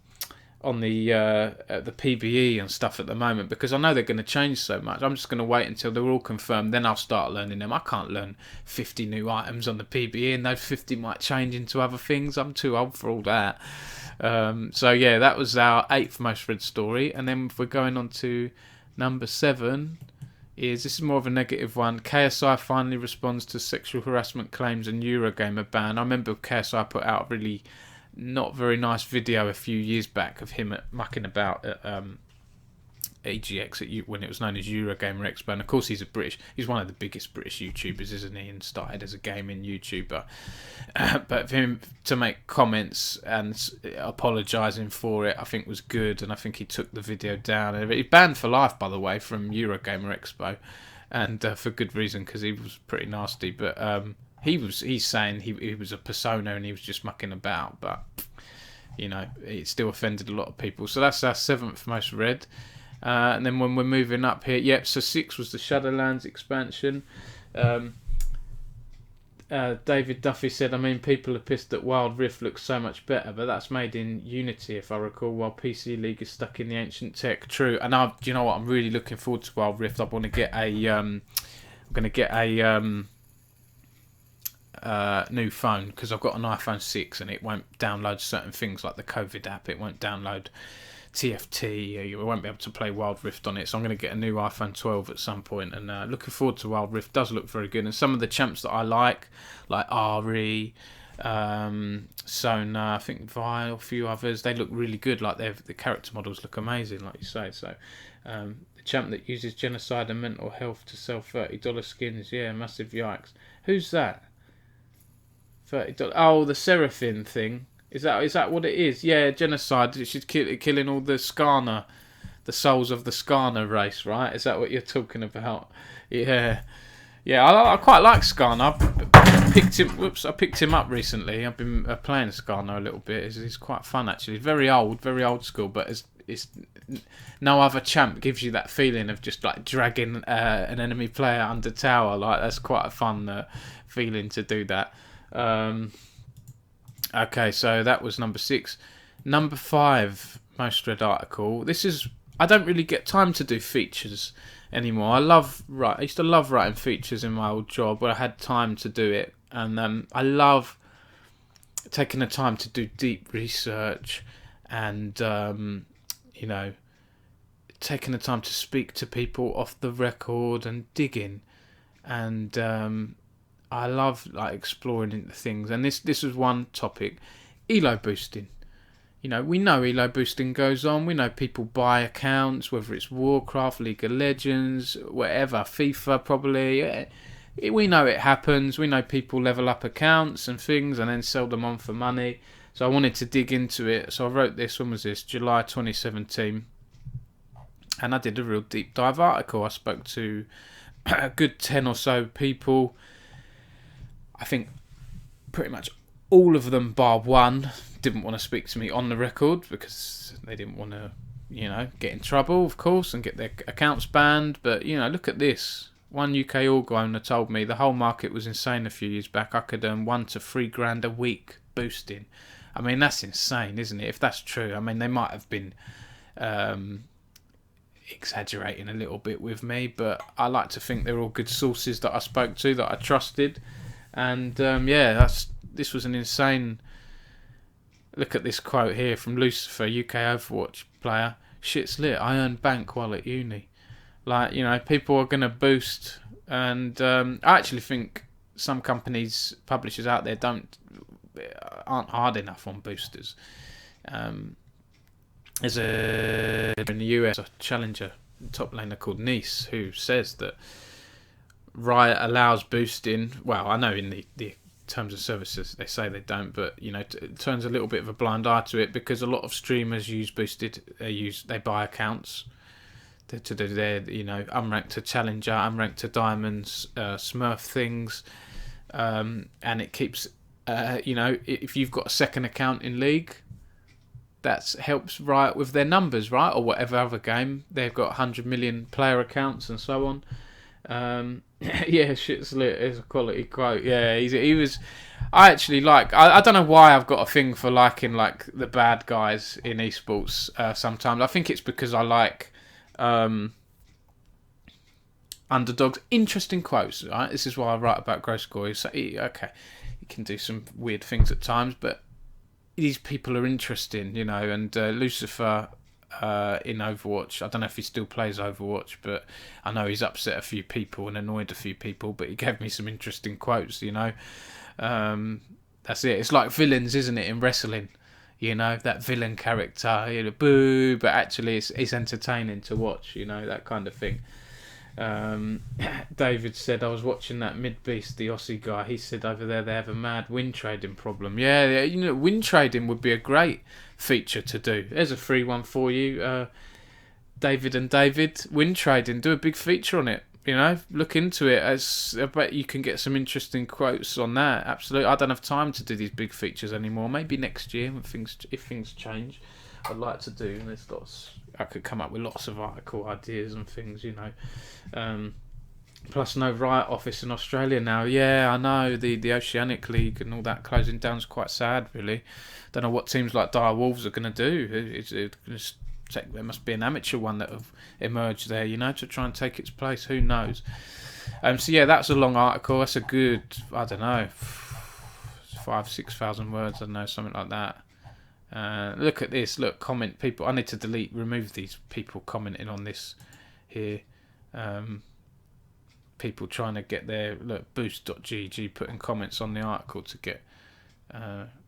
PBE and stuff at the moment, because I know they're going to change so much. I'm just going to wait until they're all confirmed, then I'll start learning them. I can't learn 50 new items on the PBE, and those 50 might change into other things. I'm too old for all that. So yeah, that was our 8th most read story. And then if we're going on to number 7, this is more of a negative one. KSI finally responds to sexual harassment claims and Eurogamer ban. I remember KSI put out a really not very nice video a few years back of him mucking about at AGX when it was known as Eurogamer Expo. And of course he's one of the biggest British YouTubers, isn't he? And started as a gaming YouTuber. But for him to make comments and apologising for it, I think was good. And I think he took the video down. He's banned for life, by the way, from Eurogamer Expo. And for good reason, because he was pretty nasty. But he's saying he was a persona and he was just mucking about, but you know, it still offended a lot of people. So that's our 7th most read. And then when we're moving up here, so 6 was the Shadowlands expansion. David Duffy said, I mean, people are pissed that Wild Rift looks so much better, but that's made in Unity, if I recall, while PC League is stuck in the ancient tech. True. And do you know what? I'm really looking forward to Wild Rift. I want to get a new phone, because I've got an iPhone 6 and it won't download certain things like the COVID app. It won't download TFT. You won't be able to play Wild Rift on it, so I'm going to get a new iPhone 12 at some point, and looking forward to Wild Rift. Does look very good, and some of the champs that I like Ari, Sona, I think Vi, a few others, they look really good. Like the character models look amazing, like you say. So the champ that uses genocide and mental health to sell $30 skins, yeah, massive yikes. Who's that? $30. Oh, the Seraphim thing. Is that what it is? Yeah, genocide. She's killing all the Skarner, the souls of the Skarner race, right? Is that what you're talking about? Yeah. I quite like Skarner. I picked him up recently. I've been playing Skarner a little bit. He's quite fun actually. Very old school, but it's no other champ gives you that feeling of just like dragging an enemy player under tower. Like that's quite a fun feeling to do that. Okay, so that was number 6. Number 5 most read article. I don't really get time to do features anymore. I used to love writing features in my old job where I had time to do it, and I love taking the time to do deep research and taking the time to speak to people off the record and digging, and I love exploring into things, and this was one topic, elo boosting. We know elo boosting goes on. We know people buy accounts, whether it's Warcraft, League of Legends, whatever, FIFA probably. We know it happens. We know people level up accounts and things and then sell them on for money. So I wanted to dig into it. So I wrote this. When was this? July 2017. And I did a real deep dive article. I spoke to a good 10 or so people. I think pretty much all of them, bar one, didn't want to speak to me on the record because they didn't want to, get in trouble, of course, and get their accounts banned. But, look at this. One UK org owner told me the whole market was insane a few years back. I could earn $1,000 to $3,000 a week boosting. I mean, that's insane, isn't it? If that's true, I mean, they might have been exaggerating a little bit with me, but I like to think they're all good sources that I spoke to, that I trusted. And this was an insane. Look at this quote here from Lucifer, UK Overwatch player. Shit's lit. I earn bank while at uni. People are going to boost, and I actually think some companies, publishers out there, aren't hard enough on boosters. There's in the US a challenger top laner called Nice who says that Riot allows boosting. Well, I know in the terms of services they say they don't, but it turns a little bit of a blind eye to it because a lot of streamers use boosted. They buy accounts to do their unranked to challenger, unranked to diamonds, Smurf things, and it keeps if you've got a second account in League, that helps Riot with their numbers, right, or whatever other game they've got 100 million player accounts and so on. Yeah, shit's lit is a quality quote. Yeah, he was. I actually I don't know why I've got a thing for liking the bad guys in esports. Sometimes I think it's because I like underdogs. Interesting quotes. Right, this is why I write about Gross Score. So he can do some weird things at times, but these people are interesting, And Lucifer. In Overwatch, I don't know if he still plays Overwatch, but I know he's upset a few people and annoyed a few people, but he gave me some interesting quotes, that's it. It's like villains, isn't it, in wrestling, that villain character, boo, but actually it's entertaining to watch, that kind of thing. David said, I was watching that Mid Beast, the Aussie guy. He said over there they have a mad win trading problem. Yeah, win trading would be a great feature to do. There's a free one for you, David and David. Win trading, do a big feature on it. You know, look into it. I bet you can get some interesting quotes on that. Absolutely. I don't have time to do these big features anymore. Maybe next year if things change, I'd like to do. And there's lots. I could come up with lots of article ideas and things. You know. Plus, no Riot office in Australia now. Yeah, I know the Oceanic League and all that closing down is quite sad. Really, don't know what teams like Dire Wolves are going to do. There must be an amateur one that have emerged there, you know, to try and take its place. Who knows? So yeah, that's a long article. That's a good, I don't know, 5,000-6,000 words. I don't know, something like that. Look at this. Look, comment people. I need to remove these people commenting on this here. People trying to get their boost.gg putting comments on the article to get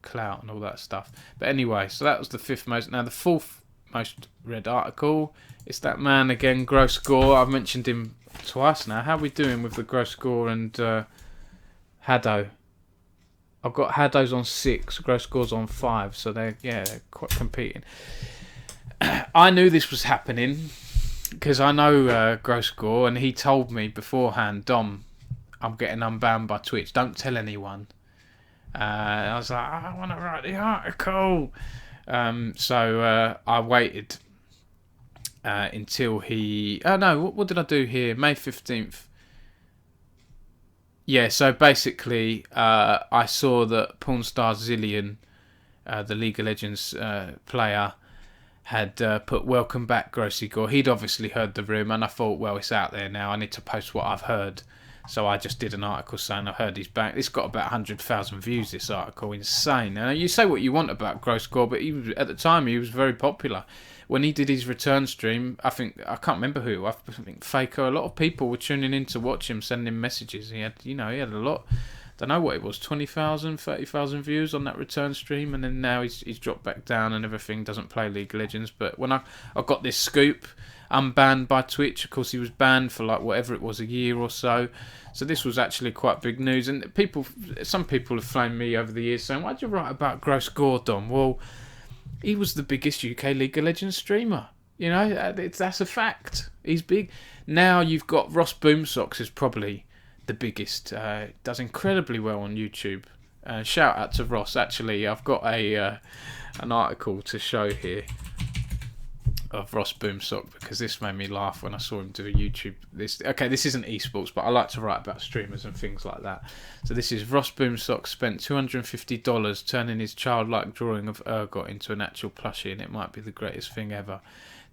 clout and all that stuff. But anyway, so that was the 5th most. Now the 4th most read article. It's that man again, Gross Score. I've mentioned him twice now. How are we doing with the Gross Score and Haddo? I've got Haddo's on 6, Gross Score's on 5, so they're quite competing. I knew this was happening because I know Gross Score, and he told me beforehand, Dom, I'm getting unbanned by Twitch. Don't tell anyone. I was like, I want to write the article. So I waited until he... Oh no, what did I do here? May 15th. Yeah, so basically I saw that Pornstar Zillion, the League of Legends player, had put welcome back Gross Score. He'd obviously heard the rumour, and I thought, well, it's out there now. I need to post what I've heard. So I just did an article saying I heard he's back. It's got about 100,000 views, this article. Insane. Now, you say what you want about Gross Score, but at the time he was very popular. When he did his return stream, I can't remember who. I think Faker. A lot of people were tuning in to watch him, sending him messages. He had a lot. Don't know what it was, 20,000, 30,000 views on that return stream, and then now he's dropped back down and everything. Doesn't play League of Legends. But when I got this scoop, unbanned by Twitch. Of course, he was banned for like whatever it was, a year or so. So this was actually quite big news. And some people have flamed me over the years saying, "Why'd you write about Gross Score, Dom?" Well, he was the biggest UK League of Legends streamer. You know, that's a fact. He's big. Now you've got Ross Boomsocks is probably the biggest. Does incredibly well on YouTube. Shout out to Ross. Actually, I've got an article to show here of Ross Boomsock because this made me laugh when I saw him do a YouTube. This isn't esports, but I like to write about streamers and things like that. So this is Ross Boomsock spent $250 turning his childlike drawing of Urgot into an actual plushie, and it might be the greatest thing ever.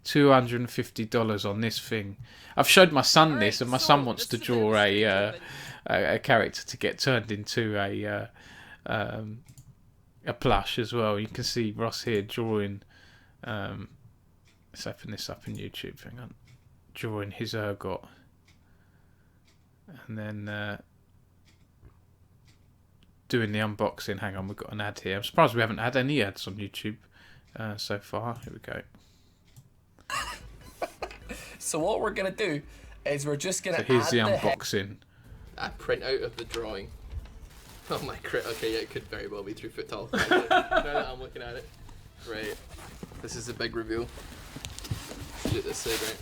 $250 on this thing. I've showed my son this, and my son wants to draw a character to get turned into a plush as well. You can see Ross here drawing. Let's open this up in YouTube. Hang on, drawing his Urgot, and then doing the unboxing. Hang on, we've got an ad here. I'm surprised we haven't had any ads on YouTube so far. Here we go. So what we're gonna do is we're just gonna. So here's the unboxing. A printout of the drawing. Oh my crit. Okay, yeah, it could very well be 3 foot tall. Now that I'm looking at it, right. This is a big reveal. Do this side, right?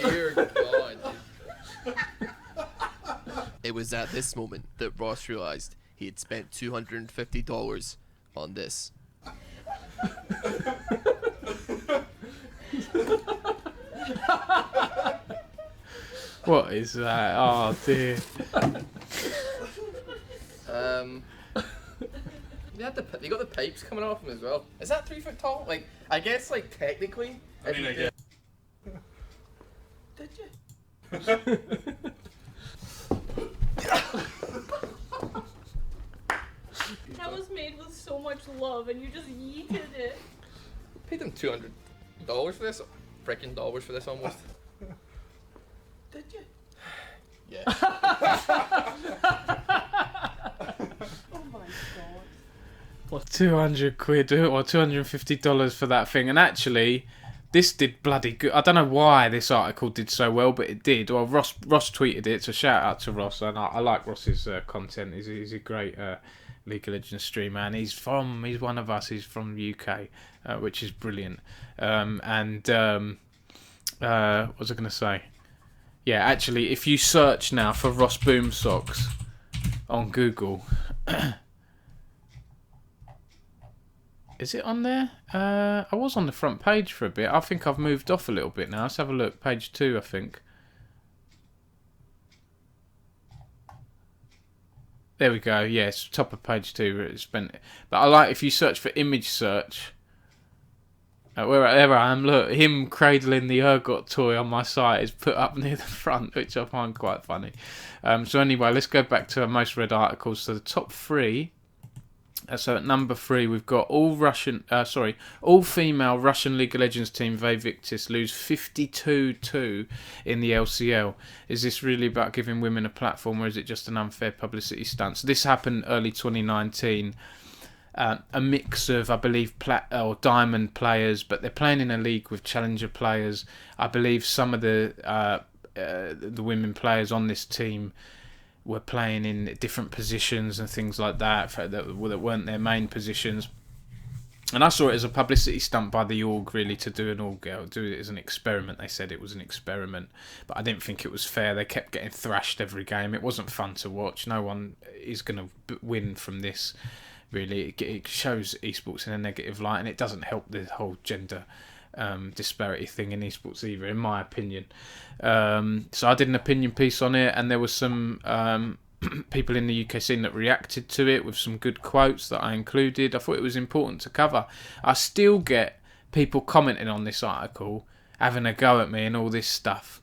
Dear God. It was at this moment that Ross realized he had spent $250 on this. What is that? Oh dear. They got the pipes coming off him as well. Is that 3 foot tall? Like, I guess, like, technically. I mean, Did you? That was made with so much love, and you just yeeted it. Paid them $200 for this. Freaking dollars for this almost. Did you? Yeah. Oh my god. What, 200 quid or $250 for that thing? And actually, this did bloody good. I don't know why this article did so well, but it did. Well, Ross tweeted it, so shout out to Ross. And I like Ross's content. He's a great League of Legends streamer, and he's one of us. He's from the UK, which is brilliant. What was I going to say? Yeah, actually, if you search now for Ross Boomsocks on Google, is it on there? I was on the front page for a bit. I think I've moved off a little bit now. Let's have a look. Page 2, I think. There we go. Yes, top of page 2. But I like if you search for image search. Wherever I am, look, him cradling the Urgot toy on my site is put up near the front, which I find quite funny. So anyway, let's go back to our most read articles. So the top 3. So at number 3, we've got all female Russian League of Legends team Vayvictis lose 52-2 in the LCL. Is this really about giving women a platform, or is it just an unfair publicity stunt? So this happened early 2019. A mix of, I believe, plat or diamond players, but they're playing in a league with challenger players. I believe some of the women players on this team were playing in different positions and things like that that weren't their main positions. And I saw it as a publicity stunt by the org, really, to do it as an experiment. They said it was an experiment, but I didn't think it was fair. They kept getting thrashed every game. It wasn't fun to watch. No one is going to win from this. Really, it shows esports in a negative light, and it doesn't help the whole gender disparity thing in esports either, in my opinion. So I did an opinion piece on it, and there was some people in the UK scene that reacted to it with some good quotes that I included. I thought it was important to cover. I still get people commenting on this article, having a go at me and all this stuff.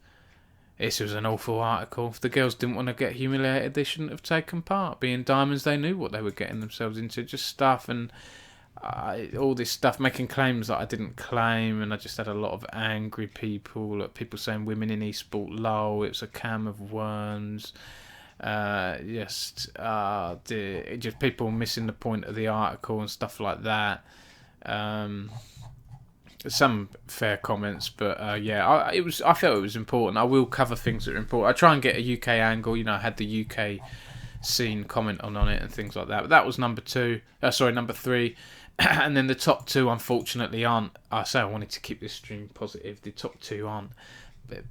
This was an awful article. If the girls didn't want to get humiliated, they shouldn't have taken part. Being diamonds, they knew what they were getting themselves into. Just stuff and all this stuff, making claims that I didn't claim, and I just had a lot of angry people. People saying women in esport low. It was a can of worms. Just people missing the point of the article and stuff like that. Some fair comments, but I felt it was important. I will cover things that are important. I try and get a UK angle. I had the UK scene comment on it and things like that. But that was number 3. And then the top 2, unfortunately, aren't. I say I wanted to keep this stream positive. The top 2 aren't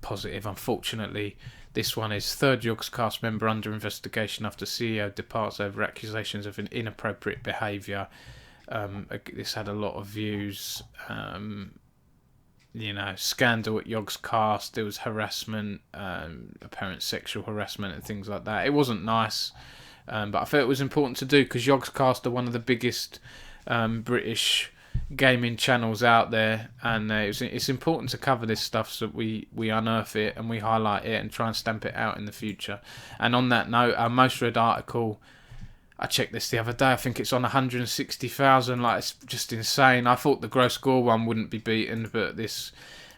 positive, unfortunately. This one is third Yogscast member under investigation after CEO departs over accusations of an inappropriate behaviour. This had a lot of views. Scandal at Yogscast. There was harassment, apparent sexual harassment and things like that. It wasn't nice, but I felt it was important to do because Yogscast are one of the biggest British gaming channels out there, and it's important to cover this stuff so that we unearth it and we highlight it and try and stamp it out in the future. And on that note, our most read article, I checked this the other day, I think it's on 160,000. It's just insane. I thought the gross score one wouldn't be beaten, but this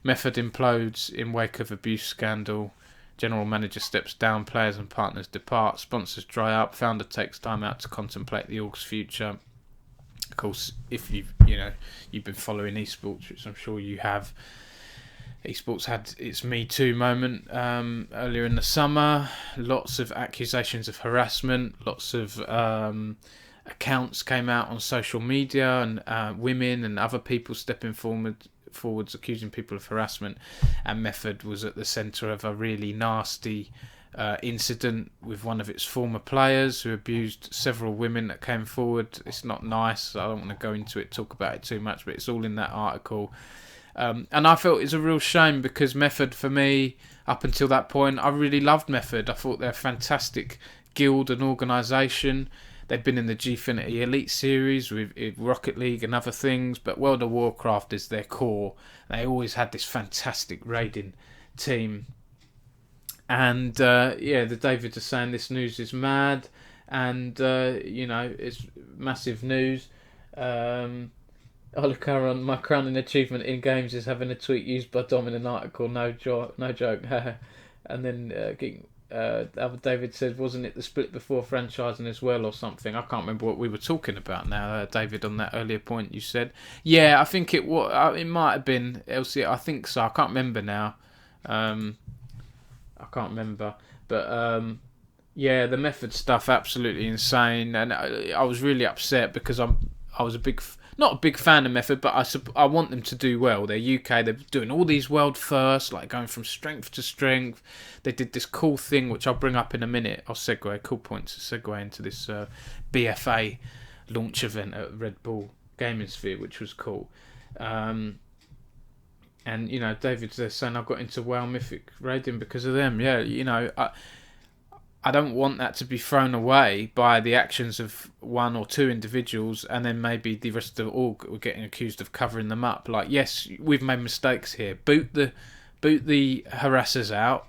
method implodes in wake of abuse scandal. General manager steps down, players and partners depart, sponsors dry up, founder takes time out to contemplate the org's future. Of course, if you've been following esports, which I'm sure you have, esports had its Me Too moment earlier in the summer. Lots of accusations of harassment. Lots of accounts came out on social media, and women and other people stepping forwards accusing people of harassment. And Method was at the centre of a really nasty incident with one of its former players who abused several women that came forward. It's not nice. I don't want to go into it, talk about it too much, but it's all in that article. And I felt it's a real shame because Method, for me, up until that point, I really loved Method. I thought they're a fantastic guild and organisation. They've been in the Gfinity Elite Series with Rocket League and other things, but World of Warcraft is their core. They always had this fantastic raiding team. And, the David is saying this news is mad, and, it's massive news. Olicaron, my crowning achievement in games is having a tweet used by Dom in an article. No joke. And then other David said, wasn't it the split before franchising as well or something? I can't remember what we were talking about now, David, on that earlier point you said. Yeah, I think it might have been LCA. I think so. I can't remember now. I can't remember. But Yeah, the Method stuff absolutely insane, and I was really upset because I was not a big fan of Method, but I want them to do well. They're UK, they're doing all these world firsts, like going from strength to strength. They did this cool thing, which I'll bring up in a minute. Cool point to segue into this BFA launch event at Red Bull Gaming Sphere, which was cool. And you know, David's there saying I got into WoW Mythic raiding because of them. Yeah, you know, I don't want that to be thrown away by the actions of one or two individuals, and then maybe the rest of the org were getting accused of covering them up. Like, yes, we've made mistakes here. Boot the harassers out,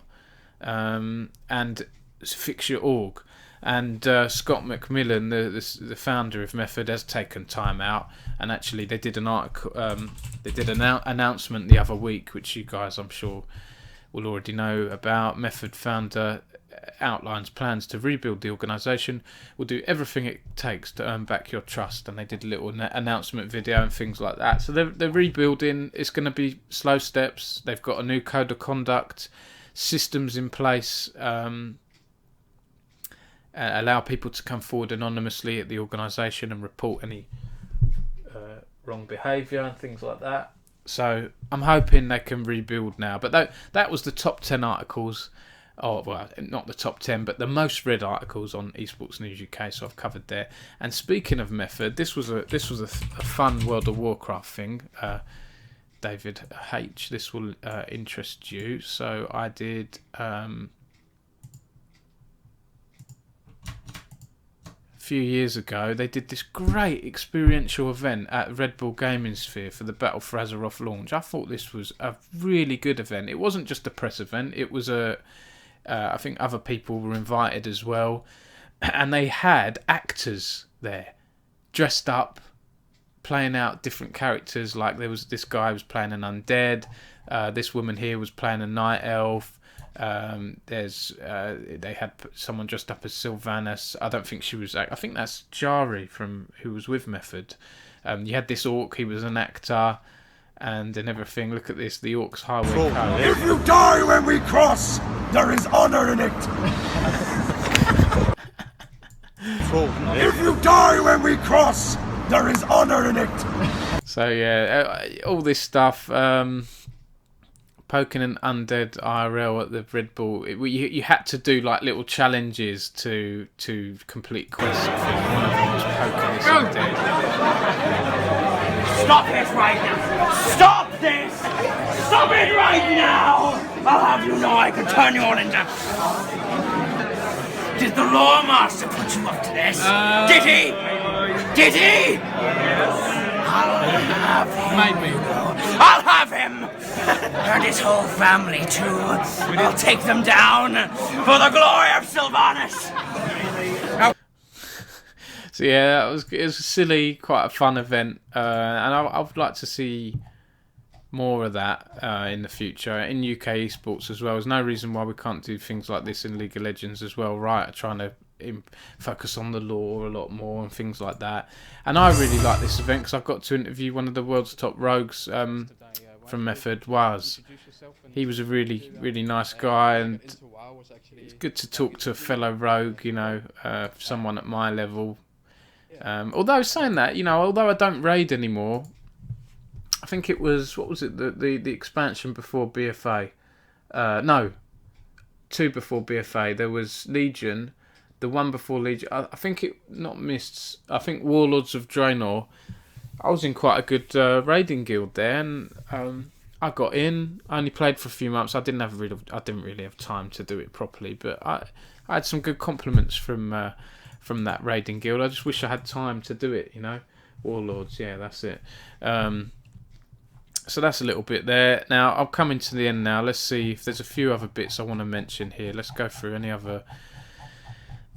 and fix your org. And Scott McMillan, the founder of Method, has taken time out, and actually they did an article, they did an announcement the other week, which you guys I'm sure will already know about. Method founder outlines plans to rebuild the organisation, will do everything it takes to earn back your trust, and they did a little announcement video and things like that. So they're rebuilding. It's going to be slow steps. They've got a new code of conduct, systems in place, allow people to come forward anonymously at the organisation and report any wrong behaviour and things like that. So I'm hoping they can rebuild now. But that was the top 10 articles. Oh, well, not the top 10, but the most read articles on Esports News UK, so I've covered there. And speaking of Method, this was a fun World of Warcraft thing. David H, this will interest you. So I did a few years ago, they did this great experiential event at Red Bull Gaming Sphere for the Battle for Azeroth launch. I thought this was a really good event. It wasn't just a press event, it was I think other people were invited as well, and they had actors there dressed up playing out different characters. Like there was this guy who was playing an undead, this woman here was playing a night elf, they had someone dressed up as Sylvanas. I don't think she was, I think that's Jari from who was with Method. You had this orc, he was an actor, and everything. Look at this, the Orcs Highway Code. If you die when we cross, there is honor in it. If you die when we cross, there is honor in it. So yeah, all this stuff, poking an undead IRL at the Red Bull. You had to do like little challenges to complete quests. One of them was poking this undead. Stop this right now! Stop this! Stop it right now! I'll have you know I can turn you all into... Did the Lore Master put you up to this? Did he? Did he? I'll have him. I'll have him! And his whole family too. I'll take them down for the glory of Sylvanas! So yeah, it was a silly, quite a fun event, and I would like to see more of that in the future in UK esports as well. There's no reason why we can't do things like this in League of Legends as well, right? Trying to focus on the lore a lot more and things like that. And I really like this event because I've got to interview one of the world's top rogues from Method. He was a really, really nice guy, and it's good to talk to a fellow rogue, you know, someone at my level. Although saying that, you know, although I don't raid anymore, I think it was, what was it, the expansion before BFA? No, 2 before BFA. There was Legion, the one before Legion. I think it, not Mists, I think Warlords of Draenor. I was in quite a good raiding guild there, and I got in. I only played for a few months. I didn't really have time to do it properly, but I had some good compliments from that raiding guild. I just wish I had time to do it, you know. Warlords, yeah, that's it. So that's a little bit there. Now, I'll come into the end now. Let's see if there's a few other bits I want to mention here. Let's go through any other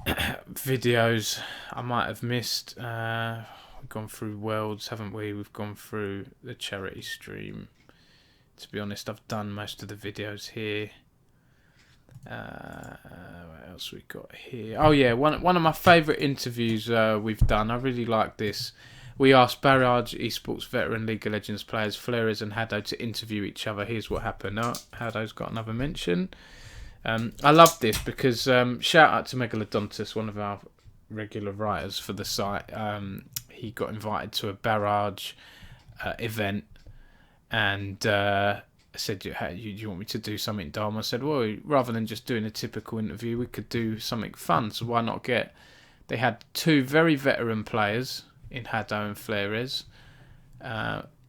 videos I might have missed. We've gone through Worlds, haven't we? We've gone through the charity stream. To be honest, I've done most of the videos here. What else we got here? Oh yeah, one of my favourite interviews we've done. I really like this. We asked Barrage Esports veteran League of Legends players Flores and Haddo to interview each other. Here's what happened. Haddo's got another mention. I love this because shout out to Megalodontus, one of our regular writers for the site. He got invited to a barrage event and said, hey, do you want me to do something, Dom? I said, well, rather than just doing a typical interview, we could do something fun. So why not get... They had two very veteran players in Haddo and Flares.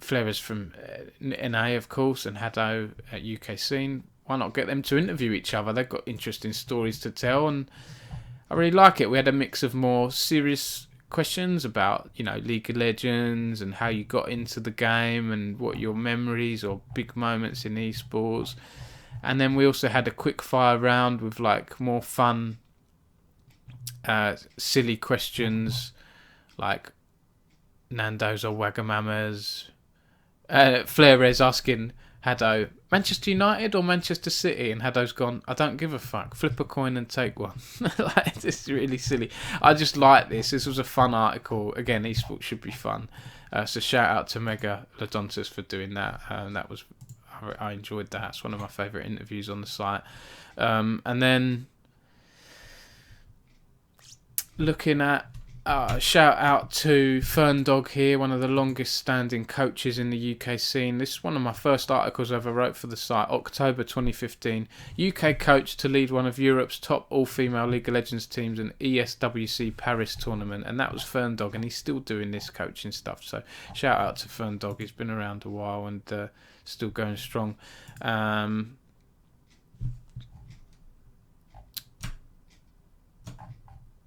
Flares from NA, of course, and Haddo at UK Scene. Why not get them to interview each other? They've got interesting stories to tell, and I really like it. We had a mix of more serious questions about, League of Legends and how you got into the game and what your memories or big moments in esports. And then we also had a quick fire round with like more fun, silly questions like Nando's or Wagamama's. Flares asking Haddo, Manchester United or Manchester City? And Haddo's gone, I don't give a fuck. Flip a coin and take one. Like, it's really silly. I just like this. This was a fun article. Again, esports should be fun. So shout out to Megalodontus for doing that. I enjoyed that. It's one of my favourite interviews on the site. And then looking at shout out to Ferndog here, one of the longest standing coaches in the UK scene. This is one of my first articles I ever wrote for the site, October 2015. UK coach to lead one of Europe's top all-female League of Legends teams in ESWC Paris tournament. And that was Ferndog, and he's still doing this coaching stuff. So shout out to Ferndog. He's been around a while and still going strong.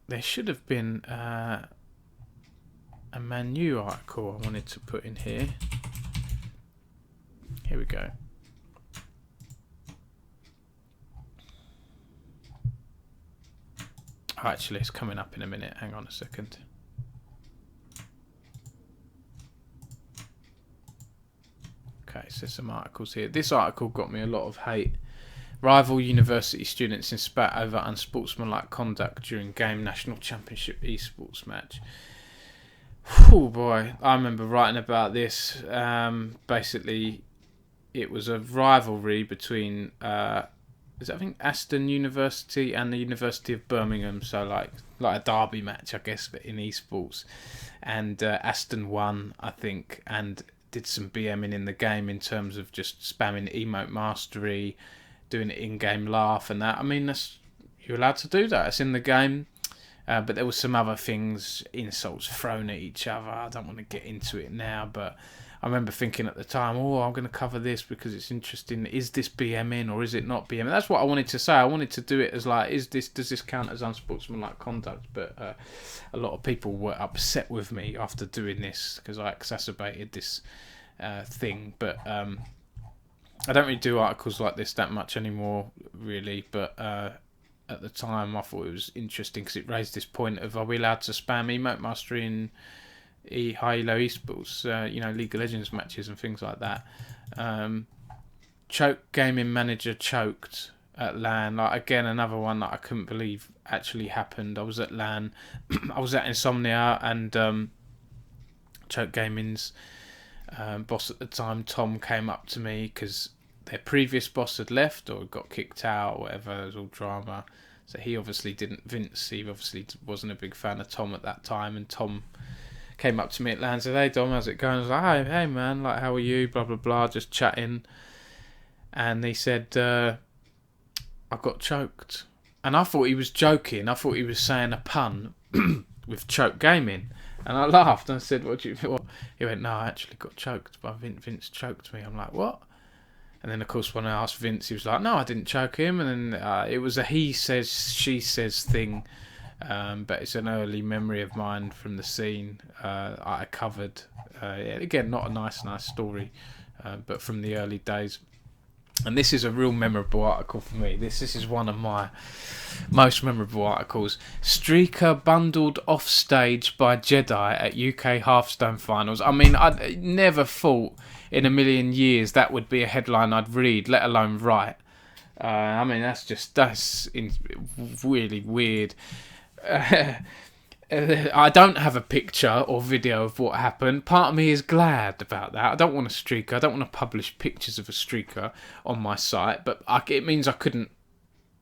There should have been a Man U article I wanted to put in here. Here we go. Oh, actually, it's coming up in a minute. Hang on a second. Okay, so some articles here. This article got me a lot of hate. Rival university students in spat over unsportsmanlike conduct during game national championship esports match. Oh boy, I remember writing about this. Basically, it was a rivalry between I think Aston University and the University of Birmingham. So like a derby match, I guess, but in esports. And Aston won, I think, and did some BMing in the game in terms of just spamming emote mastery, doing an in-game laugh and that. I mean, you're allowed to do that. It's in the game. But there was some other things, insults thrown at each other. I don't want to get into it now, but I remember thinking at the time, I'm going to cover this because it's interesting. Is this BMing or is it not BMing? That's what I wanted to say. I wanted to do it as like, does this count as unsportsmanlike conduct? But a lot of people were upset with me after doing this because I exacerbated this thing. But I don't really do articles like this that much anymore, really, but at the time I thought it was interesting because it raised this point of, are we allowed to spam emote mastery in high-elo esports, League of Legends matches and things like that. Choke gaming manager choked at LAN, like again another one that I couldn't believe actually happened. I was at LAN, I was at Insomnia, and Choke Gaming's boss at the time, Tom, came up to me because their previous boss had left or got kicked out or whatever. There was all drama. So he obviously Vince obviously wasn't a big fan of Tom at that time, and Tom came up to me at LAN and said, hey Dom, how's it going? I was like, hey man, like how are you? Blah blah blah, just chatting. And he said, I got choked. And I thought he was joking. I thought he was saying a pun with Choke Gaming. And I laughed and I said, what do you feel? He went, no, I actually got choked by Vince choked me. I'm like, what? And then, of course, when I asked Vince, he was like, no, I didn't choke him. And then it was a he says, she says thing. But it's an early memory of mine from the scene I covered. Again, not a nice story, but from the early days. And this is a real memorable article for me. This is one of my most memorable articles. Streaker bundled off stage by Jedi at UK Hearthstone finals. I mean, I never thought in a million years that would be a headline I'd read, let alone write. I mean, that's really weird. I don't have a picture or video of what happened. Part of me is glad about that. I don't want a streaker. I don't want to publish pictures of a streaker on my site, but it means I couldn't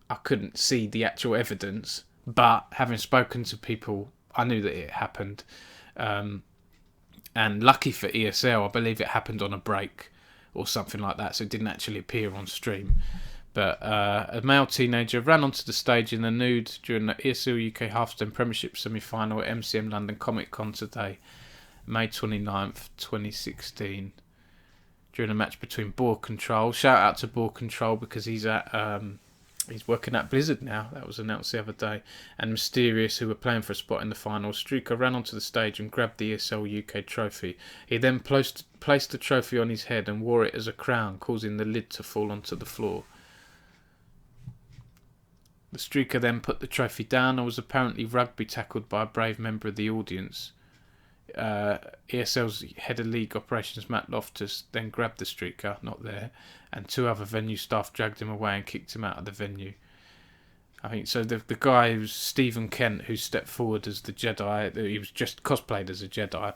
I couldn't see the actual evidence, but having spoken to people, I knew that it happened. And lucky for ESL, I believe it happened on a break or something like that, so it didn't actually appear on stream. But a male teenager ran onto the stage in the nude during the ESL UK Half-Stone Premiership semi-final at MCM London Comic Con today, May 29th, 2016, during a match between Ball Control. Shout out to Ball Control because he's working at Blizzard now. That was announced the other day. And Mysterious, who were playing for a spot in the final. Streaker ran onto the stage and grabbed the ESL UK trophy. He then placed the trophy on his head and wore it as a crown, causing the lid to fall onto the floor. The Streaker then put the trophy down and was apparently rugby tackled by a brave member of the audience. ESL's head of league operations, Matt Loftus, then grabbed the Streaker, not there, and 2 other venue staff dragged him away and kicked him out of the venue. I think so. The guy who's Stephen Kent, who stepped forward as the Jedi, he was just cosplayed as a Jedi,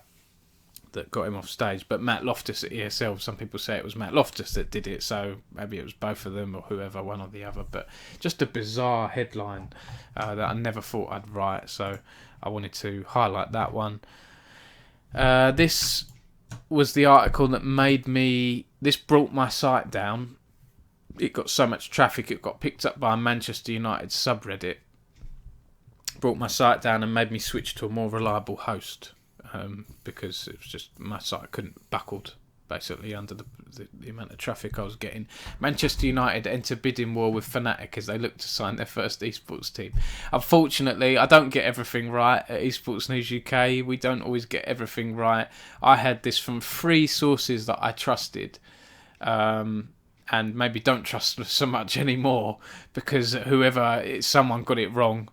that got him off stage. But Matt Loftus at ESL, some people say it was Matt Loftus that did it, so maybe it was both of them or whoever, one or the other. But just a bizarre headline that I never thought I'd write, so I wanted to highlight that one. This was the article that this brought my site down. It got so much traffic, it got picked up by a Manchester United subreddit. Brought my site down and made me switch to a more reliable host, because it was just, my site buckled basically under the amount of traffic I was getting. Manchester United enter bidding war with Fnatic as they look to sign their first esports team. Unfortunately, I don't get everything right at Esports News UK. We don't always get everything right. I had this from 3 sources that I trusted, and maybe don't trust so much anymore because someone got it wrong.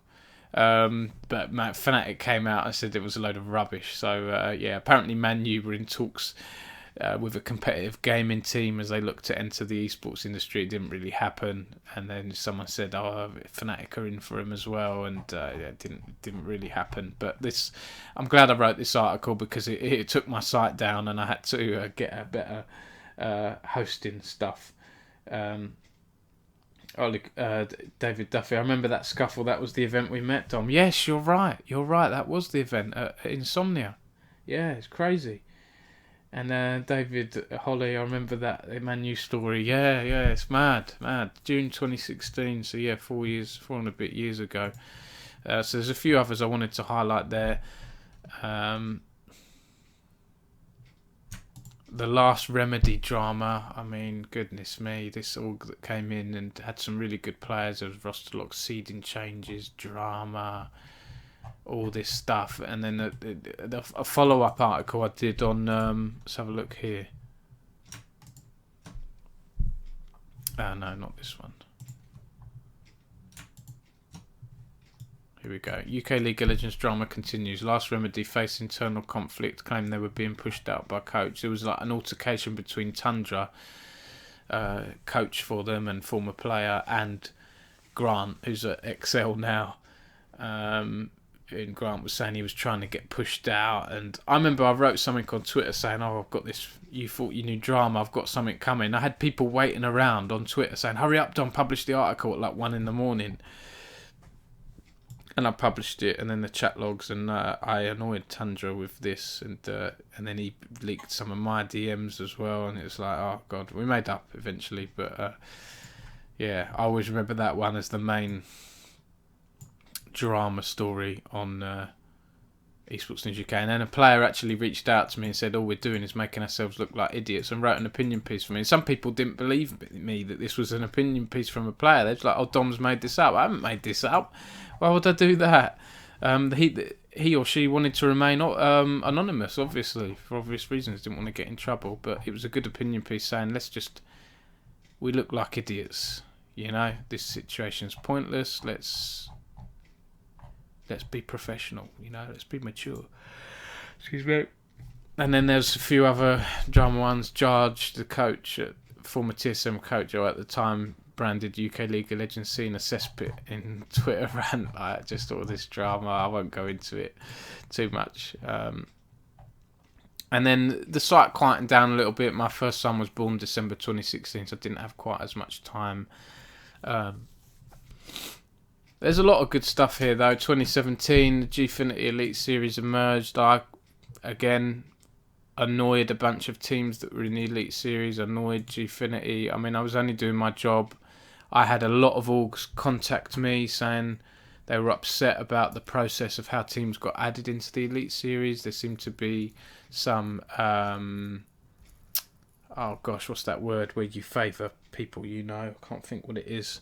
But Fnatic came out and said it was a load of rubbish. So apparently Man U were in talks with a competitive gaming team as they look to enter the esports industry. It didn't really happen, and then someone said, Fnatic are in for him as well, and it didn't really happen. But I'm glad I wrote this article because it took my site down and I had to get a better hosting stuff. David Duffy, I remember that scuffle. That was the event we met, Dom. Yes, you're right. That was the event at Insomnia. Yeah, it's crazy. And David Holly, I remember that Man U story. Yeah, it's mad. June 2016. So yeah, 4 and a bit years ago. So there's a few others I wanted to highlight there. The Last Remedy drama. I mean, goodness me, this all that came in and had some really good players. There was roster lock, seeding changes, drama, all this stuff, and then a follow-up article I did on. Let's have a look here. No, not this one. Here we go. UK League of Legends drama continues. Last Remedy face internal conflict, claim they were being pushed out by coach. There was like an altercation between Tundra, coach for them and former player, and Grant, who's at Excel now. And Grant was saying he was trying to get pushed out, and I remember I wrote something on Twitter saying, I've got this, you thought you knew drama, I've got something coming. I had people waiting around on Twitter saying, hurry up Don, publish the article at like 1 a.m. And I published it, and then the chat logs, and I annoyed Tundra with this, and then he leaked some of my DMs as well, and it was like, oh god, we made up eventually, but I always remember that one as the main drama story on Esports News UK. And then a player actually reached out to me and said, all we're doing is making ourselves look like idiots, and wrote an opinion piece for me. And some people didn't believe me that this was an opinion piece from a player. They was like, Dom's made this up. I haven't made this up. Why would I do that? He or she wanted to remain anonymous, obviously, for obvious reasons. Didn't want to get in trouble. But it was a good opinion piece saying, we look like idiots. You know, this situation's pointless. Let's be professional. You know, let's be mature. Excuse me. And then there's a few other drama ones. Jarge, the coach, former TSM coach, or at the time branded UK League of Legends scene a cesspit in Twitter rant, like just all this drama. I won't go into it too much. And then the site quietened down a little bit. My first son was born December 2016, so I didn't have quite as much time There's a lot of good stuff here, though. 2017, the Gfinity Elite Series emerged. I, again, annoyed a bunch of teams that were in the Elite Series, annoyed Gfinity. I mean, I was only doing my job. I had a lot of orgs contact me saying they were upset about the process of how teams got added into the Elite Series. There seemed to be some... oh gosh, what's that word where you favour people you know? I can't think what it is.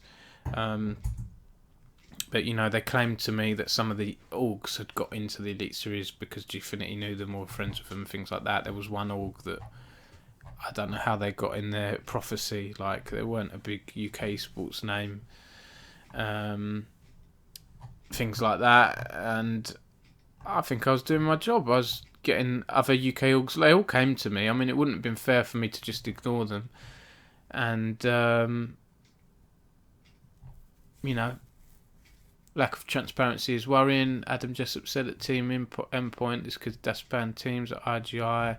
But, you know, they claimed to me that some of the orgs had got into the Elite Series because Gfinity knew them or were friends with them, things like that. There was one org that, I don't know how they got in there, Prophecy, like, they weren't a big UK sports name. Things like that. And I think I was doing my job. I was getting other UK orgs. They all came to me. I mean, it wouldn't have been fair for me to just ignore them. And, you know, lack of transparency is worrying. Adam Jessup said at Team Endpoint it's because disband teams at IGI.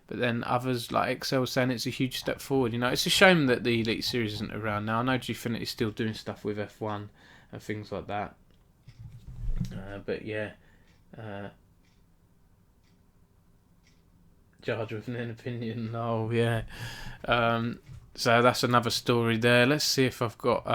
But then others like Excel saying it's a huge step forward. You know, it's a shame that the Elite Series isn't around now. I know Gfinity's still doing stuff with F1 and things like that. But yeah. Charged with an opinion. Oh, yeah. So that's another story there. Let's see if I've got...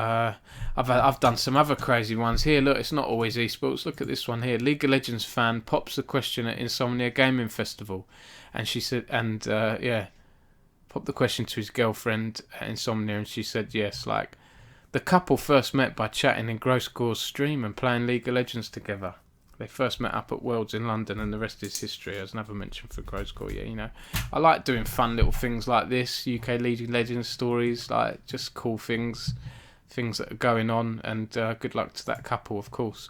I've done some other crazy ones here. Look, it's not always esports. Look at this one here. League of Legends fan pops the question at Insomnia Gaming Festival. And she said... And, yeah. Popped the question to his girlfriend at Insomnia. And she said yes. Like, the couple first met by chatting in Gross Gore's stream and playing League of Legends together. They first met up at Worlds in London, and the rest is history. There's another mention for Gross Gore. Yeah, you know, I like doing fun little things like this. UK League of Legends stories, like just cool things that are going on. And good luck to that couple, of course.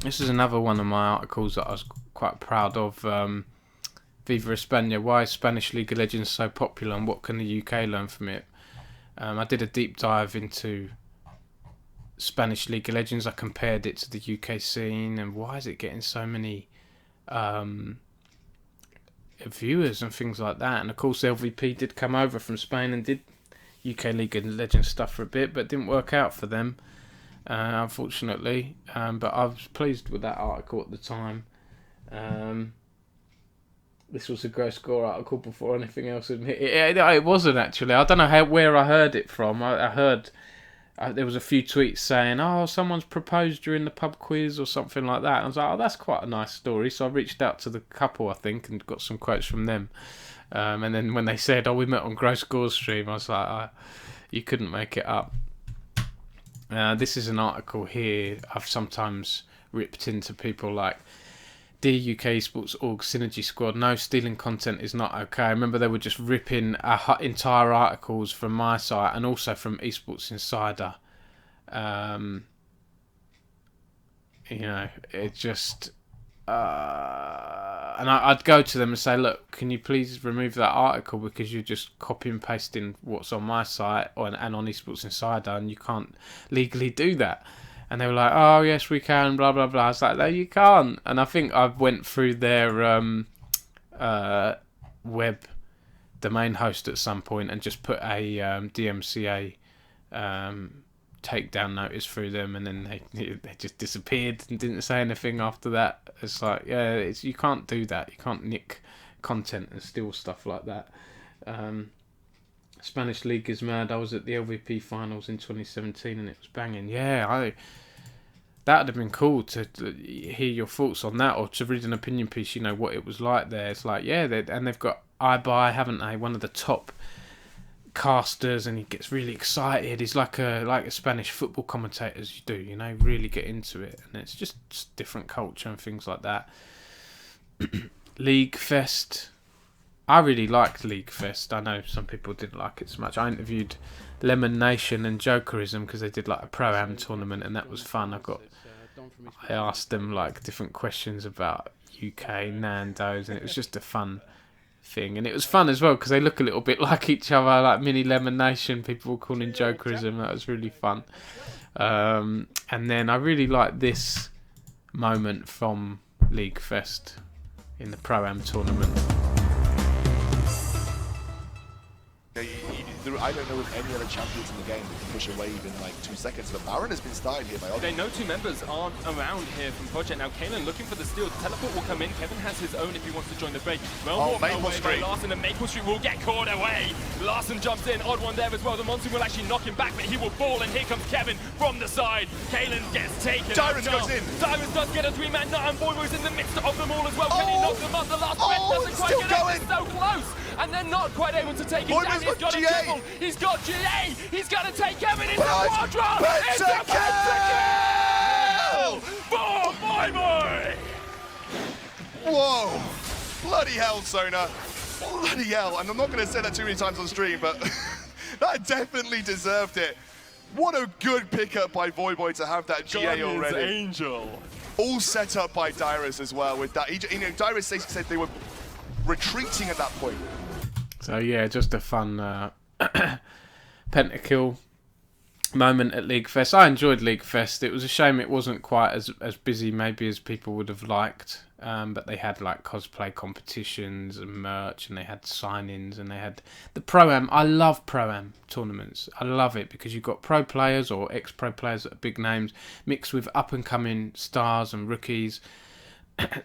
This is another one of my articles that I was quite proud of. Viva España: Why is Spanish League of Legends so popular, and what can the UK learn from it? I did a deep dive into Spanish League of Legends. I compared it to the UK scene, and why is it getting so many viewers and things like that. And of course LVP did come over from Spain and did UK League of Legends stuff for a bit, but it didn't work out for them, unfortunately. But I was pleased with that article at the time. This was a Gross Gore article before anything else had hit. It wasn't actually. I don't know where I heard it from. I heard there was a few tweets saying, oh, someone's proposed during the pub quiz or something like that. And I was like, oh, that's quite a nice story. So I reached out to the couple, I think, and got some quotes from them. And then when they said, oh, we met on Gross Gore's stream, I was like, you couldn't make it up. This is an article here I've sometimes ripped into people like, Dear UK Esports Org Synergy Squad, no, stealing content is not okay. I remember they were just ripping entire articles from my site and also from Esports Insider. You know, it just... and I'd go to them and say, look, can you please remove that article because you're just copy and pasting what's on my site and on Esports Insider, and you can't legally do that. And they were like, oh, yes, we can, blah, blah, blah. I was like, no, you can't. And I think I went through their web domain host at some point and just put a DMCA takedown notice through them, and then they just disappeared and didn't say anything after that. It's like, yeah, you can't do that. You can't nick content and steal stuff like that. Spanish League is mad. I was at the LVP finals in 2017 and it was banging. Yeah, that would have been cool to hear your thoughts on that, or to read an opinion piece, you know, what it was like there. It's like, yeah, and they've got iBuy, haven't they? One of the top casters, and he gets really excited. He's like a Spanish football commentators you do, you know, really get into it. And it's just different culture and things like that. League Fest. I really liked League Fest. I know some people didn't like it so much. I interviewed Lemon Nation and Jokerism because they did like a Pro-Am tournament, and that was fun. I asked them like different questions about UK Nando's, and it was just a fun thing. And it was fun as well because they look a little bit like each other, like mini Lemon Nation. People were calling Jokerism. That was really fun. And then I really liked this moment from League Fest in the Pro-Am tournament. I don't know if any other champions in the game that can push a wave in like 2 seconds, but Baron has been started here by Ogden. They know two members aren't around here from Project. Now Kalen looking for the steal. The teleport will come in. Kevin has his own if he wants to join the break. Well, Maple Street. Larson, and Maple Street will get caught away. Larson jumps in, odd one there as well. The monsoon will actually knock him back, but he will fall, and here comes Kevin from the side. Kalen gets taken. Dyrus goes in. Dyrus does get a 3-man nut, and Boyboy's in the midst of them all as well. Can he knock them up? The last breath doesn't quite get up. It's so close, and they're not quite able to take him down. He's got a triple. He's got GA! He's going to take Kevin into Quadra! It's a pentakill! For Boy! Whoa! Bloody hell, Sona. Bloody hell. And I'm not going to say that too many times on stream, but that definitely deserved it. What a good pickup by Voyboy to have that GA already. Angel. All set up by Dyrus as well with that. Dyrus said they were retreating at that point. So yeah, just a fun pentakill moment at League Fest. I enjoyed League Fest. It was a shame it wasn't quite as busy maybe as people would have liked, but they had like cosplay competitions and merch, and they had sign-ins, and they had the Pro-Am. I love Pro-Am tournaments. I love it because you've got pro players or ex-pro players that are big names mixed with up-and-coming stars and rookies.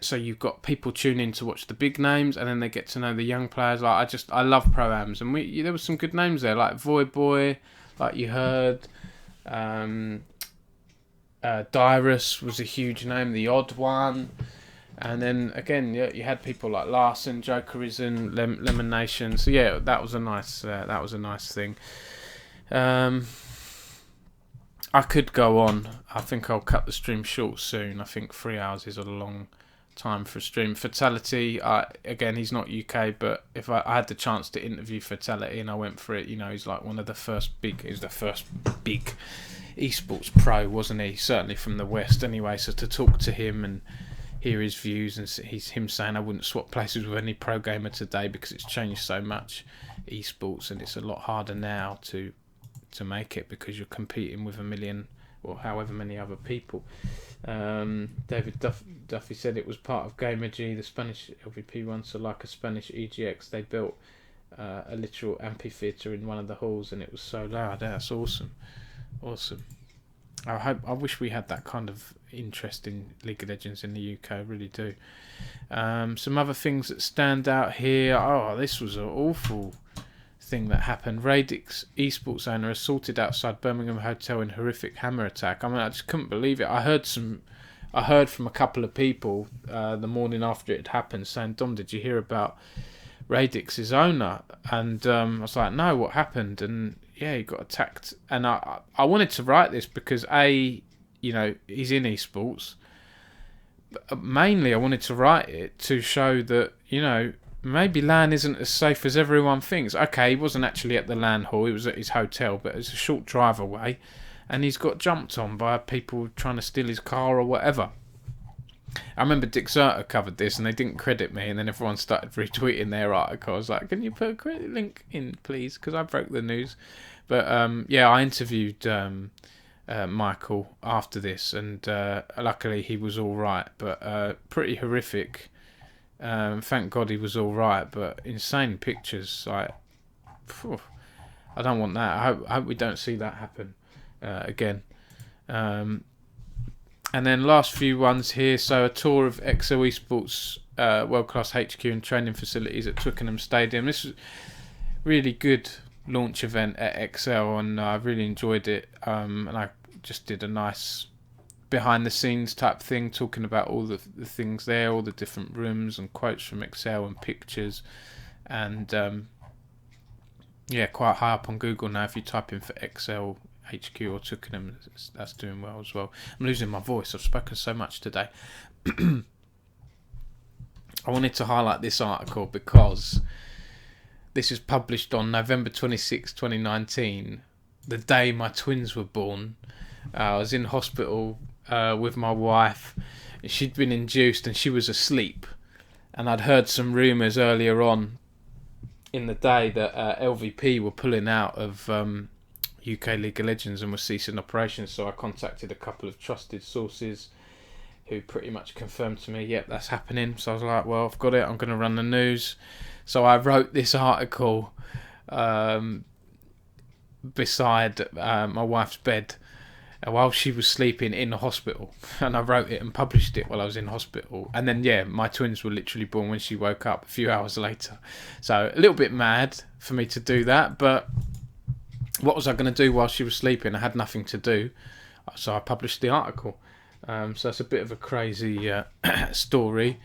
So you've got people tune in to watch the big names, and then they get to know the young players. Like I love Pro-Ams, and there were some good names there, like Voyboy, like you heard. Dyrus was a huge name, the odd one, and then again, you had people like Larson, Jokerisen, Lemon Nation. So yeah, that was a nice thing. I could go on. I think I'll cut the stream short soon. I think 3 hours is a long time for a stream. Fatality, again, he's not UK, but if I had the chance to interview Fatality and I went for it, he's like one of the first big, he's the first big esports pro, wasn't he? Certainly from the West anyway, so to talk to him and hear his views, and him saying I wouldn't swap places with any pro gamer today because it's changed so much, esports, and it's a lot harder now to make it because you're competing with a million or however many other people. David Duffy said it was part of Gamergy, the Spanish LVP one, so like a Spanish EGX, they built a literal amphitheatre in one of the halls, and it was so loud. That's awesome. I wish we had that kind of interest in League of Legends in the UK. I really do. Some other things that stand out here. This was an awful thing that happened. Radix esports owner assaulted outside Birmingham hotel in horrific hammer attack. I mean, I just couldn't believe it. I heard from a couple of people the morning after it had happened saying, Dom, did you hear about Radix's owner? And I was like, no, what happened? And yeah, he got attacked. And I wanted to write this because he's in esports, but mainly I wanted to write it to show that maybe LAN isn't as safe as everyone thinks. Okay, he wasn't actually at the LAN hall, he was at his hotel, but it's a short drive away, and he's got jumped on by people trying to steal his car or whatever. I remember Dick Zerter covered this, and they didn't credit me, and then everyone started retweeting their article. I was like, can you put a credit link in, please? Because I broke the news. But I interviewed Michael after this, and luckily he was all right, but pretty horrific. Thank God he was all right, but insane pictures. Like, I don't want that. I hope we don't see that happen again. And then last few ones here. So a tour of XL Esports World Class HQ and training facilities at Twickenham Stadium. This was really good launch event at XL, and I really enjoyed it. And I just did a nice behind the scenes type thing, talking about all the things there, all the different rooms and quotes from Excel and pictures, and quite high up on Google now. If you type in for XL HQ or Twickenham, that's doing well as well. I'm losing my voice, I've spoken so much today. I wanted to highlight this article because this is published on November 26, 2019, the day my twins were born. I was in hospital with my wife. She'd been induced and she was asleep, and I'd heard some rumours earlier on in the day that LVP were pulling out of UK League of Legends and were ceasing operations. So I contacted a couple of trusted sources who pretty much confirmed to me, yep, that's happening. So I was like, well, I've got it, I'm going to run the news. So I wrote this article beside my wife's bed while she was sleeping in the hospital, and I wrote it and published it while I was in hospital. And then my twins were literally born when she woke up a few hours later. So a little bit mad for me to do that, but what was I going to do while she was sleeping? I had nothing to do, so I published the article. So it's a bit of a crazy story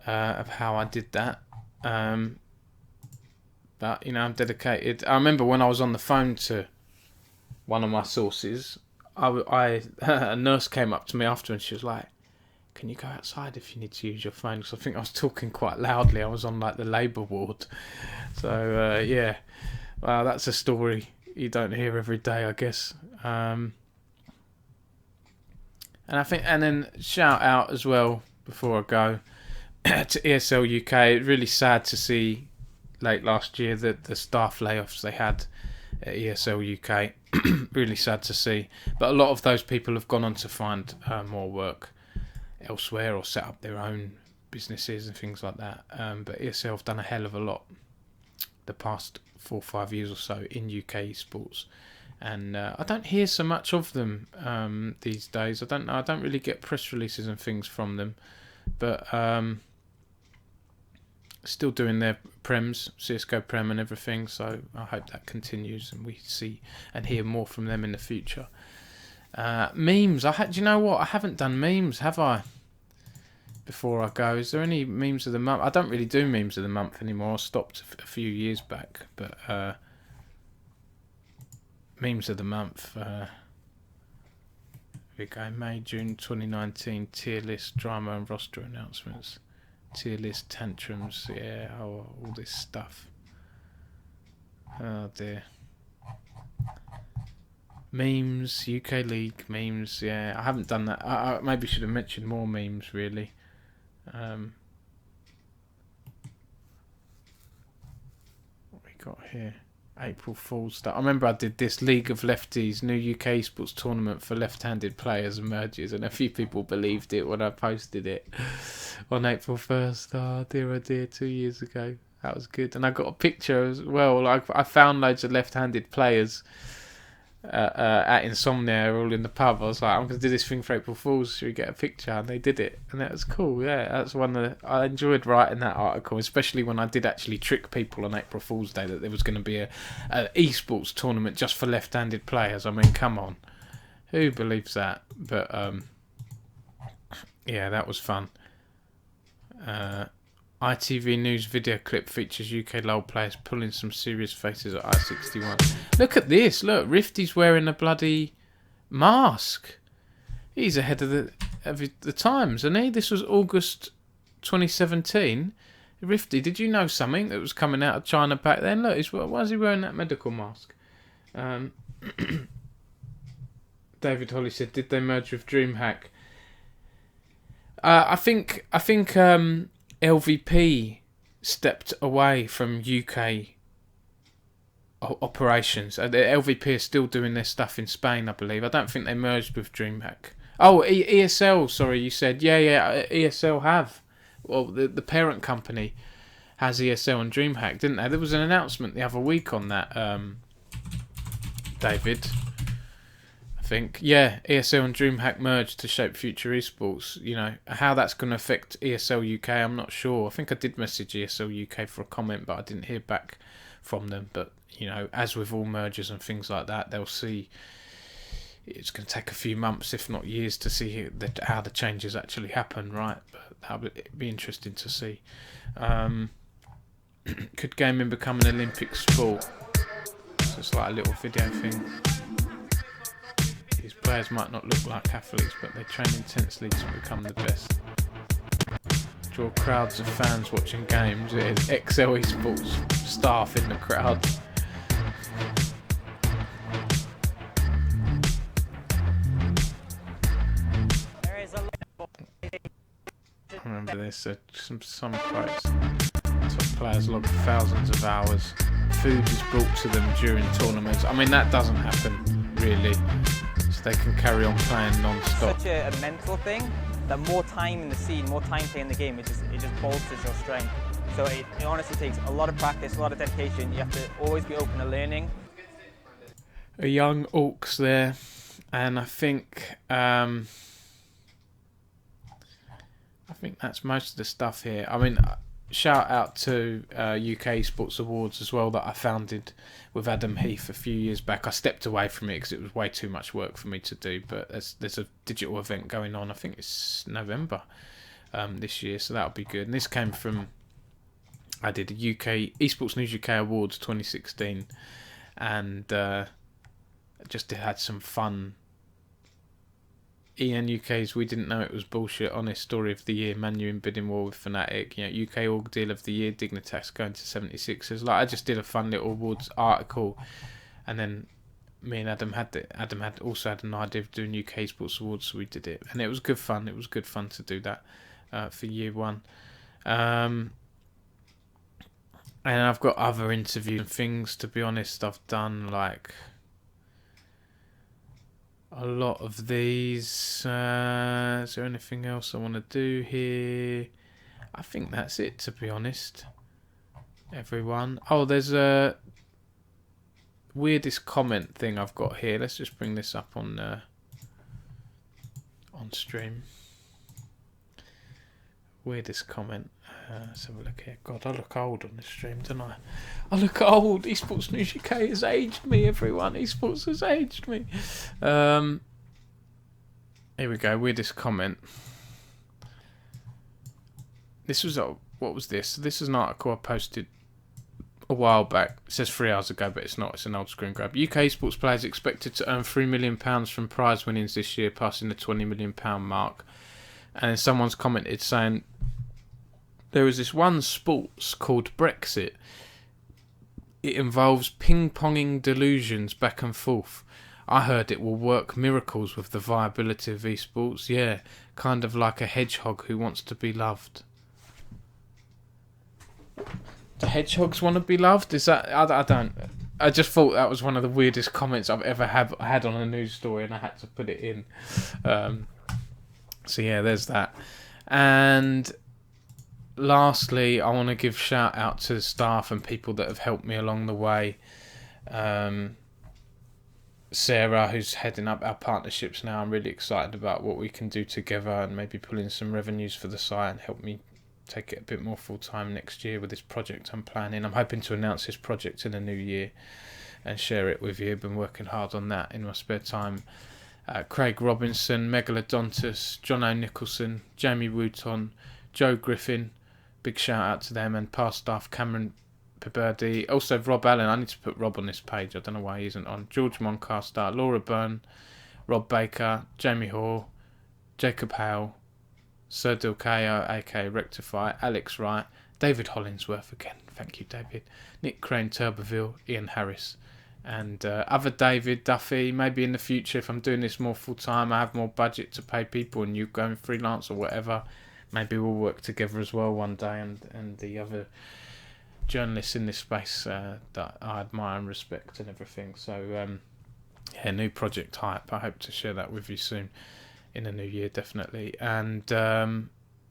of how I did that. But I'm dedicated. I remember when I was on the phone to one of my sources, a nurse came up to me after and she was like, "Can you go outside if you need to use your phone?" Because I think I was talking quite loudly. I was on like the labour ward. So well, that's a story you don't hear every day, I guess. And then shout out as well before I go to ESL UK. Really sad to see late last year that the staff layoffs they had at ESL UK. Really sad to see, but a lot of those people have gone on to find more work elsewhere or set up their own businesses and things like that. But ESL have done a hell of a lot the past 4 or 5 years or so in UK esports, and I don't hear so much of them these days. I don't really get press releases and things from them, but still doing their prems, CSGO Prem and everything, so I hope that continues and we see and hear more from them in the future. Memes, do you know what? I haven't done memes, have I? Before I go, is there any memes of the month? I don't really do memes of the month anymore. I stopped a few years back, but memes of the month. Here we go. May, June 2019 tier list, drama and roster announcements. Tier list, tantrums, all this stuff. Oh dear. Memes, UK League memes, I haven't done that. I maybe should have mentioned more memes, really. What we got here? April Fool's stuff. I remember I did this League of Lefties, new UK esports tournament for left-handed players emerges, and a few people believed it when I posted it on April 1st. Oh dear, 2 years ago. That was good. And I got a picture as well. I found loads of left-handed players at Insomnia, all in the pub. I was like, I'm going to do this thing for April Fool's. Should we get a picture? And they did it, and that was cool. Yeah, that's I enjoyed writing that article, especially when I did actually trick people on April Fool's Day that there was going to be a esports tournament just for left-handed players. I mean, come on, who believes that? But that was fun. ITV News video clip features UK LoL players pulling some serious faces at I-61. Look at this. Look, Rifty's wearing a bloody mask. He's ahead of the times, isn't he? This was August 2017. Rifty, did you know something that was coming out of China back then? Look, why is he wearing that medical mask? David Holly said, did they merge with DreamHack? I think LVP stepped away from UK operations. The LVP is still doing their stuff in Spain, I believe. I don't think they merged with DreamHack. Oh, ESL, sorry, you said. Yeah, ESL have. Well, the parent company has ESL and DreamHack, didn't they? There was an announcement the other week on that, David. I think. Yeah, ESL and DreamHack merged to shape future esports. You know, how that's going to affect ESL UK, I'm not sure. I think I did message ESL UK for a comment, but I didn't hear back from them. But, you know, as with all mergers and things like that, they'll see. It's going to take a few months, if not years, to see how the changes actually happen, right? But that would be interesting to see. Could gaming become an Olympic sport? So it's like a little video thing. These players might not look like athletes, but they train intensely to become the best. Draw crowds of fans watching games. There's XL Esports staff in the crowd. I remember this, some quotes. Top players log thousands of hours. Food is brought to them during tournaments. I mean, that doesn't happen, really. So they can carry on playing non-stop. It's such a mental thing that more time in the scene, more time playing the game, it just bolsters your strength. So it honestly takes a lot of practice, a lot of dedication. You have to always be open to learning. A young Orcs there, and I think that's most of the stuff here. I mean, shout out to UK Esports Awards as well that I founded with Adam Heath a few years back. I stepped away from it because it was way too much work for me to do, but there's a digital event going on. I think it's November this year, so that'll be good. And this came from, I did a UK Esports News UK Awards 2016, and just had some fun. EN UK's We Didn't Know It Was Bullshit, Honest Story of the Year, Manu in Bidding War with Fnatic, UK Org Deal of the Year, Dignitas going to 76ers. Like, I just did a fun little awards article, and then me and Adam had also had an idea of doing UK Sports Awards, so we did it, and it was good fun. It was good fun to do that for year one. And I've got other interviews and things, to be honest. I've done like a lot of these. Is there anything else I want to do here? I think that's it, to be honest. Everyone. Oh, there's a weirdest comment thing I've got here. Let's just bring this up on stream. Weirdest comment. Let's have a look here. God, I look old on this stream, don't I? I look old. Esports News UK has aged me, everyone. Esports has aged me. Here we go. Weirdest comment. This was... what was this? This is an article I posted a while back. It says 3 hours ago, but it's not. It's an old screen grab. UK esports players expected to earn £3 million from prize winnings this year, passing the £20 million mark. And someone's commented saying, there is this one sports called Brexit. It involves ping-ponging delusions back and forth. I heard it will work miracles with the viability of esports. Yeah, kind of like a hedgehog who wants to be loved. Do hedgehogs want to be loved? Is that... I don't... I just thought that was one of the weirdest comments I've ever had on a news story, and I had to put it in. So yeah, there's that. And lastly, I want to give shout out to the staff and people that have helped me along the way. Sarah, who's heading up our partnerships now, I'm really excited about what we can do together and maybe pull in some revenues for the site and help me take it a bit more full time next year with this project I'm planning. I'm hoping to announce this project in the new year and share it with you. I've been working hard on that in my spare time. Craig Robinson, Megalodontus, John O'Nicholson, Jamie Wooton, Joe Griffin, big shout out to them, and past staff Cameron Piberdi, also Rob Allen. I need to put Rob on this page, I don't know why he isn't on. George Moncaster, Laura Byrne, Rob Baker, Jamie Hoare, Jacob Howell, Sir Dilkeo, aka Rectify, Alex Wright, David Hollingsworth again, thank you David, Nick Crane, Turbeville, Ian Harris, and other David Duffy. Maybe in the future, if I'm doing this more full time, I have more budget to pay people and you going freelance or whatever, maybe we'll work together as well one day, and the other journalists in this space that I admire and respect and everything. So yeah, new project hype. I hope to share that with you soon in the new year, definitely. And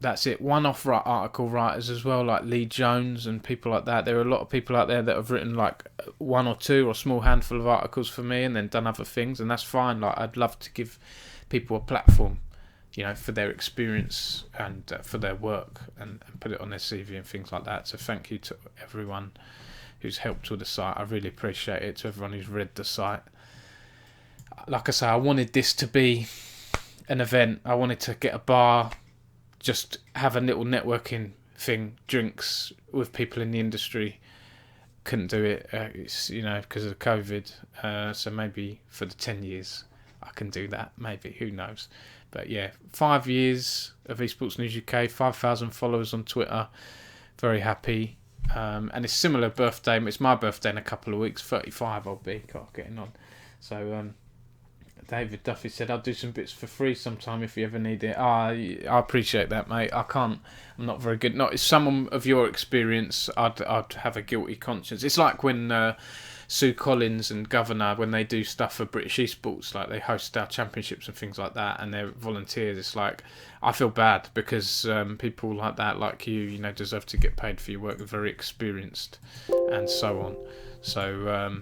that's it. One-off article writers as well, like Lee Jones and people like that. There are a lot of people out there that have written like one or two or a small handful of articles for me and then done other things, and that's fine. Like, I'd love to give people a platform, you know, for their experience and for their work, and put it on their CV and things like that. So thank you to everyone who's helped with the site. I really appreciate it. To everyone who's read the site. Like I say, I wanted this to be an event. I wanted to get a bar, just have a little networking thing, drinks with people in the industry. Couldn't do it, it's, you know, because of COVID. So maybe for the 10 years I can do that. Maybe, who knows? But yeah, 5 years of Esports News UK, 5,000 followers on Twitter. Very happy. And it's similar birthday. It's my birthday in a couple of weeks. 35 I'll be. God, getting on. So David Duffy said, I'll do some bits for free sometime if you ever need it. I appreciate that, mate. I'm not very good. Not if someone of your experience, I'd have a guilty conscience. It's like when Sue Collins and Governor, when they do stuff for British Esports, like they host our championships and things like that, and they're volunteers, it's like, I feel bad because people like that, like you know, deserve to get paid for your work. They're very experienced and so on. So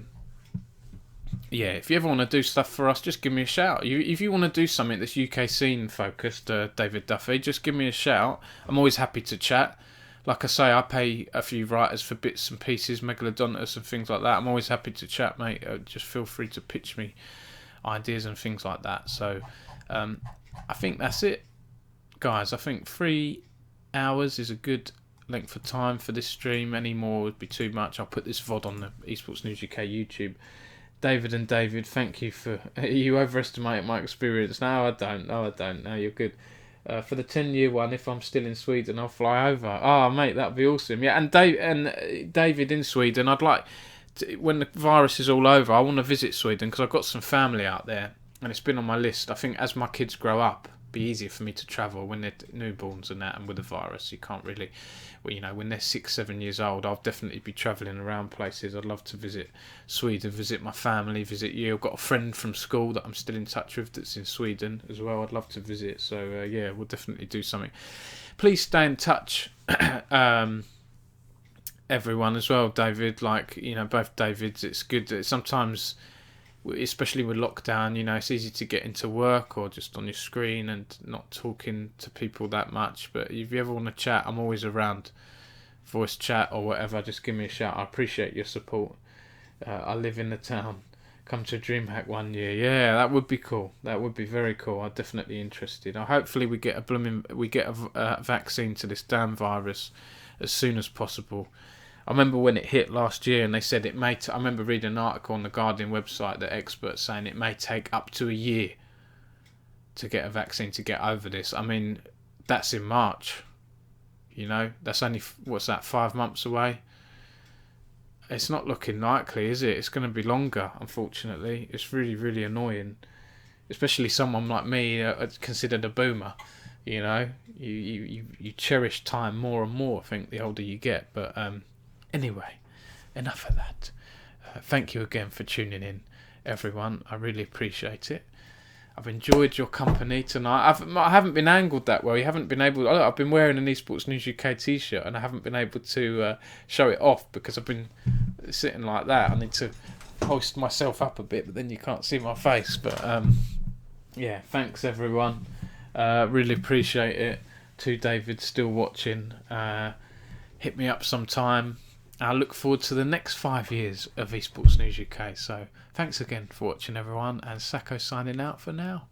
yeah, if you ever want to do stuff for us, just give me a shout. If you want to do something that's UK scene focused, David Duffy, just give me a shout. I'm always happy to chat. Like I say, I pay a few writers for bits and pieces, Megalodontus and things like that. I'm always happy to chat, mate. Just feel free to pitch me ideas and things like that. So I think that's it, guys. I think 3 hours is a good length of time for this stream. Any more would be too much. I'll put this VOD on the Esports News UK YouTube. David and David, thank you for... You overestimate my experience. No, I don't. No, you're good. For the 10-year one, if I'm still in Sweden, I'll fly over. Oh, mate, that'd be awesome. Yeah, and David in Sweden, I'd like... when the virus is all over, I want to visit Sweden because I've got some family out there and it's been on my list. I think as my kids grow up, it'll be easier for me to travel when they're newborns and that, and with the virus, you can't really... Well, you know, when they're 6-7 years old, I'll definitely be travelling around places. I'd love to visit Sweden, visit my family, visit you. I've got a friend from school that I'm still in touch with that's in Sweden as well. I'd love to visit. So yeah, we'll definitely do something. Please stay in touch, everyone as well. David, like, you know, both Davids. It's good that sometimes, especially with lockdown, you know, it's easy to get into work or just on your screen and not talking to people that much. But if you ever want to chat, I'm always around. Voice chat or whatever, just give me a shout. I appreciate your support. I live in the town. Come to DreamHack one year. Yeah, that would be cool. That would be very cool. I'm definitely interested. Hopefully we get a vaccine to this damn virus as soon as possible. I remember when it hit last year and they said it may... I remember reading an article on the Guardian website that experts saying it may take up to a year to get a vaccine to get over this. I mean, that's in March. You know, that's only, what's that, 5 months away? It's not looking likely, is it? It's going to be longer, unfortunately. It's really, really annoying. Especially someone like me, considered a boomer. You know, you cherish time more and more, I think, the older you get. But anyway, enough of that. Thank you again for tuning in, everyone. I really appreciate it. I've enjoyed your company tonight. I haven't been angled that well. You haven't been able... I've been wearing an Esports News UK t-shirt and I haven't been able to show it off because I've been sitting like that. I need to hoist myself up a bit, but then you can't see my face. But yeah, thanks everyone. Really appreciate it. To David still watching. Hit me up sometime. I look forward to the next 5 years of Esports News UK. So thanks again for watching, everyone, and Sacco signing out for now.